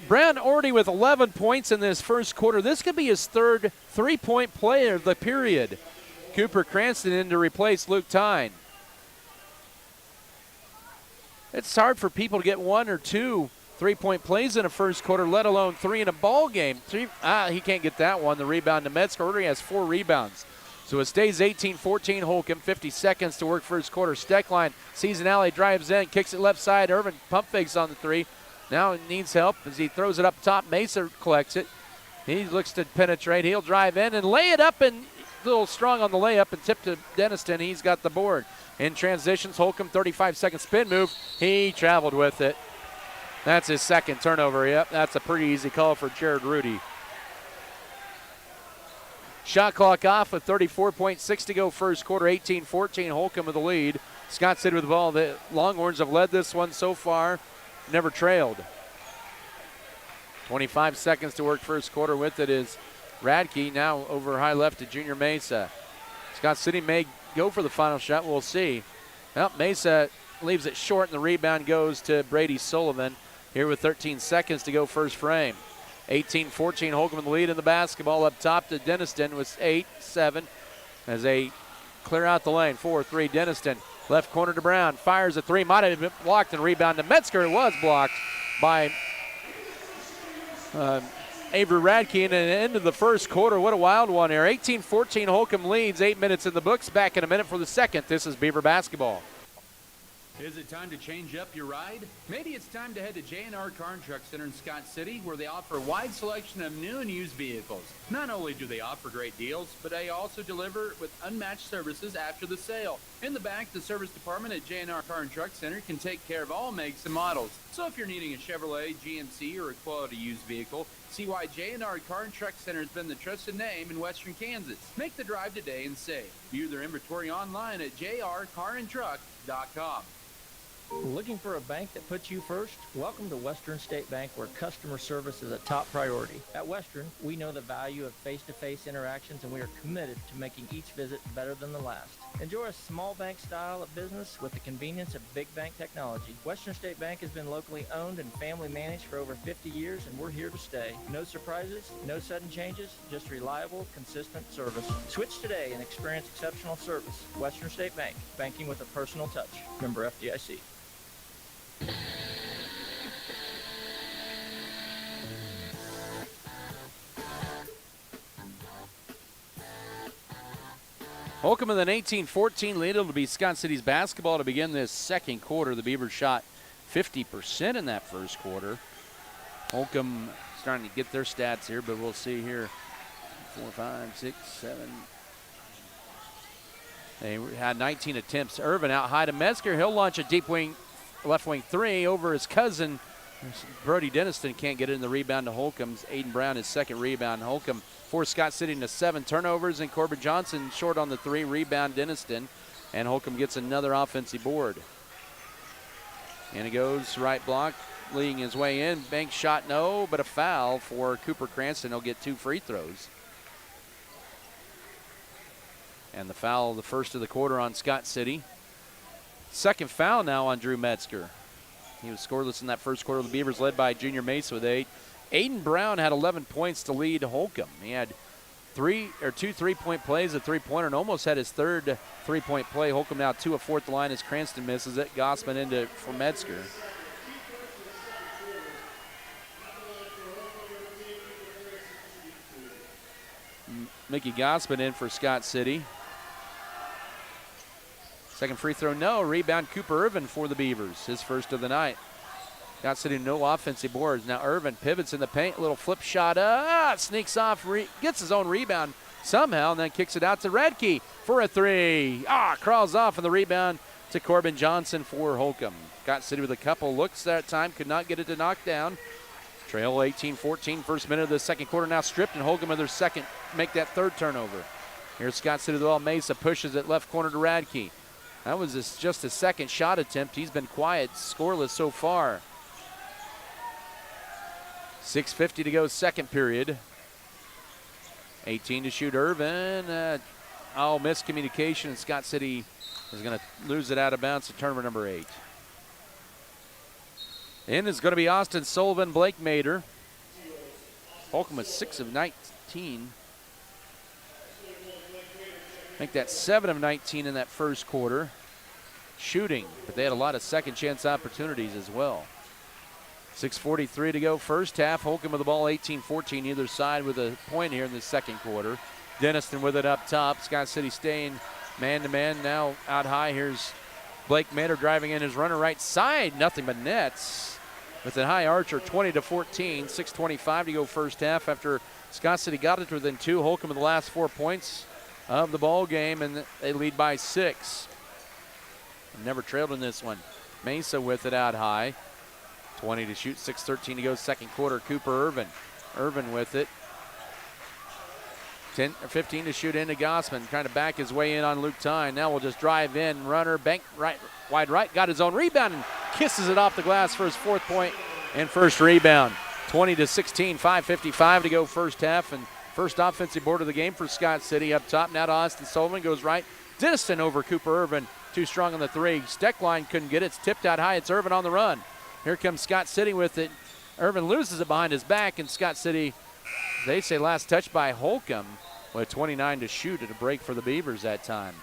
Brown already with 11 points in this first quarter. This could be his third 3-point play of the period. Cooper Cranston in to replace Luke Tyne. It's hard for people to get 1 or 2 3-point plays in a first quarter, let alone 3 in a ball game. He can't get that one. The rebound to Metzger. Already has 4 rebounds. So it stays 18-14 Holcomb, 50 seconds to work first quarter. Steckline sees an alley, drives in, kicks it left side. Irvin pump fakes on the 3. Now he needs help as he throws it up top. Mesa collects it. He looks to penetrate. He'll drive in and lay it up, and a little strong on the layup and tip to Denniston. He's got the board. In transitions, Holcomb 35-second spin move. He traveled with it. That's his second turnover. Yep, that's a pretty easy call for Jared Rudy. Shot clock off with 34.6 to go first quarter. 18-14 Holcomb with the lead. Scott City with the ball. The Longhorns have led this one so far. Never trailed. 25 seconds to work first quarter. With it is Radke. Now over high left to Junior Mesa. Scott City may go for the final shot. We'll see. Well, Mesa leaves it short, and the rebound goes to Brady Sullivan. Here with 13 seconds to go first frame. 18-14 Holcomb in the lead in the basketball. Up top to Denniston with 8-7 as they clear out the lane. 4-3 Denniston. Left corner to Brown. Fires a 3. Might have been blocked and rebound to Metzger. It was blocked by Avery Radke. And at the end of the first quarter, what a wild one here. 18-14 Holcomb leads. 8 minutes in the books. Back in a minute for the second. This is Beaver basketball. Is it time to change up your ride? Maybe it's time to head to J&R Car and Truck Center in Scott City, where they offer a wide selection of new and used vehicles. Not only do they offer great deals, but they also deliver with unmatched services after the sale. In the back, the service department at J&R Car and Truck Center can take care of all makes and models. So if you're needing a Chevrolet, GMC, or a quality used vehicle, see why J&R Car and Truck Center has been the trusted name in western Kansas. Make the drive today and save. View their inventory online at jrcarandtruck.com. Looking for a bank that puts you first? Welcome to Western State Bank, where customer service is a top priority. At Western, we know the value of face-to-face interactions, and we are committed to making each visit better than the last. Enjoy a small bank style of business with the convenience of big bank technology. Western State Bank has been locally owned and family managed for over 50 years, and we're here to stay. No surprises, no sudden changes, just reliable, consistent service. Switch today and experience exceptional service. Western State Bank, banking with a personal touch. Member FDIC. Holcomb with an 18-14 lead. It'll be Scott City's basketball to begin this second quarter. The Beavers shot 50% in that first quarter. Holcomb starting to get their stats here, but we'll see here. 4, 5, 6, 7. They had 19 attempts. Irvin out high to Metzger. He'll launch a deep wing, left wing 3 over his cousin. Brody Denniston can't get it in the rebound to Holcomb's. Aiden Brown, his second rebound. Holcomb forced Scott City into 7 turnovers, and Corbin Johnson short on the 3, rebound Denniston, and Holcomb gets another offensive board. And he goes right block, leading his way in. Bank shot, no, but a foul for Cooper Cranston. He'll get 2 free throws. And the foul, the first of the quarter on Scott City. Second foul now on Drew Metzger. He was scoreless in that first quarter. The Beavers led by Junior Mesa with 8. Aiden Brown had 11 points to lead Holcomb. He had 2 3-point plays, a three-pointer, and almost had his third three-point play. Holcomb now 2 of 4 at the line as Cranston misses it. Gossman into for Metzger. Mickey Gossman in for Scott City. Second free throw, no. Rebound, Cooper Irvin for the Beavers, his first of the night. Scott City, no offensive boards. Now Irvin pivots in the paint, a little flip shot, sneaks off, gets his own rebound somehow, and then kicks it out to Radke for a 3. Crawls off, and the rebound to Corbin Johnson for Holcomb. Scott City with a couple looks that time, could not get it to knock down. Trail 18-14, first minute of the second quarter now stripped, and Holcomb with their second, make that third turnover. Here's Scott City with the ball. Mesa pushes it left corner to Radke. That was just his second shot attempt. He's been quiet, scoreless so far. 6:50 to go, second period. 18 to shoot, Irvin. Miscommunication, and Scott City is going to lose it out of bounds to turnover number 8. In is going to be Austin Sullivan, Blake Mader. Holcomb was 6 of 19. I think that's 7 of 19 in that first quarter. Shooting, but they had a lot of second chance opportunities as well. 6:43 to go, first half. Holcomb with the ball, 18-14, either side with a point here in the second quarter. Denniston with it up top. Scott City staying man-to-man, now out high. Here's Blake Mader driving in his runner right side. Nothing but nets with a high archer, 20-14. 6:25 to go first half after Scott City got it to within 2. Holcomb with the last 4 points of the ball game, and they lead by 6. Never trailed in this one. Mesa with it out high. 20 to shoot, 6:13 to go second quarter. Cooper Irvin with it. 15 to shoot into Gossman, trying to back his way in on Luke Tyne. Now we'll just drive in, runner, bank right, wide right, got his own rebound and kisses it off the glass for his 4th point and first rebound. 20-16, 5:55 to go first half, and first offensive board of the game for Scott City. Up top now to Austin Sullivan, goes right. Denniston over Cooper Irvin, too strong on the 3. Steckline couldn't get it, it's tipped out high, it's Irvin on the run. Here comes Scott City with it. Irvin loses it behind his back, and Scott City, they say last touch by Holcomb with 29 to shoot at a break for the Beavers that time.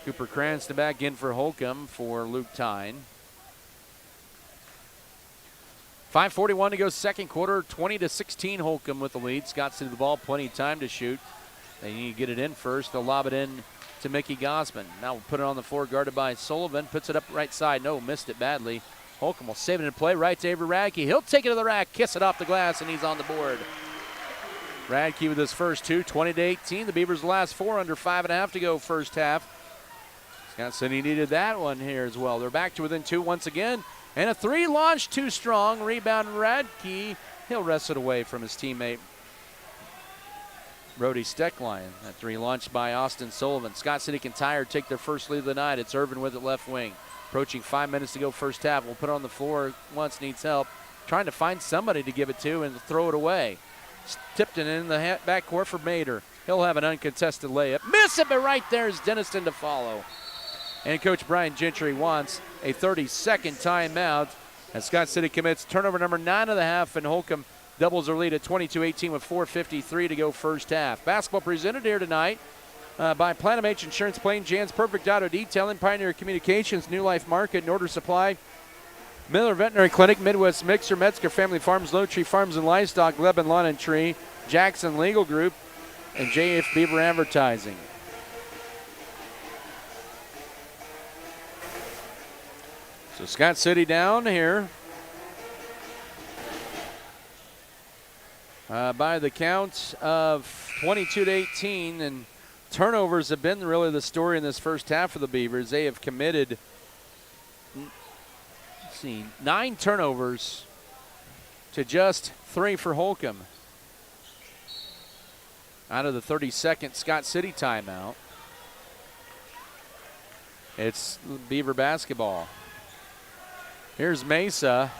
Cooper Cranston back in for Holcomb for Luke Tyne. 5:41 to go second quarter, 20-16 Holcomb with the lead. Scott City the ball, plenty of time to shoot. They need to get it in first. They'll lob it in to Mickey Gossman. Now we'll put it on the floor, guarded by Sullivan. Puts it up right side. No, missed it badly. Holcomb will save it in play. Right to Avery Radke. He'll take it to the rack, kiss it off the glass, and he's on the board. Radke with his first 2, 20-18. The Beavers' last 4, under 5.5 to go first half. Scott City needed that one here as well. They're back to within 2 once again. And a 3 launch, too strong. Rebound Radke. He'll wrest it away from his teammate, Brody Steckline. That 3 launched by Austin Sullivan. Scott City can tie or take their first lead of the night. It's Irvin with it left wing. Approaching 5 minutes to go first half. We'll put it on the floor once, needs help. Trying to find somebody to give it to and throw it away. Tipton in the backcourt for Mader. He'll have an uncontested layup. Miss it, but right there is Denniston to follow. And Coach Brian Gentry wants a 30-second timeout as Scott City commits turnover number 9 of the half, and Holcomb doubles their lead at 22-18 with 4:53 to go first half. Basketball presented here tonight by Platinum H Insurance, Plain Jan's Perfect Auto Detailing, Pioneer Communications, New Life Market, Norder Supply, Miller Veterinary Clinic, Midwest Mixer, Metzger Family Farms, Lone Tree Farms and Livestock, Lebanon Lawn and Tree, Jackson Legal Group, and JF Beaver Advertising. So Scott City down here by the count of 22-18, and turnovers have been really the story in this first half of the Beavers. They have committed 9 turnovers to just 3 for Holcomb out of the 30-second Scott City timeout. It's Beaver basketball. Here's Mesa.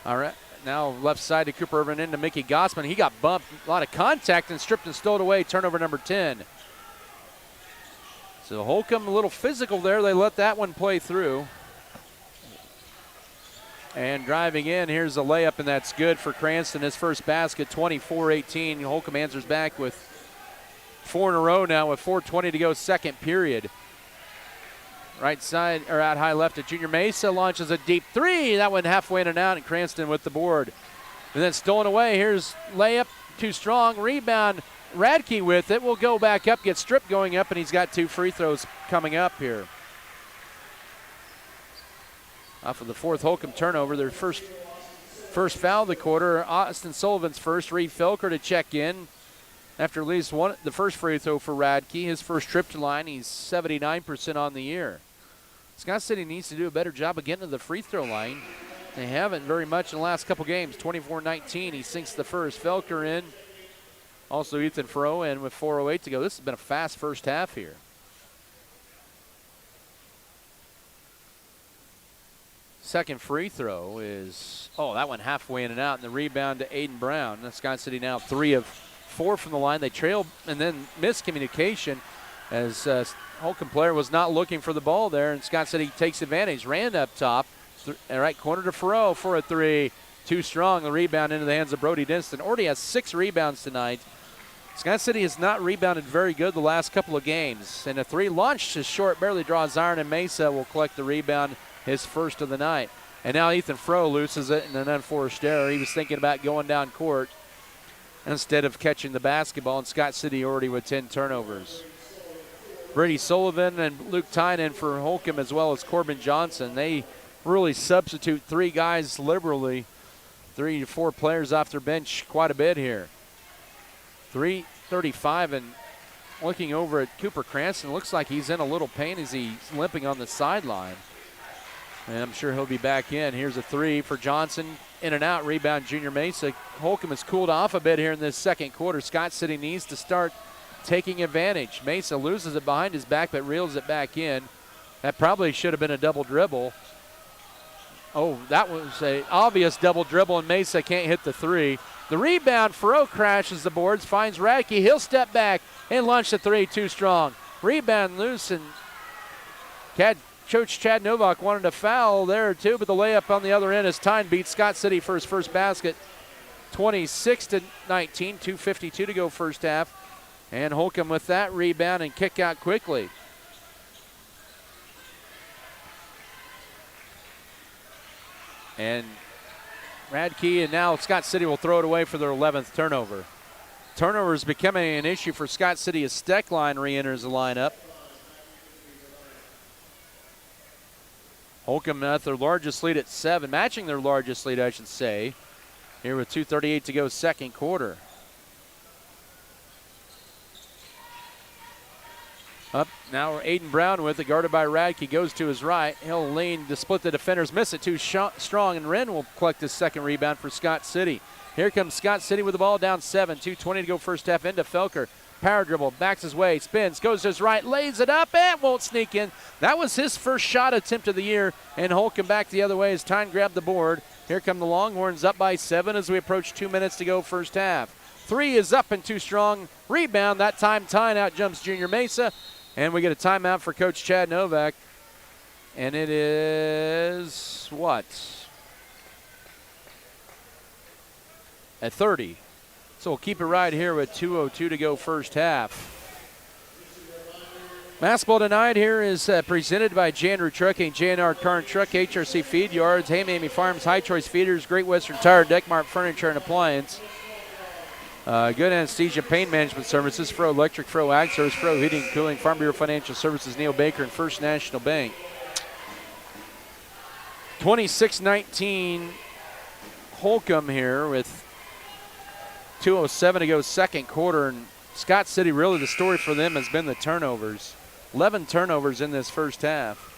All right, now left side to Cooper Irvin into Mickey Gossman. He got bumped, a lot of contact, and stripped and stole it away. Turnover number 10. So Holcomb a little physical there. They let that one play through. And driving in, here's a layup, and that's good for Cranston. His first basket, 24-18. Holcomb answers back with 4 in a row now with 4:20 to go second period. Right side, or out high left at Junior Mesa, launches a deep 3. That went halfway in and out, and Cranston with the board. And then stolen away. Here's layup, too strong. Rebound, Radke with it. Will go back up, get stripped going up, and he's got 2 free throws coming up here. Off of the 4th Holcomb turnover, their first foul of the quarter. Austin Sullivan's first. Reed Felker to check in. after at least the first free throw for Radke. His first trip to line, he's 79% on the year. Scott City needs to do a better job of getting to the free throw line. They haven't very much in the last couple games. 24-19, he sinks the first. Felker in. Also Ethan Froh in with 4:08 to go. This has been a fast first half here. Second free throw is, that went halfway in and out, and the rebound to Aiden Brown. That's Scott City now 3 of 4 from the line. They trailed and then miscommunication as Holcomb player was not looking for the ball there, and Scott City takes advantage. Rand up top, right corner to Furrow for a 3. Too strong. The rebound into the hands of Brody Denniston. Already has 6 rebounds tonight. Scott City has not rebounded very good the last couple of games. And a 3 launched is short, barely draws iron, and Mesa will collect the rebound, his first of the night. And now Ethan Froh loses it in an unforced error. He was thinking about going down court instead of catching the basketball, and Scott City already with 10 turnovers. Brady Sullivan and Luke Tynan for Holcomb, as well as Corbin Johnson. They really substitute 3 guys liberally, 3 to 4 players off their bench quite a bit here. 3:35, and looking over at Cooper Cranston, looks like he's in a little pain as he's limping on the sideline. And I'm sure he'll be back in. Here's a 3 for Johnson. In and out, rebound Junior Mesa. Holcomb has cooled off a bit here in this second quarter. Scott City needs to start taking advantage. Mesa loses it behind his back, but reels it back in. That probably should have been a double dribble. Oh, that was an obvious double dribble, and Mesa can't hit the 3. The rebound, Furrow crashes the boards, finds Radke. He'll step back and launch the 3, too strong. Rebound loose, and Coach Chad Novak wanted a foul there too, but the layup on the other end as Tyne beats Scott City for his first basket. 26-19, 2:52 to go first half. And Holcomb with that rebound and kick out quickly. And Radke, and now Scott City will throw it away for their 11th turnover. Turnover is becoming an issue for Scott City as Steckline re-enters the lineup. Holcomb at their largest lead at 7, matching their largest lead, I should say, here with 2:38 to go second quarter. Up now Aiden Brown with it, guarded by Radke, goes to his right. He'll lean to split the defenders, miss it too strong, and Wren will collect his second rebound for Scott City. Here comes Scott City with the ball down 7, 2:20 to go first half, into Felker. Power dribble, backs his way, spins, goes to his right, lays it up, and won't sneak in. That was his first shot attempt of the year, and Holcomb back the other way as Tyne grabbed the board. Here come the Longhorns up by 7 as we approach 2 minutes to go first half. 3 is up and too strong. Rebound, that time Tyne out jumps Junior Mesa, and we get a timeout for Coach Chad Novak. And it is, at 30. So we'll keep it right here with 2:02 to go first half. Basketball tonight here is presented by J&R Trucking, J&R Car and Truck, HRC Feed Yards, Hey Mamie Farms, High Choice Feeders, Great Western Tire, Deckmart Furniture and Appliance. Good Anesthesia Pain Management Services, Fro Electric, Fro Ag Service, Fro Heating and Cooling, Farm Bureau Financial Services, Neil Baker, and First National Bank. 26-19 Holcomb here with 2:07 to go second quarter, and Scott City, really the story for them has been the turnovers. 11 turnovers in this first half,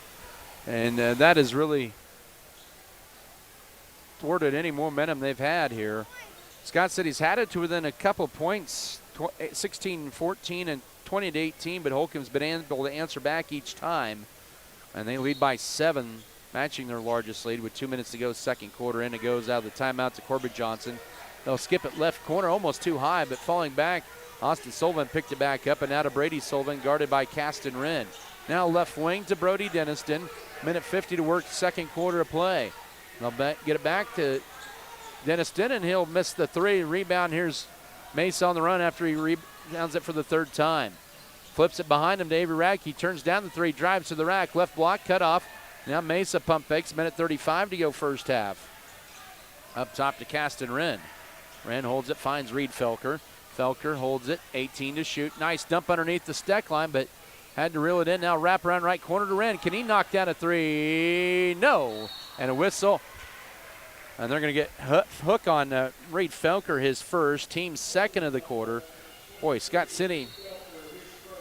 and that has really thwarted any momentum they've had here. Scott City's had it to within a couple points, 16-14 and 20-18, but Holcomb's been able to answer back each time, and they lead by 7, matching their largest lead with 2 minutes to go second quarter. In it goes out of the timeout to Corbin Johnson. They'll skip it left corner, almost too high, but falling back, Austin Sullivan picked it back up, and now to Brady Sullivan, guarded by Caston Wren. Now left wing to Brody Denniston. Minute 50 to work, second quarter of play. They'll get it back to Denniston, and he'll miss the 3. Rebound, here's Mace on the run after he rebounds it for the 3rd time. Flips it behind him to Avery Radke, turns down the 3, drives to the rack, left block, cut off. Now Mesa pump fakes, minute 35 to go first half. Up top to Caston Wren. Wren holds it, finds Reed Felker. Felker holds it, 18 to shoot. Nice dump underneath the Steck line, but had to reel it in. Now wrap around right corner to Wren. Can he knock down a 3? No. And a whistle. And they're going to get hook on Reed Felker, his first, team second of the quarter. Boy, Scott City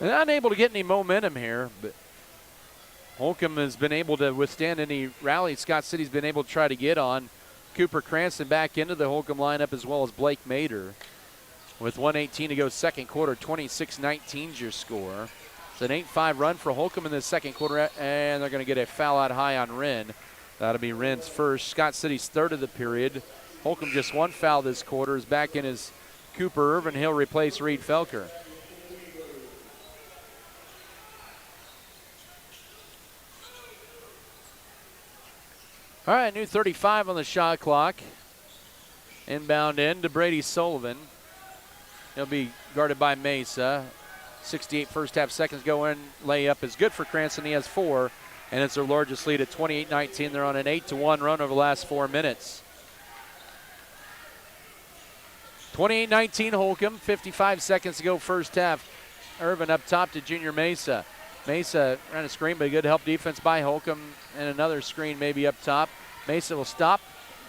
unable to get any momentum here, but Holcomb has been able to withstand any rally Scott City's been able to try to get on. Cooper Cranston back into the Holcomb lineup, as well as Blake Mader. With 1:18 to go second quarter, 26-19 is your score. It's an 8-5 run for Holcomb in the second quarter, and they're going to get a foul out high on Wren. That'll be Wren's first. Scott City's third of the period. Holcomb just one foul this quarter. Is back in as Cooper Irvin. He'll replace Reed Felker. All right, new 35 on the shot clock. Inbound in to Brady Sullivan. He'll be guarded by Mesa. 68 first half seconds go in. Layup is good for Cranston. He has 4, and it's their largest lead at 28-19. They're on an 8-1 run over the last 4 minutes. 28-19 Holcomb. 55 seconds to go first half. Irvin up top to Junior Mesa. Mesa ran a screen, but a good help defense by Holcomb, and another screen maybe up top. Mesa will stop,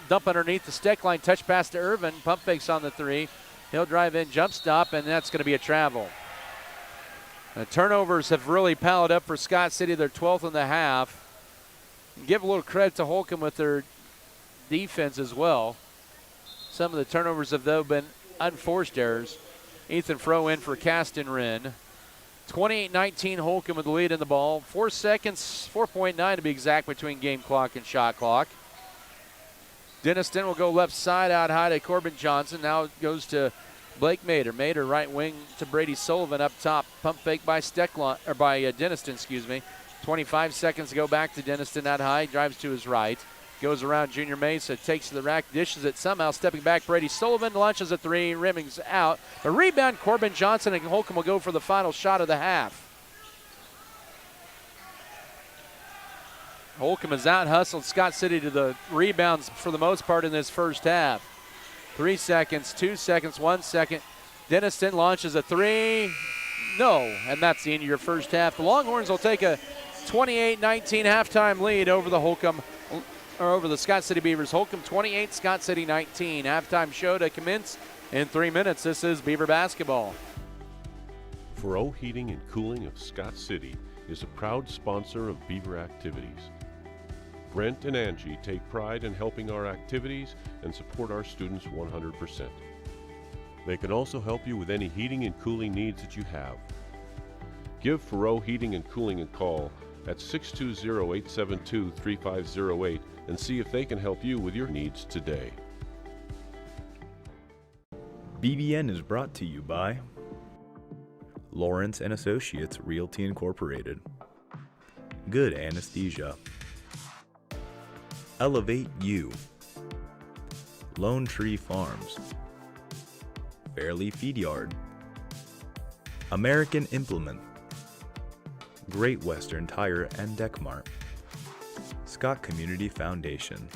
dump underneath the stick line, touch pass to Irvin, pump fakes on the 3. He'll drive in, jump stop, and that's going to be a travel. The turnovers have really piled up for Scott City. They're 12th in the half. Give a little credit to Holcomb with their defense as well. Some of the turnovers have, though, been unforced errors. Ethan Froh in for Caston Wren. 28-19 Holcomb with the lead in the ball. 4 seconds, 4.9 to be exact, between game clock and shot clock. Denniston will go left side out high to Corbin Johnson. Now it goes to Blake Mader. Mader right wing to Brady Sullivan up top. Pump fake by Denniston, 25 seconds to go back to Denniston out high. Drives to his right. Goes around Junior Mesa, takes to the rack, dishes it somehow, stepping back. Brady Sullivan launches a 3, Rimming's out. A rebound, Corbin Johnson, and Holcomb will go for the final shot of the half. Holcomb has out-hustled Scott City to the rebounds for the most part in this first half. 3 seconds, 2 seconds, 1 second. Denniston launches a 3. No, and that's the end of your first half. The Longhorns will take a 28-19 halftime lead over the over the Scott City Beavers. Holcomb 28, Scott City 19. Halftime show to commence in 3 minutes. This is Beaver basketball. Furrow Heating and Cooling of Scott City is a proud sponsor of Beaver activities. Brent and Angie take pride in helping our activities and support our students 100%. They can also help you with any heating and cooling needs that you have. Give Furrow Heating and Cooling a call at 620-872-3508 and see if they can help you with your needs today. BBN is brought to you by Lawrence & Associates Realty Incorporated, Good Anesthesia, Elevate You, Lone Tree Farms, Fairleigh Feed Yard, American Implement, Great Western Tire and Deck Mart, Scott Community Foundation.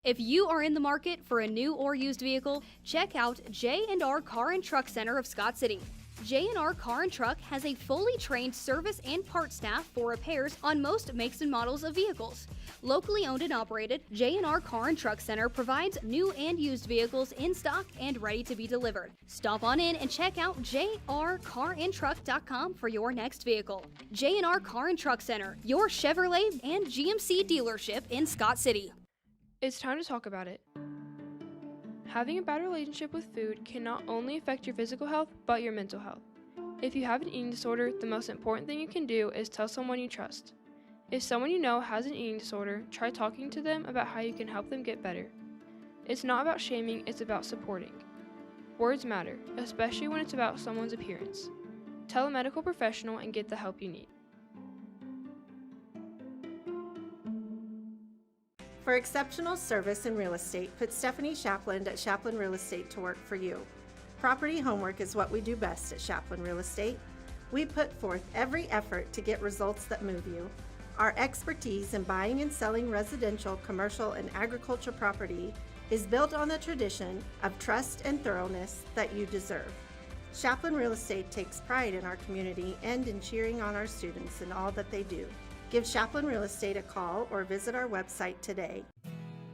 If you are in the market for a new or used vehicle, check out J&R Car and Truck Center of Scott City. J&R Car and Truck has a fully trained service and parts staff for repairs on most makes and models of vehicles. Locally owned and operated, J&R Car and Truck Center provides new and used vehicles in stock and ready to be delivered. Stop on in and check out jrcarandtruck.com for your next vehicle. J&R Car and Truck Center, your Chevrolet and GMC dealership in Scott City. It's time to talk about it. Having a bad relationship with food can not only affect your physical health, but your mental health. If you have an eating disorder, the most important thing you can do is tell someone you trust. If someone you know has an eating disorder, try talking to them about how you can help them get better. It's not about shaming, it's about supporting. Words matter, especially when it's about someone's appearance. Tell a medical professional and get the help you need. For exceptional service in real estate, put Stephanie Shapland at Shapland Real Estate to work for you. Property homework is what we do best at Shapland Real Estate. We put forth every effort to get results that move you. Our expertise in buying and selling residential, commercial, and agriculture property is built on the tradition of trust and thoroughness that you deserve. Shapland Real Estate takes pride in our community and in cheering on our students in all that they do. Give Shapland Real Estate a call or visit our website today.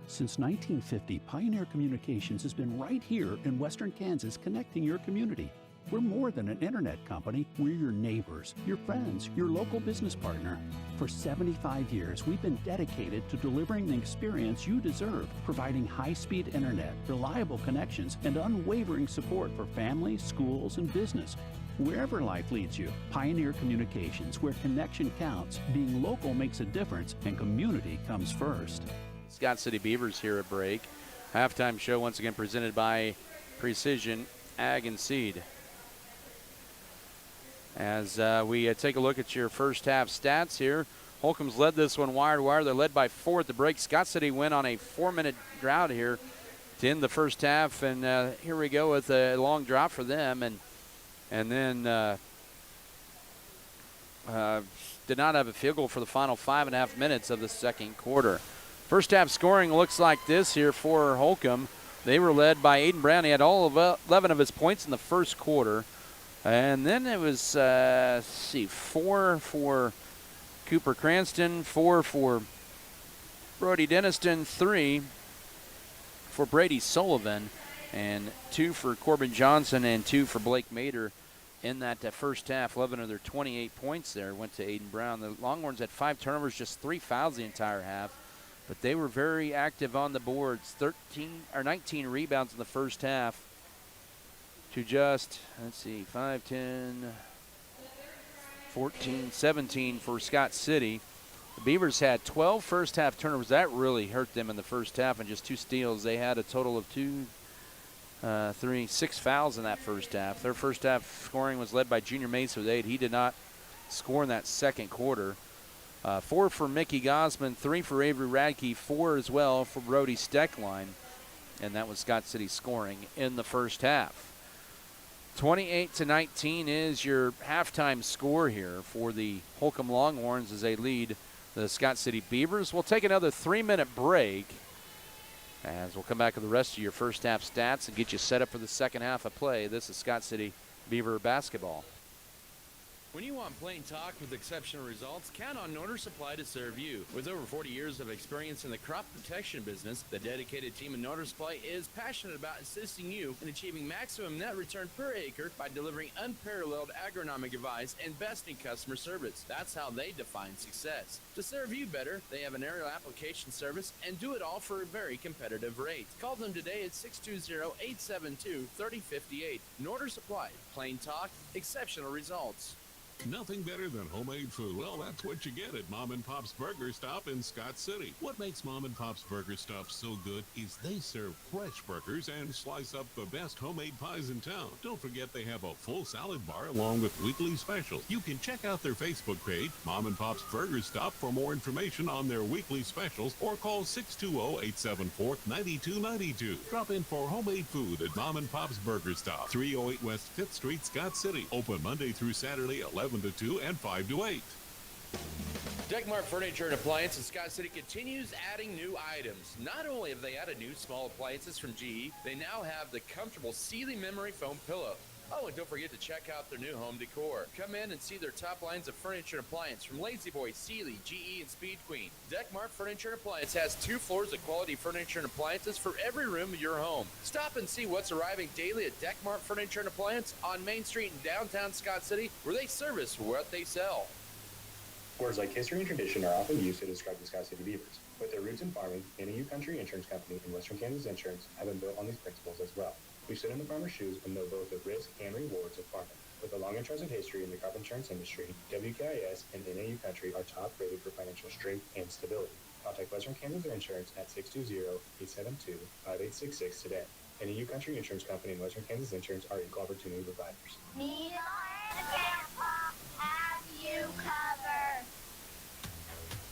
Since 1950, Pioneer Communications has been right here in Western Kansas connecting your community. We're more than an internet company. We're your neighbors, your friends, your local business partner. For 75 years, we've been dedicated to delivering the experience you deserve, providing high-speed internet, reliable connections, and unwavering support for families, schools, and business. Wherever life leads you, Pioneer Communications, where connection counts, being local makes a difference, and community comes first. Scott City Beavers here at break. Halftime show once again presented by Precision Ag and Seed. As we take a look at your first half stats here, Holcomb's led this one wire to wire. They're led by 4 at the break. Scott City went on a 4-minute drought here to end the first half, and here we go with a long drop for them, and then did not have a field goal for the final 5.5 minutes of the second quarter. First half scoring looks like this here for Holcomb. They were led by Aiden Brown. He had all of 11 of his points in the first quarter. And then it was, 4 for Cooper Cranston, 4 for Brody Denniston, 3 for Brady Sullivan, and 2 for Corbin Johnson and 2 for Blake Mader in that first half. 11 of their 28 points there went to Aiden Brown. The Longhorns had 5 turnovers, just 3 fouls the entire half, but they were very active on the boards. 19 rebounds in the first half. To just, 5, 10, 14, 17 for Scott City. The Beavers had 12 first half turnovers. That really hurt them in the first half, and just 2 steals. They had a total of 6 fouls in that first half. Their first half scoring was led by Junior Mace with 8. He did not score in that second quarter. 4 for Mickey Gosman, 3 for Avery Radke, 4 as well for Brody Steckline, and that was Scott City scoring in the first half. 28-19 is your halftime score here for the Holcomb Longhorns as they lead the Scott City Beavers. We'll take another 3-minute break as we'll come back with the rest of your first half stats and get you set up for the second half of play. This is Scott City Beaver basketball. When you want plain talk with exceptional results, count on Norder Supply to serve you. With over 40 years of experience in the crop protection business, the dedicated team at Norder Supply is passionate about assisting you in achieving maximum net return per acre by delivering unparalleled agronomic advice and best in customer service. That's how they define success. To serve you better, they have an aerial application service and do it all for a very competitive rate. Call them today at 620-872-3058. Norder Supply, plain talk, exceptional results. Nothing better than homemade food. Well, that's what you get at Mom and Pop's Burger Stop in Scott City. What makes Mom and Pop's Burger Stop so good is they serve fresh burgers and slice up the best homemade pies in town. Don't forget they have a full salad bar along with weekly specials. You can check out their Facebook page, Mom and Pop's Burger Stop, for more information on their weekly specials, or call 620-874-9292. Drop in for homemade food at Mom and Pop's Burger Stop, 308 West 5th Street, Scott City. Open Monday through Saturday, 11 to 2 and 5 to 8. Deckmart Furniture and Appliance in Scott City continues adding new items. Not only have they added new small appliances from GE, they now have the comfortable Sealy memory foam pillow. Oh, and don't forget to check out their new home decor. Come in and see their top lines of furniture and appliance from Lazy Boy, Sealy, GE, and Speed Queen. Deckmart Furniture and Appliance has 2 floors of quality furniture and appliances for every room of your home. Stop and see what's arriving daily at Deckmart Furniture and Appliance on Main Street in downtown Scott City, where they service what they sell. Words like history and tradition are often used to describe the Scott City Beavers. With their roots in farming, NAU Country Insurance Company and Western Kansas Insurance have been built on these principles as well. We sit in the farmer's shoes and know both the risks and rewards of farming. With a long and trusted history in the crop insurance industry, WKIS and NAU Country are top rated for financial strength and stability. Contact Western Kansas Insurance at 620-872-5866 today. NAU Country Insurance Company and Western Kansas Insurance are equal opportunity providers. Needle and Grandpa have you covered.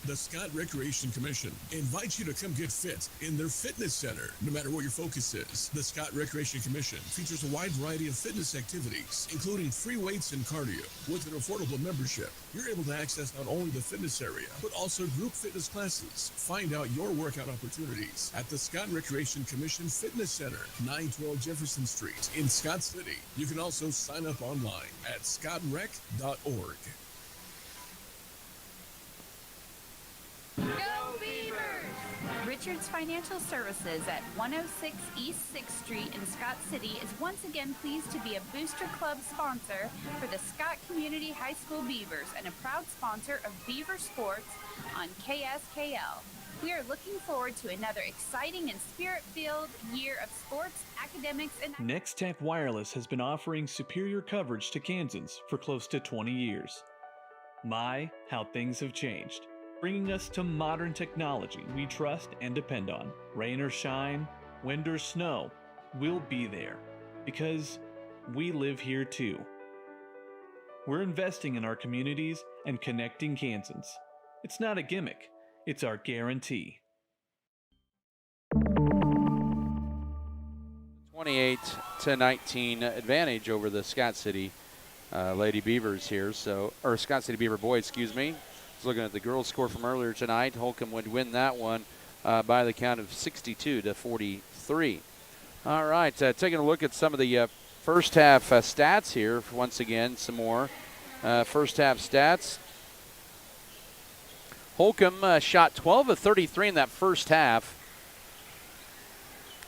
The Scott Recreation Commission invites you to come get fit in their fitness center, no matter what your focus is. The Scott Recreation Commission features a wide variety of fitness activities, including free weights and cardio. With an affordable membership, you're able to access not only the fitness area, but also group fitness classes. Find out your workout opportunities at the Scott Recreation Commission Fitness Center, 912 Jefferson Street in Scott City. You can also sign up online at scottrec.org. Go Beavers! Richards Financial Services at 106 East 6th Street in Scott City is once again pleased to be a Booster Club sponsor for the Scott Community High School Beavers and a proud sponsor of Beaver Sports on KSKL. We are looking forward to another exciting and spirit-filled year of sports, academics, and... Nextech Wireless has been offering superior coverage to Kansans for close to 20 years. My, how things have changed. Bringing us to modern technology we trust and depend on. Rain or shine, wind or snow, we'll be there. Because we live here too. We're investing in our communities and connecting Kansans. It's not a gimmick, it's our guarantee. 28-19 advantage over the Scott City Lady Beavers here, or Scott City Beaver boys, excuse me. Just looking at the girls' score from earlier tonight, Holcomb would win that one by the count of 62-43. All right, taking a look at some of the first half stats here. Once again, some more first half stats. Holcomb shot 12 of 33 in that first half,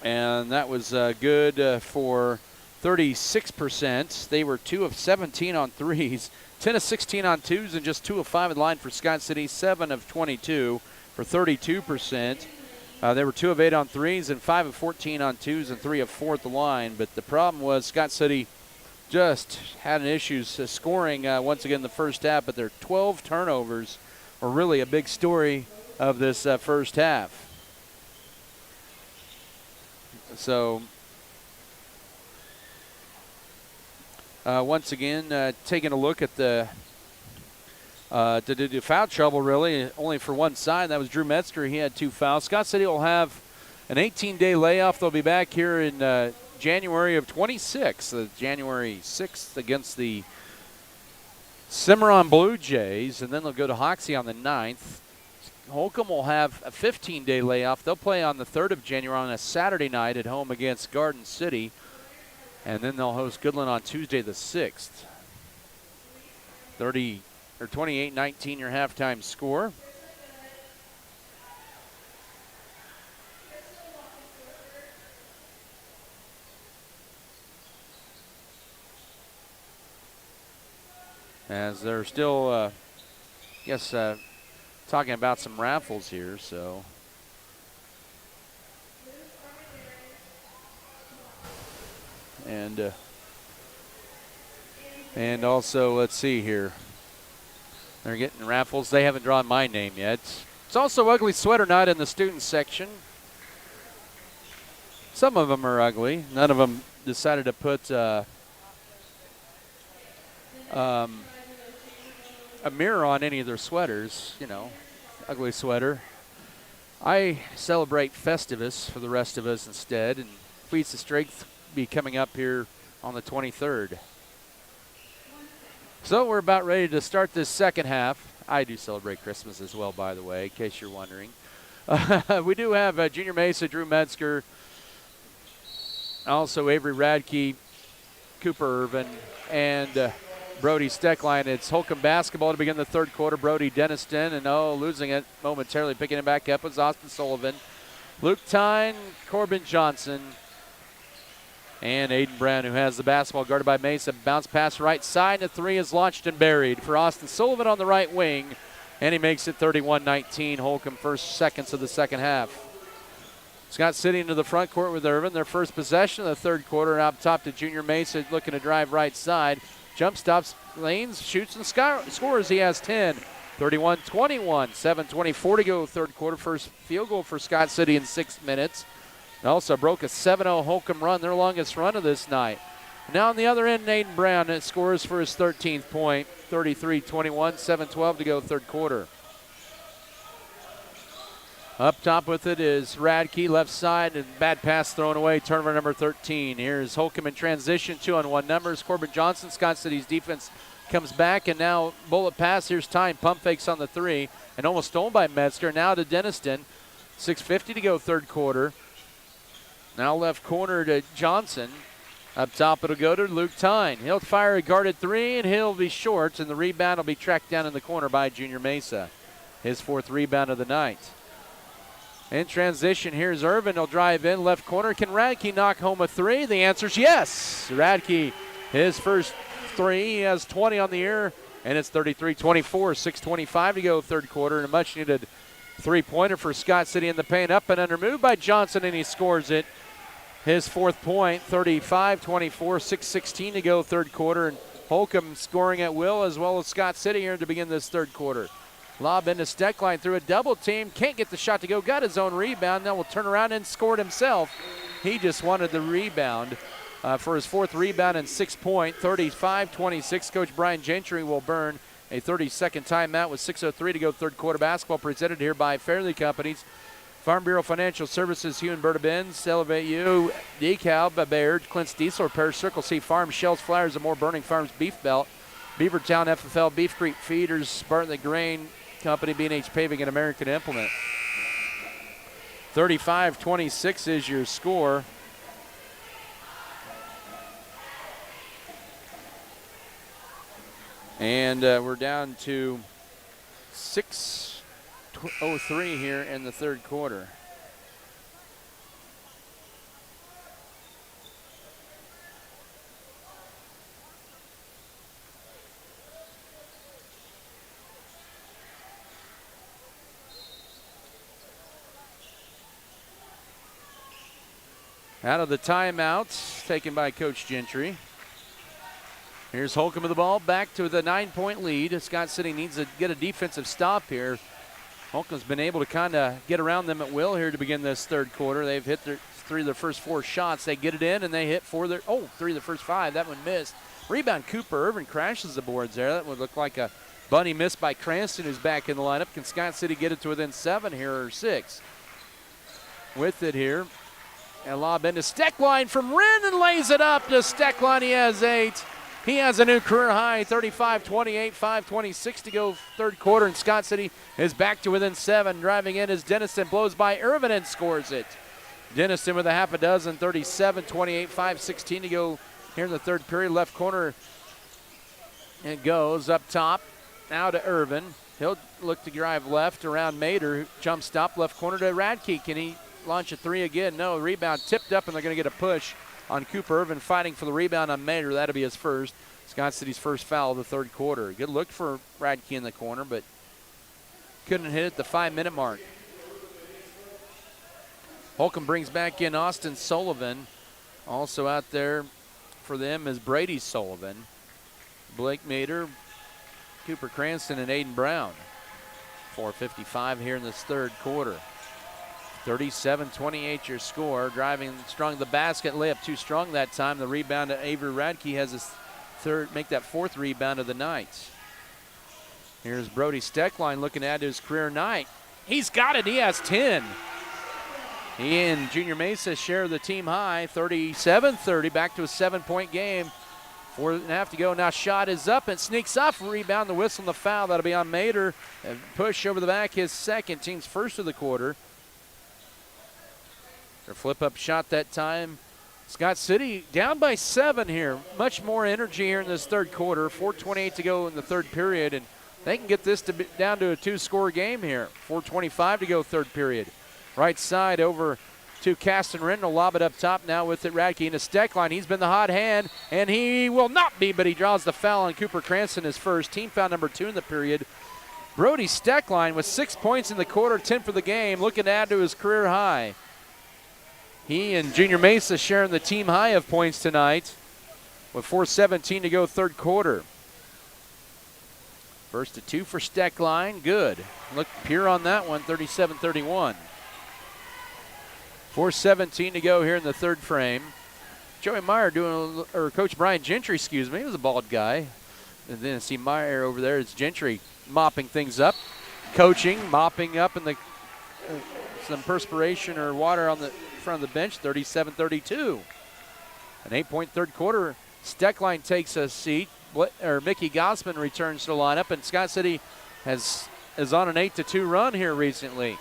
and that was good for 36%. They were 2 of 17 on threes, 10 of 16 on twos, and just 2 of 5 in line for Scott City, 7 of 22 for 32%. They were 2 of 8 on threes and 5 of 14 on twos and 3 of 4 at the line. But the problem was Scott City just had issues scoring once again in the first half, but their 12 turnovers were really a big story of this first half. So once again, taking a look at the foul trouble, really, only for one side. That was Drew Metzger. He had 2 fouls. Scott City will have an 18-day layoff. They'll be back here in January of 26, January 6th against the Cimarron Blue Jays, and then they'll go to Hoxie on the 9th. Holcomb will have a 15-day layoff. They'll play on the 3rd of January on a Saturday night at home against Garden City. And then they'll host Goodland on Tuesday the 6th. 28-19 your halftime score. As they're still, talking about some raffles here, so. And also, let's see here. They're getting raffles. They haven't drawn my name yet. It's also ugly sweater night in the student section. Some of them are ugly. None of them decided to put a mirror on any of their sweaters, ugly sweater. I celebrate Festivus for the rest of us instead, and Feats of Strength be coming up here on the 23rd. So we're about ready to start this second half. I do celebrate Christmas as well, by the way, in case you're wondering. We do have Junior Mesa, Drew Metzger, also Avery Radke, Cooper Irvin, and Brody Steckline. It's Holcomb basketball to begin the third quarter. Brody Denniston, and losing it momentarily, picking it back up was Austin Sullivan. Luke Tyne, Corbin Johnson, and Aiden Brown, who has the basketball, guarded by Mesa. Bounce pass right side, and the 3 is launched and buried for Austin Sullivan on the right wing, and he makes it 31-19. Holcomb first seconds of the second half. Scott City into the front court with Irvin. Their first possession of the third quarter, out top to Junior Mesa, looking to drive right side. Jump stops, lanes, shoots, and scores. He has 10. 31-21, 7:24 to go third quarter. First field goal for Scott City in 6 minutes. And also broke a 7-0 Holcomb run, their longest run of this night. Now on the other end, Aiden Brown scores for his 13th point, 33-21, 7:12 to go third quarter. Up top with it is Radke, left side, and bad pass thrown away, turnover number 13. Here's Holcomb in transition, 2-on-1 numbers. Corbin Johnson, Scott City's defense comes back, and now bullet pass. Here's Tyne, pump fakes on the 3, and almost stolen by Metzger. Now to Denniston, 6:50 to go third quarter. Now left corner to Johnson. Up top it'll go to Luke Tyne. He'll fire a guarded 3, and he'll be short, and the rebound will be tracked down in the corner by Junior Mesa. His 4th rebound of the night. In transition, here's Irvin. He'll drive in left corner. Can Radke knock home a three? The answer's yes. Radke, his first three. He has 20 on the year, and it's 33-24. 6:25 to go third quarter, and a much-needed three-pointer for Scott City in the paint. Up and under move by Johnson, and he scores it. His fourth point, 35-24. 6:16 to go third quarter, and Holcomb scoring at will as well as Scott City here to begin this third quarter. Lob into Steckline through a double team. Can't get the shot to go. Got his own rebound. Now will turn around and score it himself. He just wanted the rebound for his fourth rebound and 6 point. 35-26. Coach Brian Gentry will burn a 30-second timeout with 6:03 to go third quarter basketball, presented here by Fairleigh Companies, Farm Bureau Financial Services, Hugh and Berta Benz, Elevate You, DeKalb, Baird, Clint's Diesel Repair, Circle C Farms, Shells, Flyers, and more. Burning Farms Beef Belt, Beavertown FFL, Beef Creek Feeders, Bartlett Grain Company, B&H Paving, and American Implement. 35-26 is your score. And we're down to 6:03 here in the third quarter. Out of the timeouts taken by Coach Gentry. Here's Holcomb with the ball, back to the 9-point lead. Scott City needs to get a defensive stop here. Holcomb's been able to kind of get around them at will here to begin this third quarter. They've hit three of their first four shots. They get it in, and they hit three of the first five. That one missed. Rebound, Cooper Irvin crashes the boards there. That would look like a bunny miss by Cranston, who's back in the lineup. Can Scott City get it to within 7 here, or 6? With it here. And lob into Steckline from Wren, and lays it up to Steckline. He has 8. He has a new career high, 35-28, 5:26 to go third quarter, and Scott City is back to within 7. Driving in as Denniston blows by Irvin and scores it. Denniston with a half a dozen, 37-28, 5:16 to go here in the third period. Left corner, it goes up top. Now to Irvin. He'll look to drive left around Mater. Jump stop, left corner to Radke. Can he launch a three again? No, rebound tipped up, and they're going to get a push on Cooper Irvin, fighting for the rebound on Mater. That'll be his first. Scott City's first foul of the third quarter. Good look for Radke in the corner, but couldn't hit it the 5-minute mark. Holcomb brings back in Austin Sullivan. Also out there for them is Brady Sullivan, Blake Mater, Cooper Cranston, and Aiden Brown. 4:55 here in this third quarter. 37-28 your score. Driving strong the basket, layup too strong that time. The rebound to Avery Radke has his fourth rebound of the night. Here's Brody Steckline looking at his career night. He's got it. He has 10. He and Junior Mesa share the team high, 37-30, back to a 7-point game. 4.5 to go. Now shot is up and sneaks off. Rebound, the whistle, and the foul. That'll be on Mater. And push over the back, his second, team's first of the quarter. Their flip-up shot that time. Scott City down by 7 here. Much more energy here in this third quarter. 4:28 to go in the third period, and they can get this down to a 2-score game here. 4:25 to go third period. Right side over to Caston Rendell. Lob it up top now with it. Radke into Steckline. He's been the hot hand, and he will not be, but he draws the foul on Cooper Cranston, his first. Team foul number 2 in the period. Brody Steckline with 6 points in the quarter, 10 for the game, looking to add to his career high. He and Junior Mesa sharing the team high of points tonight with 4:17 to go third quarter. First to 2 for Steckline. Good. Look pure on that one, 37-31. 4:17 to go here in the third frame. Joey Meyer Coach Brian Gentry, he was a bald guy. And then see Meyer over there. It's Gentry mopping things up, coaching, mopping up in the some perspiration or water on the front of the bench. 37-32. An 8-point third quarter. Steckline takes a seat. Mickey Gossman returns to the lineup, and Scott City is on an 8-2 run here recently.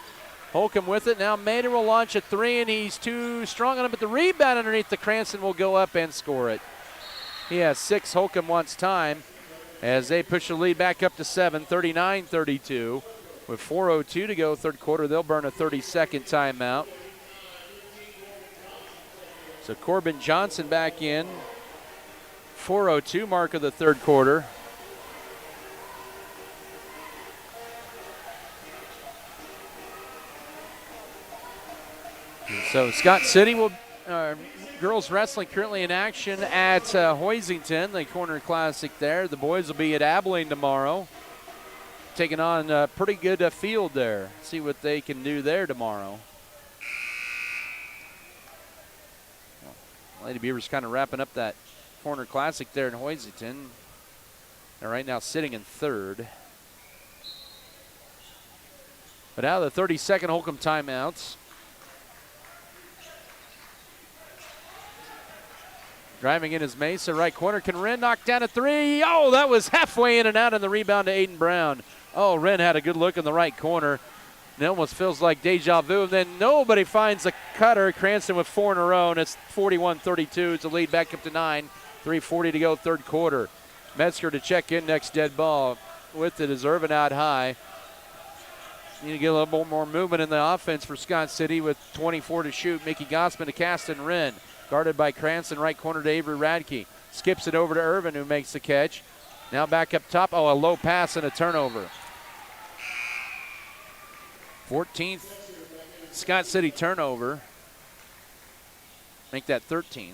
Holcomb with it. Now Mater will launch a 3, and he's too strong on him, but the rebound underneath the Cranston will go up and score it. He has 6. Holcomb wants time as they push the lead back up to 7, 39-32. With 4:02 to go, third quarter, they'll burn a 30-second timeout. So Corbin Johnson back in. 4:02 mark of the third quarter. So Scott City will, girls wrestling currently in action at Hoisington, the Corner Classic there. The boys will be at Abilene tomorrow, taking on a pretty good field there. See what they can do there tomorrow. Lady Beavers kind of wrapping up that Corner Classic there in Hoisington. They're right now sitting in third. But out of the 30-second Holcomb timeouts, driving in is Mesa, right corner. Can Wren knock down a three? Oh, that was halfway in and out, and the rebound to Aiden Brown. Oh, Wren had a good look in the right corner. And it almost feels like deja vu. And then nobody finds a cutter. Cranston with 4 in a row, and it's 41-32. It's a lead back up to 9. 3:40 to go, third quarter. Metzger to check in next dead ball. With it is Irvin out high. Need to get a little more movement in the offense for Scott City with 24 to shoot. Mickey Gossman to Caston Wren. Guarded by Cranston, right corner to Avery Radke. Skips it over to Irvin, who makes the catch. Now back up top. Oh, a low pass and a turnover. 14th Scott City turnover. Make that 13th.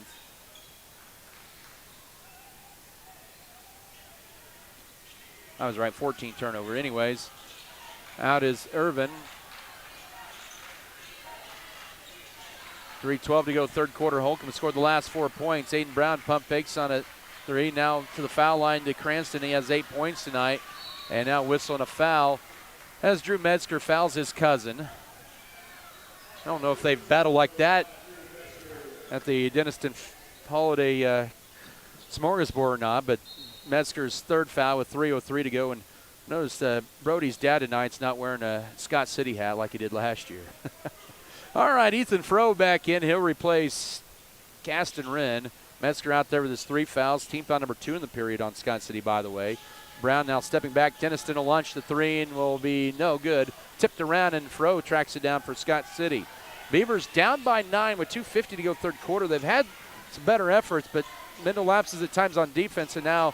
I was right, 14th turnover. Anyways, out is Irvin. 3:12 to go, third quarter. Holcomb scored the last 4 points. Aiden Brown pump fakes on a three. Now to the foul line to Cranston. He has 8 points tonight. And now whistling a foul as Drew Metzger fouls his cousin. I don't know if they've battled like that at the Denniston Holiday Smorgasbord or not, but Metzger's third foul with 3:03 to go. And notice Brody's dad tonight's not wearing a Scott City hat like he did last year. All right, Ethan Froh back in. He'll replace Caston Wren. Metzger out there with his 3 fouls. Team foul number 2 in the period on Scott City, by the way. Brown now stepping back. Denniston will launch the 3 and will be no good. Tipped around, and Froh tracks it down for Scott City. Beavers down by 9 with 2:50 to go third quarter. They've had some better efforts, but mental lapses at times on defense, and now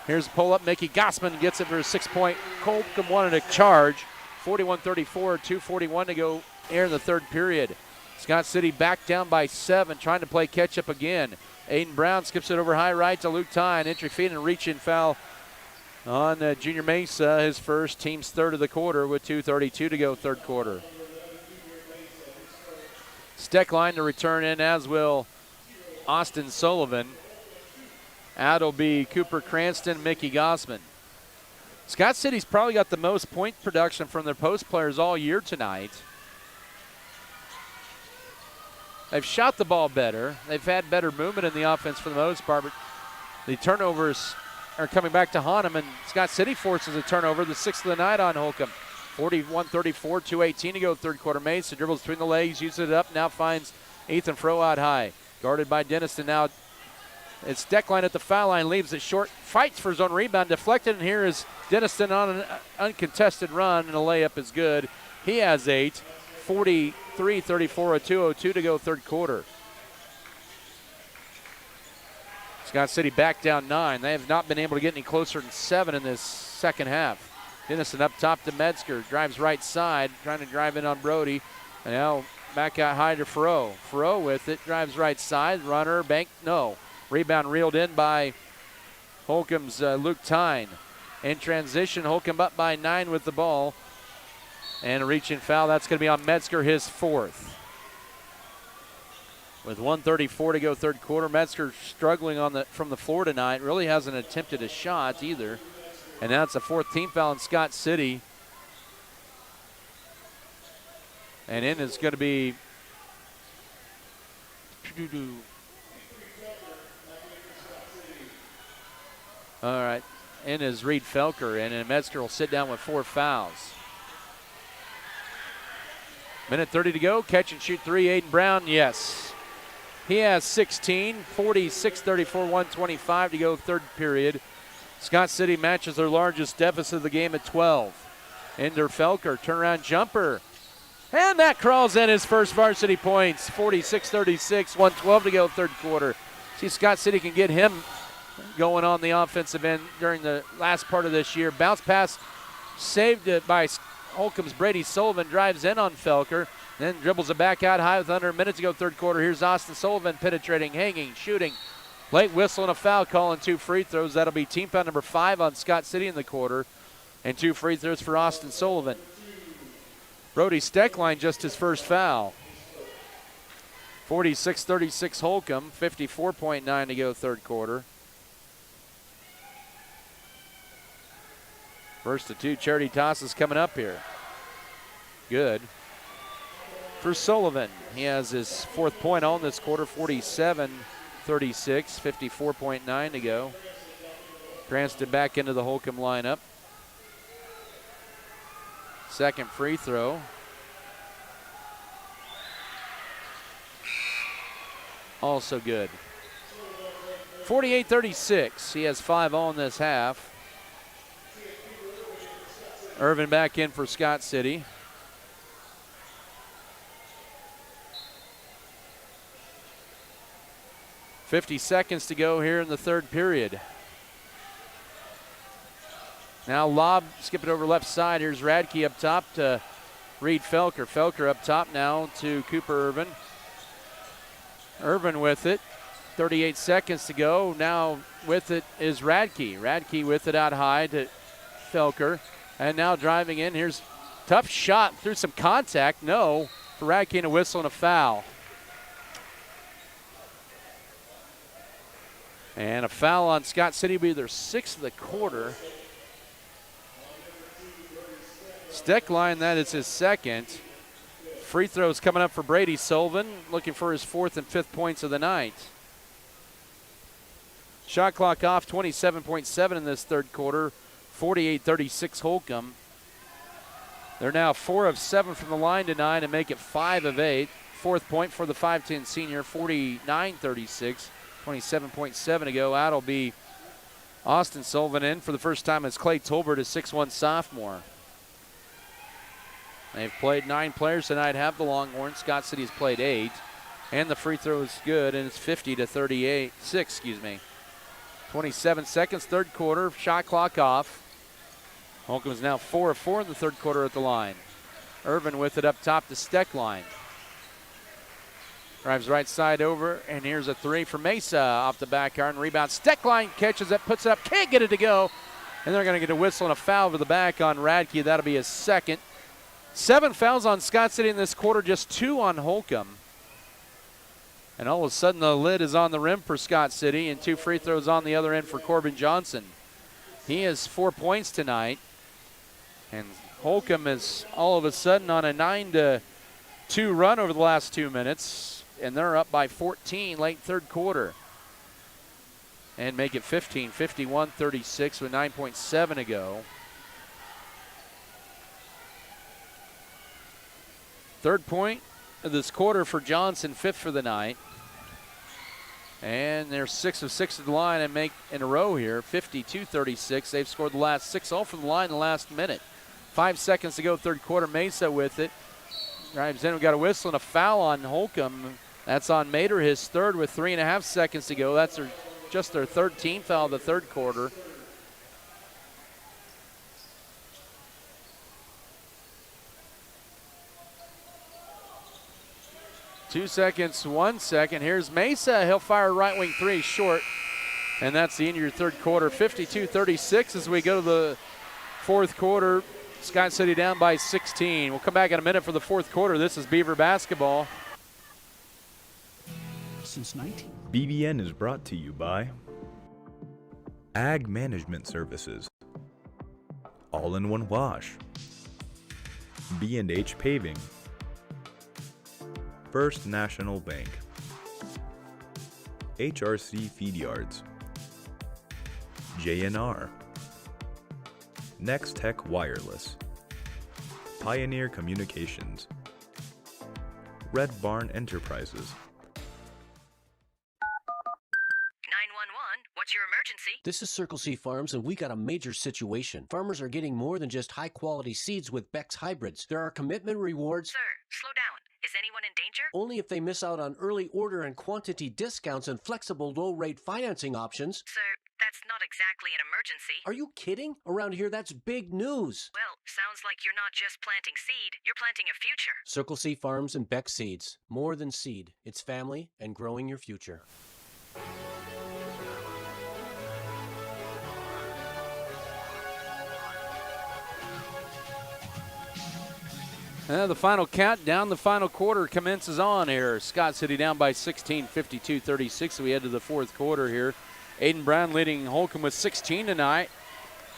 here's a pull-up. Mickey Gossman gets it for a 6-point. Holcomb wanted a charge. 41-34, 2:41 to go here in the third period. Scott City back down by 7, trying to play catch-up again. Aiden Brown skips it over high right to Luke Ty. An entry feed and reach-in foul on Junior Mesa, his first, team's third of the quarter with 2:32 to go third quarter. Steckline to return in, as will Austin Sullivan. Out will be Cooper Cranston, Mickey Gossman. Scott City's probably got the most point production from their post players all year tonight. They've shot the ball better. They've had better movement in the offense for the most part, but the turnovers are coming back to haunt them, and Scott City forces a turnover, the 6th of the night on Holcomb. 41-34, 2:18 to go third quarter. Mesa dribbles between the legs, uses it up, now finds Ethan Froh out high. Guarded by Denniston now. It's Steckline at the foul line, leaves it short, fights for his own rebound, deflected, and here is Denniston on an uncontested run, and a layup is good. He has 8. 43-34, a 2:02 to go third quarter. Scott City back down 9. They have not been able to get any closer than 7 in this second half. Denniston up top to Metzger, drives right side, trying to drive in on Brody. And now back out high to Froh. Froh with it, drives right side, runner, bank, no. Rebound reeled in by Holcomb's Luke Tyne. In transition, Holcomb up by 9 with the ball. And a reach-in foul, that's going to be on Metzger, his 4th. With 1:34 to go third quarter, Metzger struggling from the floor tonight. Really hasn't attempted a shot either. And now it's a 4th team foul on Scott City. And in is going to be all right. In is Reed Felker, and Metzger will sit down with 4 fouls. Minute 30 to go. Catch and shoot 3. Aiden Brown, yes. He has 16. 46-34, 1:25 to go third period. Scott City matches their largest deficit of the game at 12. Ender Felker, turnaround jumper. And that crawls in his first varsity points, 46-36, 1:12 to go third quarter. See, Scott City can get him going on the offensive end during the last part of this year. Bounce pass saved it by Holcomb's Brady Sullivan, drives in on Felker, then dribbles it back out high with under a minute to go third quarter. Here's Austin Sullivan penetrating, hanging, shooting. Late whistle and a foul call and 2 free throws. That'll be team foul number 5 on Scott City in the quarter, and 2 free throws for Austin Sullivan. Brody Steckline just his first foul. 46-36 Holcomb, 54.9 to go third quarter. First of 2 charity tosses coming up here. Good for Sullivan. He has his 4th point on this quarter, 47-36, 54.9 to go. Cranston back into the Holcomb lineup. Second free throw. Also good. 48-36. He has 5 on this half. Irvin back in for Scott City. .50 seconds to go here in the third period. Now lob, skip it over left side. Here's Radke up top to Reed Felker. Felker up top now to Cooper Irvin. Irvin with it. 38 seconds to go. Now with it is Radke. Radke with it out high to Felker. And now driving in. Here's tough shot through some contact. No for Radke, and a whistle and a foul. And a foul on Scott City will be their 6th of the quarter. Steckline, that is his 2nd. Free throws coming up for Brady Sullivan, looking for his 4th and 5th points of the night. Shot clock off, 27.7 in this third quarter, 48-36 Holcomb. They're now 4 of 7 from the line tonight and make it 5 of 8. 4th point for the 5'10 senior, 49-36, 27.7 to go. That'll be Austin Sullivan in for the first time as Clay Tolbert, a 6'1 sophomore. They've played 9 players tonight, have the Longhorns. Scott City's played 8. And the free throw is good, and it's 50-38, 6, 27 seconds, third quarter, shot clock off. Holcomb is now 4 of 4 in the third quarter at the line. Irvin with it up top to Steckline. Drives right side over, and here's a 3 for Mesa off the back iron. Rebound, Steckline catches it, puts it up, can't get it to go. And they're going to get a whistle and a foul over the back on Radke. That'll be his 2nd. 7 fouls on Scott City in this quarter, just 2 on Holcomb. And all of a sudden the lid is on the rim for Scott City, and 2 free throws on the other end for Corbin Johnson. He has 4 points tonight. And Holcomb is all of a sudden on a 9-2 run over the last 2 minutes. And they're up by 14 late third quarter. And make it 15, 51-36 with 9.7 to go. Third point of this quarter for Johnson, 5th for the night. And they're 6 of 6 at the line and make in a row here, 52-36. They've scored the last 6 all from the line in the last minute. 5 seconds to go, third quarter. Mesa with it. Drives in, we got a whistle and a foul on Holcomb. That's on Mater, his 3rd with 3.5 seconds to go. That's just their 3rd team foul of the third quarter. Two seconds, 1 second. Here's Mesa. He'll fire a right wing 3 short. And that's the end of your third quarter. 52-36 as we go to the fourth quarter. Scott City down by 16. We'll come back in a minute for the fourth quarter. This is Beaver basketball. Since 19. BBN is brought to you by Ag Management Services, All-in-One Wash, B&H Paving, First National Bank, HRC Feed Yards, JNR, Next Tech Wireless, Pioneer Communications, Red Barn Enterprises. 911, what's your emergency? This is Circle C Farms, and we got a major situation. Farmers are getting more than just high-quality seeds with Beck's hybrids. There are commitment rewards. Sir, slow down. Is anyone in danger? Only if they miss out on early order and quantity discounts and flexible low-rate financing options. Sir, that's not exactly an emergency. Are you kidding? Around here, that's big news. Well, sounds like you're not just planting seed, you're planting a future. Circle C Farms and Beck Seeds. More than seed. It's family and growing your future. The final countdown, the final quarter commences on here. Scott City down by 16, 52-36. We head to the fourth quarter here. Aiden Brown leading Holcomb with 16 tonight.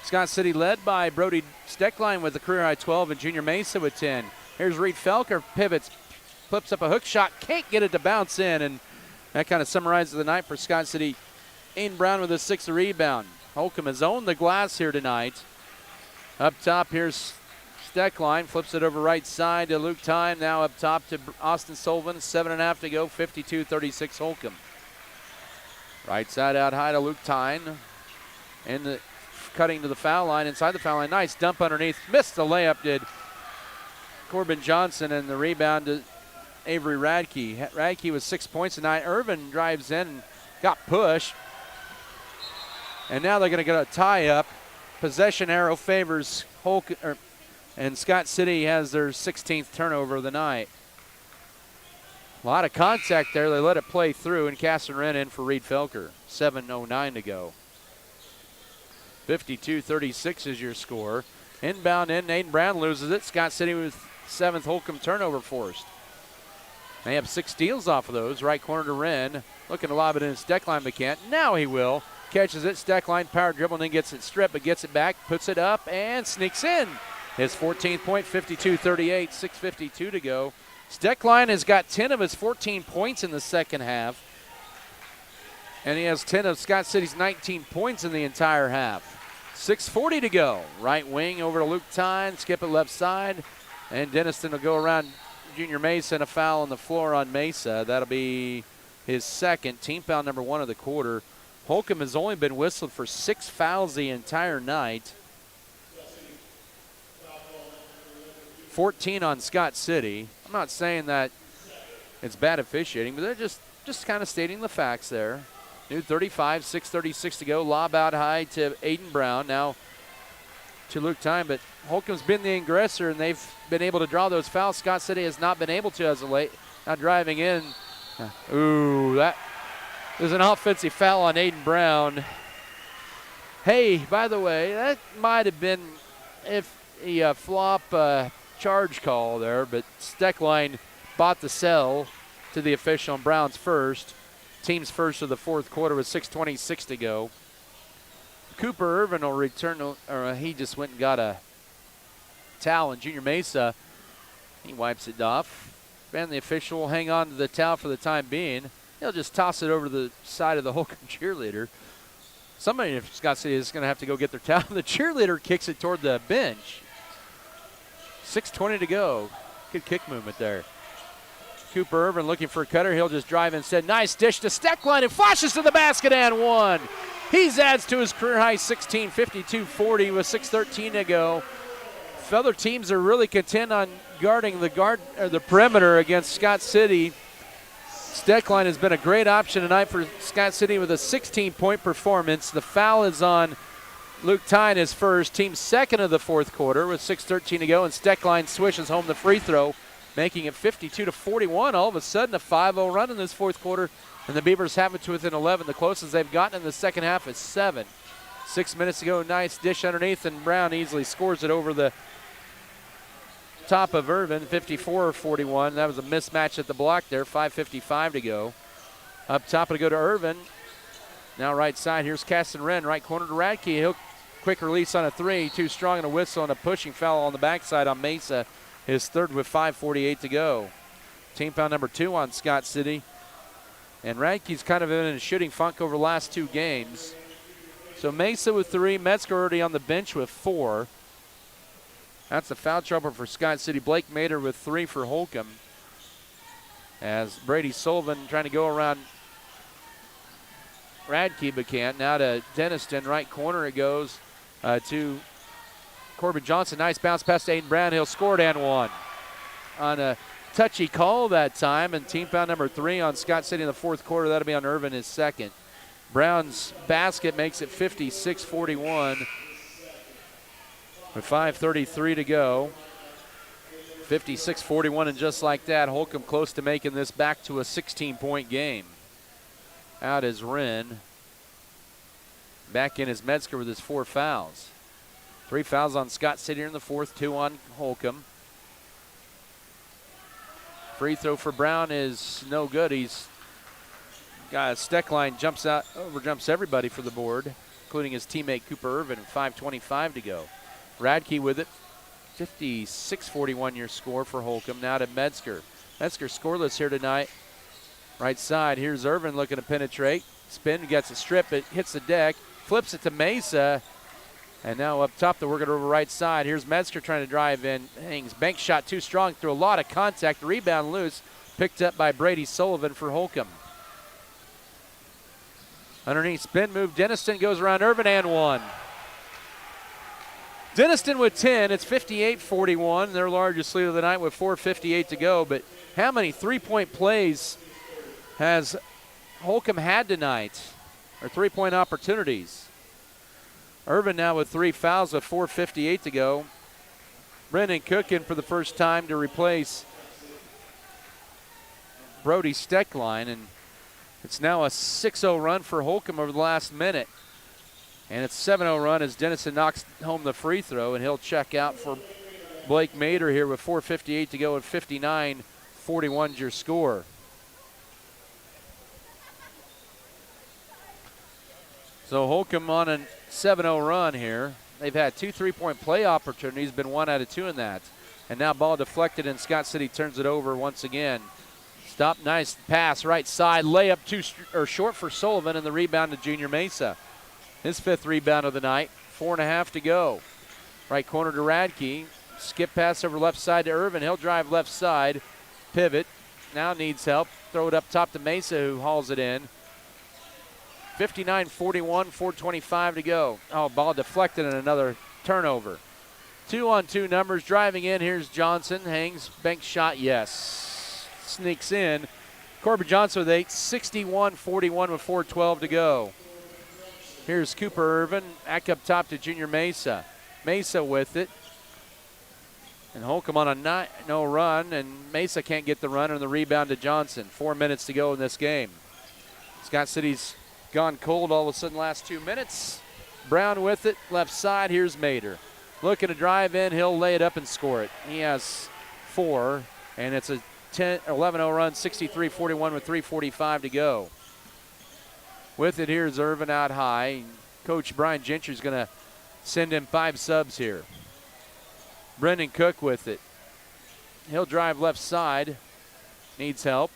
Scott City led by Brody Steckline with a career-high 12 and Junior Mesa with 10. Here's Reed Felker, pivots, flips up a hook shot, can't get it to bounce in, and that kind of summarizes the night for Scott City. Aiden Brown with a 6th rebound. Holcomb has owned the glass here tonight. Up top, here's Steckline, flips it over right side to Luke Tyne. Now up top to Austin Sullivan. 7.5 to go, 52-36 Holcomb. Right side out high to Luke Tyne. And cutting to the foul line, inside the foul line. Nice dump underneath. Missed the layup, did Corbin Johnson, and the rebound to Avery Radke. Radke with 6 points tonight. Irvin drives in and got pushed. And now they're going to get a tie-up. Possession arrow favors Holcomb. And Scott City has their 16th turnover of the night. A lot of contact there. They let it play through, and Casson ran in for Reed Felker. 7:09 to go. 52-36 is your score. Inbound in, Aiden Brown loses it. Scott City with 7th Holcomb turnover forced. They have 6 steals off of those. Right corner to Wren. Looking to lob it in Steckline, but can't. Now he will. Catches it. Steckline power dribble, and then gets it stripped, but gets it back, puts it up, and sneaks in. His 14th point, 52-38, 6:52 to go. Steckline has got 10 of his 14 points in the second half. And he has 10 of Scott City's 19 points in the entire half. 6:40 to go. Right wing over to Luke Tyne, skip it left side. And Denniston will go around Junior Mesa, and a foul on the floor on Mesa. That'll be his second, team foul number 1 of the quarter. Holcomb has only been whistled for 6 fouls the entire night. 14 on Scott City. I'm not saying that it's bad officiating, but they're just kind of stating the facts there. New 35, 6:36 to go. Lob out high to Aiden Brown. Now to Luke Tyne, but Holcomb's been the aggressor, and they've been able to draw those fouls. Scott City has not been able to as of late. Now driving in. Ooh, that there's an offensive foul on Aiden Brown. Hey, by the way, that might have been if the flop charge call there, but Steckline bought the sell to the official on Brown's first. Team's first of the fourth quarter with 6:26 to go. Cooper Irvin will return, or he just went and got a towel, and Junior Mesa, he wipes it off. And the official will hang on to the towel for the time being. He'll just toss it over to the side of the Holcomb cheerleader. Somebody in Scott City is going to have to go get their towel. The cheerleader kicks it toward the bench. 6:20 to go. Good kick movement there. Cooper Irvin looking for a cutter. He'll just drive instead. Nice dish to Steckline, and flashes to the basket and one. He adds to his career high 16, 52-40 with 6:13 to go. Other teams are really content on guarding the perimeter against Scott City. Steckline has been a great option tonight for Scott City with a 16-point performance. The foul is on Luke Tyne, his first, team second of the fourth quarter with 6:13 to go, and Steckline swishes home the free throw, making it 52-41. All of a sudden, a 5-0 run in this fourth quarter, and the Beavers have it to within 11. The closest they've gotten in the second half is 7. 6 minutes to go, nice dish underneath, and Brown easily scores it over the top of Irvin, 54-41. That was a mismatch at the block there, 5:55 to go. Up top, it'll go to Irvin. Now right side, here's Casson Wren, right corner to Radke. He'll quick release on a 3, too strong, and a whistle and a pushing foul on the backside on Mesa. His third with 5:48 to go. Team foul number 2 on Scott City. And Radke's kind of been in a shooting funk over the last 2 games. So Mesa with 3, Metzger already on the bench with 4. That's a foul trouble for Scott City. Blake Mader with 3 for Holcomb. As Brady Sullivan trying to go around Radke, but can't. Now to Denniston, right corner it goes to Corbin Johnson. Nice bounce pass to Aiden Brown. He'll score and one. On a touchy call that time, and team foul number 3 on Scott City in the fourth quarter. That'll be on Irvin, his second. Brown's basket makes it 56-41 with 5:33 to go. 56-41, and just like that, Holcomb close to making this back to a 16-point game. Out is Wren. Back in is Metzger with his 4 fouls. 3 fouls on Scott City in the fourth, 2 on Holcomb. Free throw for Brown is no good. He's got a Steckline, jumps out, overjumps everybody for the board, including his teammate Cooper Irvin. 5:25 to go. Radke with it. 56-41 your score for Holcomb. Now to Metzger. Metzger scoreless here tonight. Right side, here's Irvin looking to penetrate. Spin, gets a strip, it hits the deck, flips it to Mesa. And now up top, they're working over right side. Here's Metzger trying to drive in. Hangs, bank shot too strong, through a lot of contact. Rebound loose, picked up by Brady Sullivan for Holcomb. Underneath spin move, Denniston goes around Irvin and one. Denniston with 10, it's 58-41, their largest lead of the night with 4:58 to go. But how many three-point plays has Holcomb had tonight, or three-point opportunities? Irvin now with 3 fouls with 4:58 to go. Brendan Cook in for the first time to replace Brody Steckline, and it's now a 6-0 run for Holcomb over the last minute. And it's 7-0 run as Dennison knocks home the free throw, and he'll check out for Blake Mader here with 4:58 to go, and 59-41 your score. So Holcomb on a 7-0 run here. They've had 2 3-point play opportunities, been 1 out of 2 in that. And now ball deflected, and Scott City turns it over once again. Stop, nice pass, right side, layup short for Sullivan, and the rebound to Junior Mesa. His 5th rebound of the night, 4.5 to go. Right corner to Radke, skip pass over left side to Irvin. He'll drive left side, pivot, now needs help. Throw it up top to Mesa, who hauls it in. 59-41, 4:25 to go. Oh, ball deflected and another turnover. 2-on-2 numbers, driving in. Here's Johnson, hangs, bank shot, yes. Sneaks in. Corbin Johnson with 8, 61-41 with 4:12 to go. Here's Cooper Irvin, back up top to Junior Mesa. Mesa with it. And Holcomb on a 9-0 run, and Mesa can't get the run, and the rebound to Johnson. 4 minutes to go in this game. Scott City's gone cold all of a sudden last 2 minutes. Brown with it, left side, here's Mader. Looking to drive in, he'll lay it up and score it. He has 4, and it's a 11-0 run, 63-41 with 3:45 to go. With it, here's Irvin out high. Coach Brian Gentry's going to send him 5 subs here. Brendan Cook with it. He'll drive left side, needs help.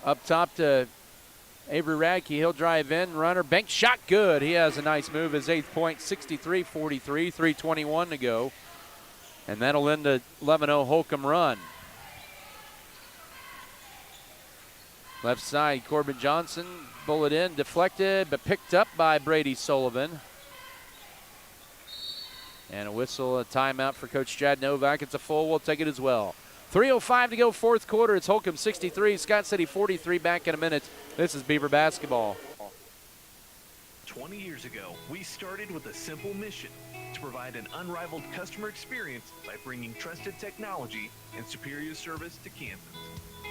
Up top to Avery Radke, he'll drive in, runner, bank shot, good. He has a nice move, his 8th point, 63-43, 3:21 to go. And that'll end a 11-0 Holcomb run. Left side, Corbin Johnson, bullet in, deflected, but picked up by Brady Sullivan. And a whistle, a timeout for Coach Chad Novak. It's a full, we'll take it as well. 3:05 to go, fourth quarter. It's Holcomb 63, Scott City 43, back in a minute. This is Beaver basketball. 20 years ago, we started with a simple mission: to provide an unrivaled customer experience by bringing trusted technology and superior service to Kansas.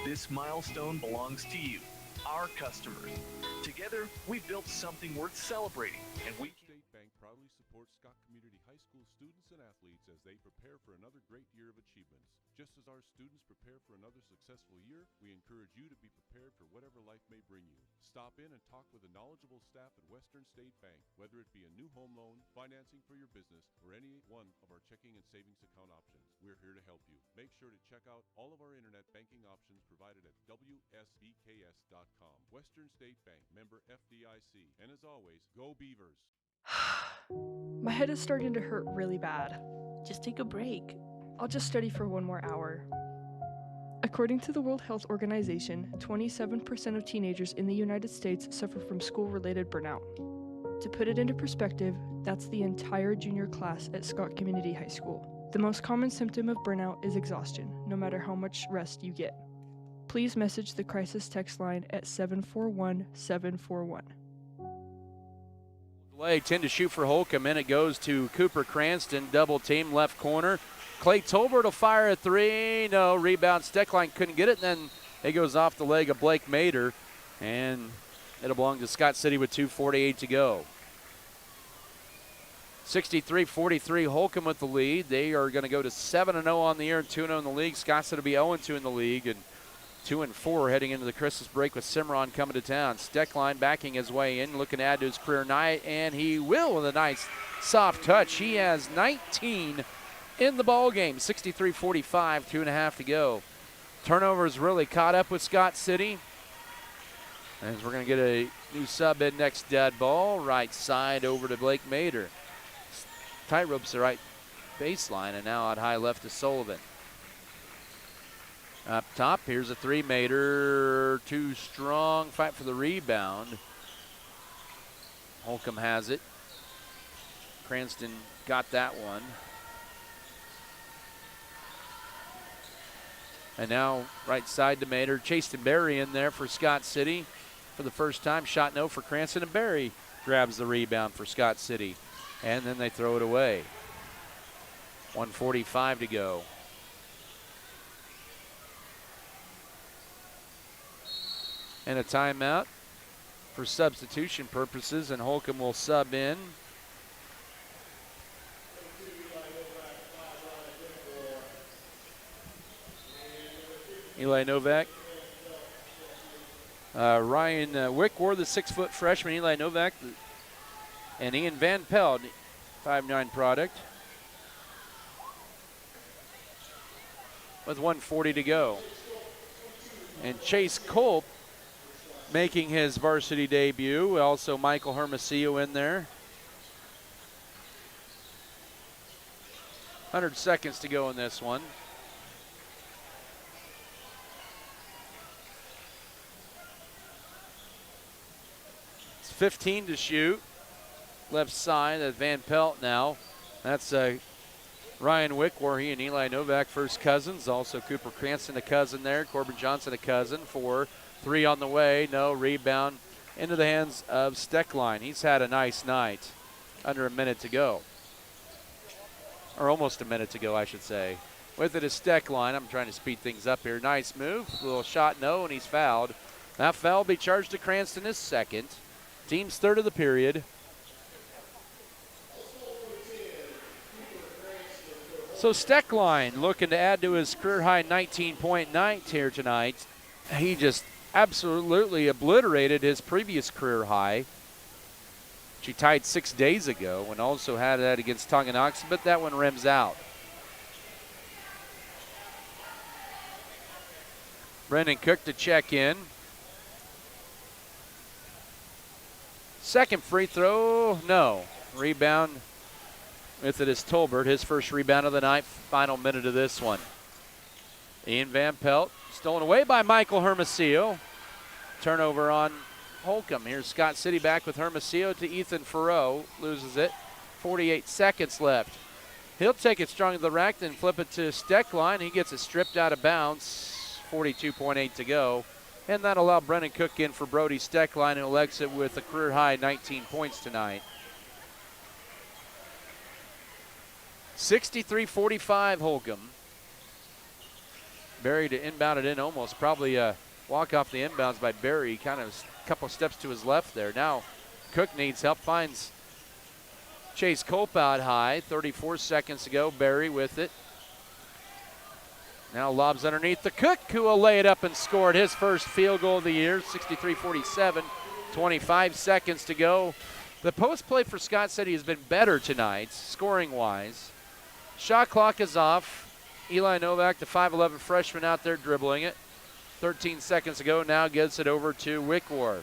This milestone belongs to you, our customers. Together, we've built something worth celebrating, and we State Bank proudly supports Scott Community High School students and athletes as they prepare for another great year of achievements. Just as our students prepare for another successful year, we encourage you to be prepared for whatever life may bring you. Stop in and talk with a knowledgeable staff at Western State Bank, whether it be a new home loan, financing for your business, or any one of our checking and savings account options. We're here to help you. Make sure to check out all of our internet banking options provided at WSBKS.com. Western State Bank, member FDIC. And as always, go Beavers! My head is starting to hurt really bad. Just take a break. I'll just study for 1 more hour. According to the World Health Organization, 27% of teenagers in the United States suffer from school-related burnout. To put it into perspective, that's the entire junior class at Scott Community High School. The most common symptom of burnout is exhaustion, no matter how much rest you get. Please message the crisis text line at 741-741. Way 10 to shoot for Holcomb, and it goes to Cooper Cranston, double team left corner. Clay Tolbert will fire a three. No, rebound. Steckline couldn't get it, and then it goes off the leg of Blake Mader, and it'll belong to Scott City with 2:48 to go. 63-43, Holcomb with the lead. They are going to go to 7-0 on the year and 2-0 in the league. Scott City will be 0-2 in the league, and 2-4 heading into the Christmas break with Cimarron coming to town. Steckline backing his way in, looking to add to his career night, and he will with a nice soft touch. He has 19 in the ball game. 63-45, 2.5 to go. Turnovers really caught up with Scott City. As we're going to get a new sub in next dead ball. Right side over to Blake Mader. Tightropes the right baseline, and now out high left to Sullivan. Up top, here's a three. Mader, too strong. Fight for the rebound. Holcomb has it. Cranston got that one. And now right side to Mader. Chased Berry in there for Scott City for the first time. Shot no for Cranston, and Berry grabs the rebound for Scott City. And then they throw it away. 1:45 to go. And a timeout for substitution purposes, and Holcomb will sub in. Eli Novak. Ryan Wickwar, the 6-foot freshman. Eli Novak and Ian Van Pelt, 5'9" product. With 1:40 to go. And Chase Culp making his varsity debut. Also Michael Hermosillo in there. 100 seconds to go in this one. It's 15 to shoot. Left side at Van Pelt now. That's Ryan Wickwar, he and Eli Novak first cousins. Also Cooper Cranston, a cousin there. Corbin Johnson, a cousin. 4-3 on the way. No rebound into the hands of Steckline. He's had a nice night. Under a minute to go. Or almost a minute to go, I should say. With it is Steckline. I'm trying to speed things up here. Nice move. Little shot, no, and he's fouled. That foul will be charged to Cranston, his second. Team's third of the period. So Steckline looking to add to his career-high 19-point night here tonight. He just absolutely obliterated his previous career high, which he tied 6 days ago, and also had that against Tonganoxie, but that one rims out. Brendan Cook to check in. Second free throw, no. Rebound. With it is Tolbert, his first rebound of the night, final minute of this one. Ian Van Pelt, stolen away by Michael Hermosillo. Turnover on Holcomb. Here's Scott City back with Hermosillo to Ethan Farreau. Loses it. 48 seconds left. He'll take it strong to the rack, then flip it to Steckline. He gets it stripped out of bounds. 42.8 to go. And that'll allow Brennan Cook in for Brody Steckline, who'll exit with a career-high 19 points tonight. 63-45 Holcomb. Berry to inbound it in almost. Probably a walk off the inbounds by Berry. Kind of a couple steps to his left there. Now Cook needs help. Finds Chase Culp out high. 34 seconds to go. Berry with it. Now lobs underneath the Cook, who will lay it up and scored his first field goal of the year. 63-47. 25 seconds to go. The post play for Scott City has been better tonight, scoring-wise. Shot clock is off. Eli Novak, the 5'11 freshman out there dribbling it. 13 seconds to go. Now gets it over to Wickwar.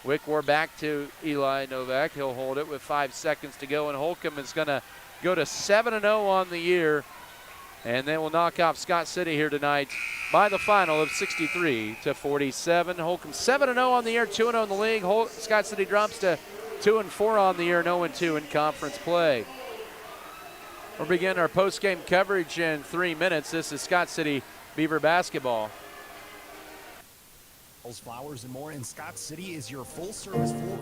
Wickwar back to Eli Novak. He'll hold it with 5 seconds to go, and Holcomb is going to go to 7-0 on the year And then we'll knock off Scott City here tonight by the final of 63-47. Holcomb 7-0 on the year, 2-0 in the league. Scott City drops to 2-4 on the year, 0-2 in conference play. We'll begin our post-game coverage in 3 minutes. This is Scott City Beaver basketball. Flowers and more in Scott City is your full-service floor.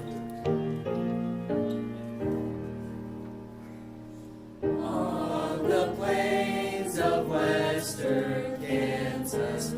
On the plains of western Kansas,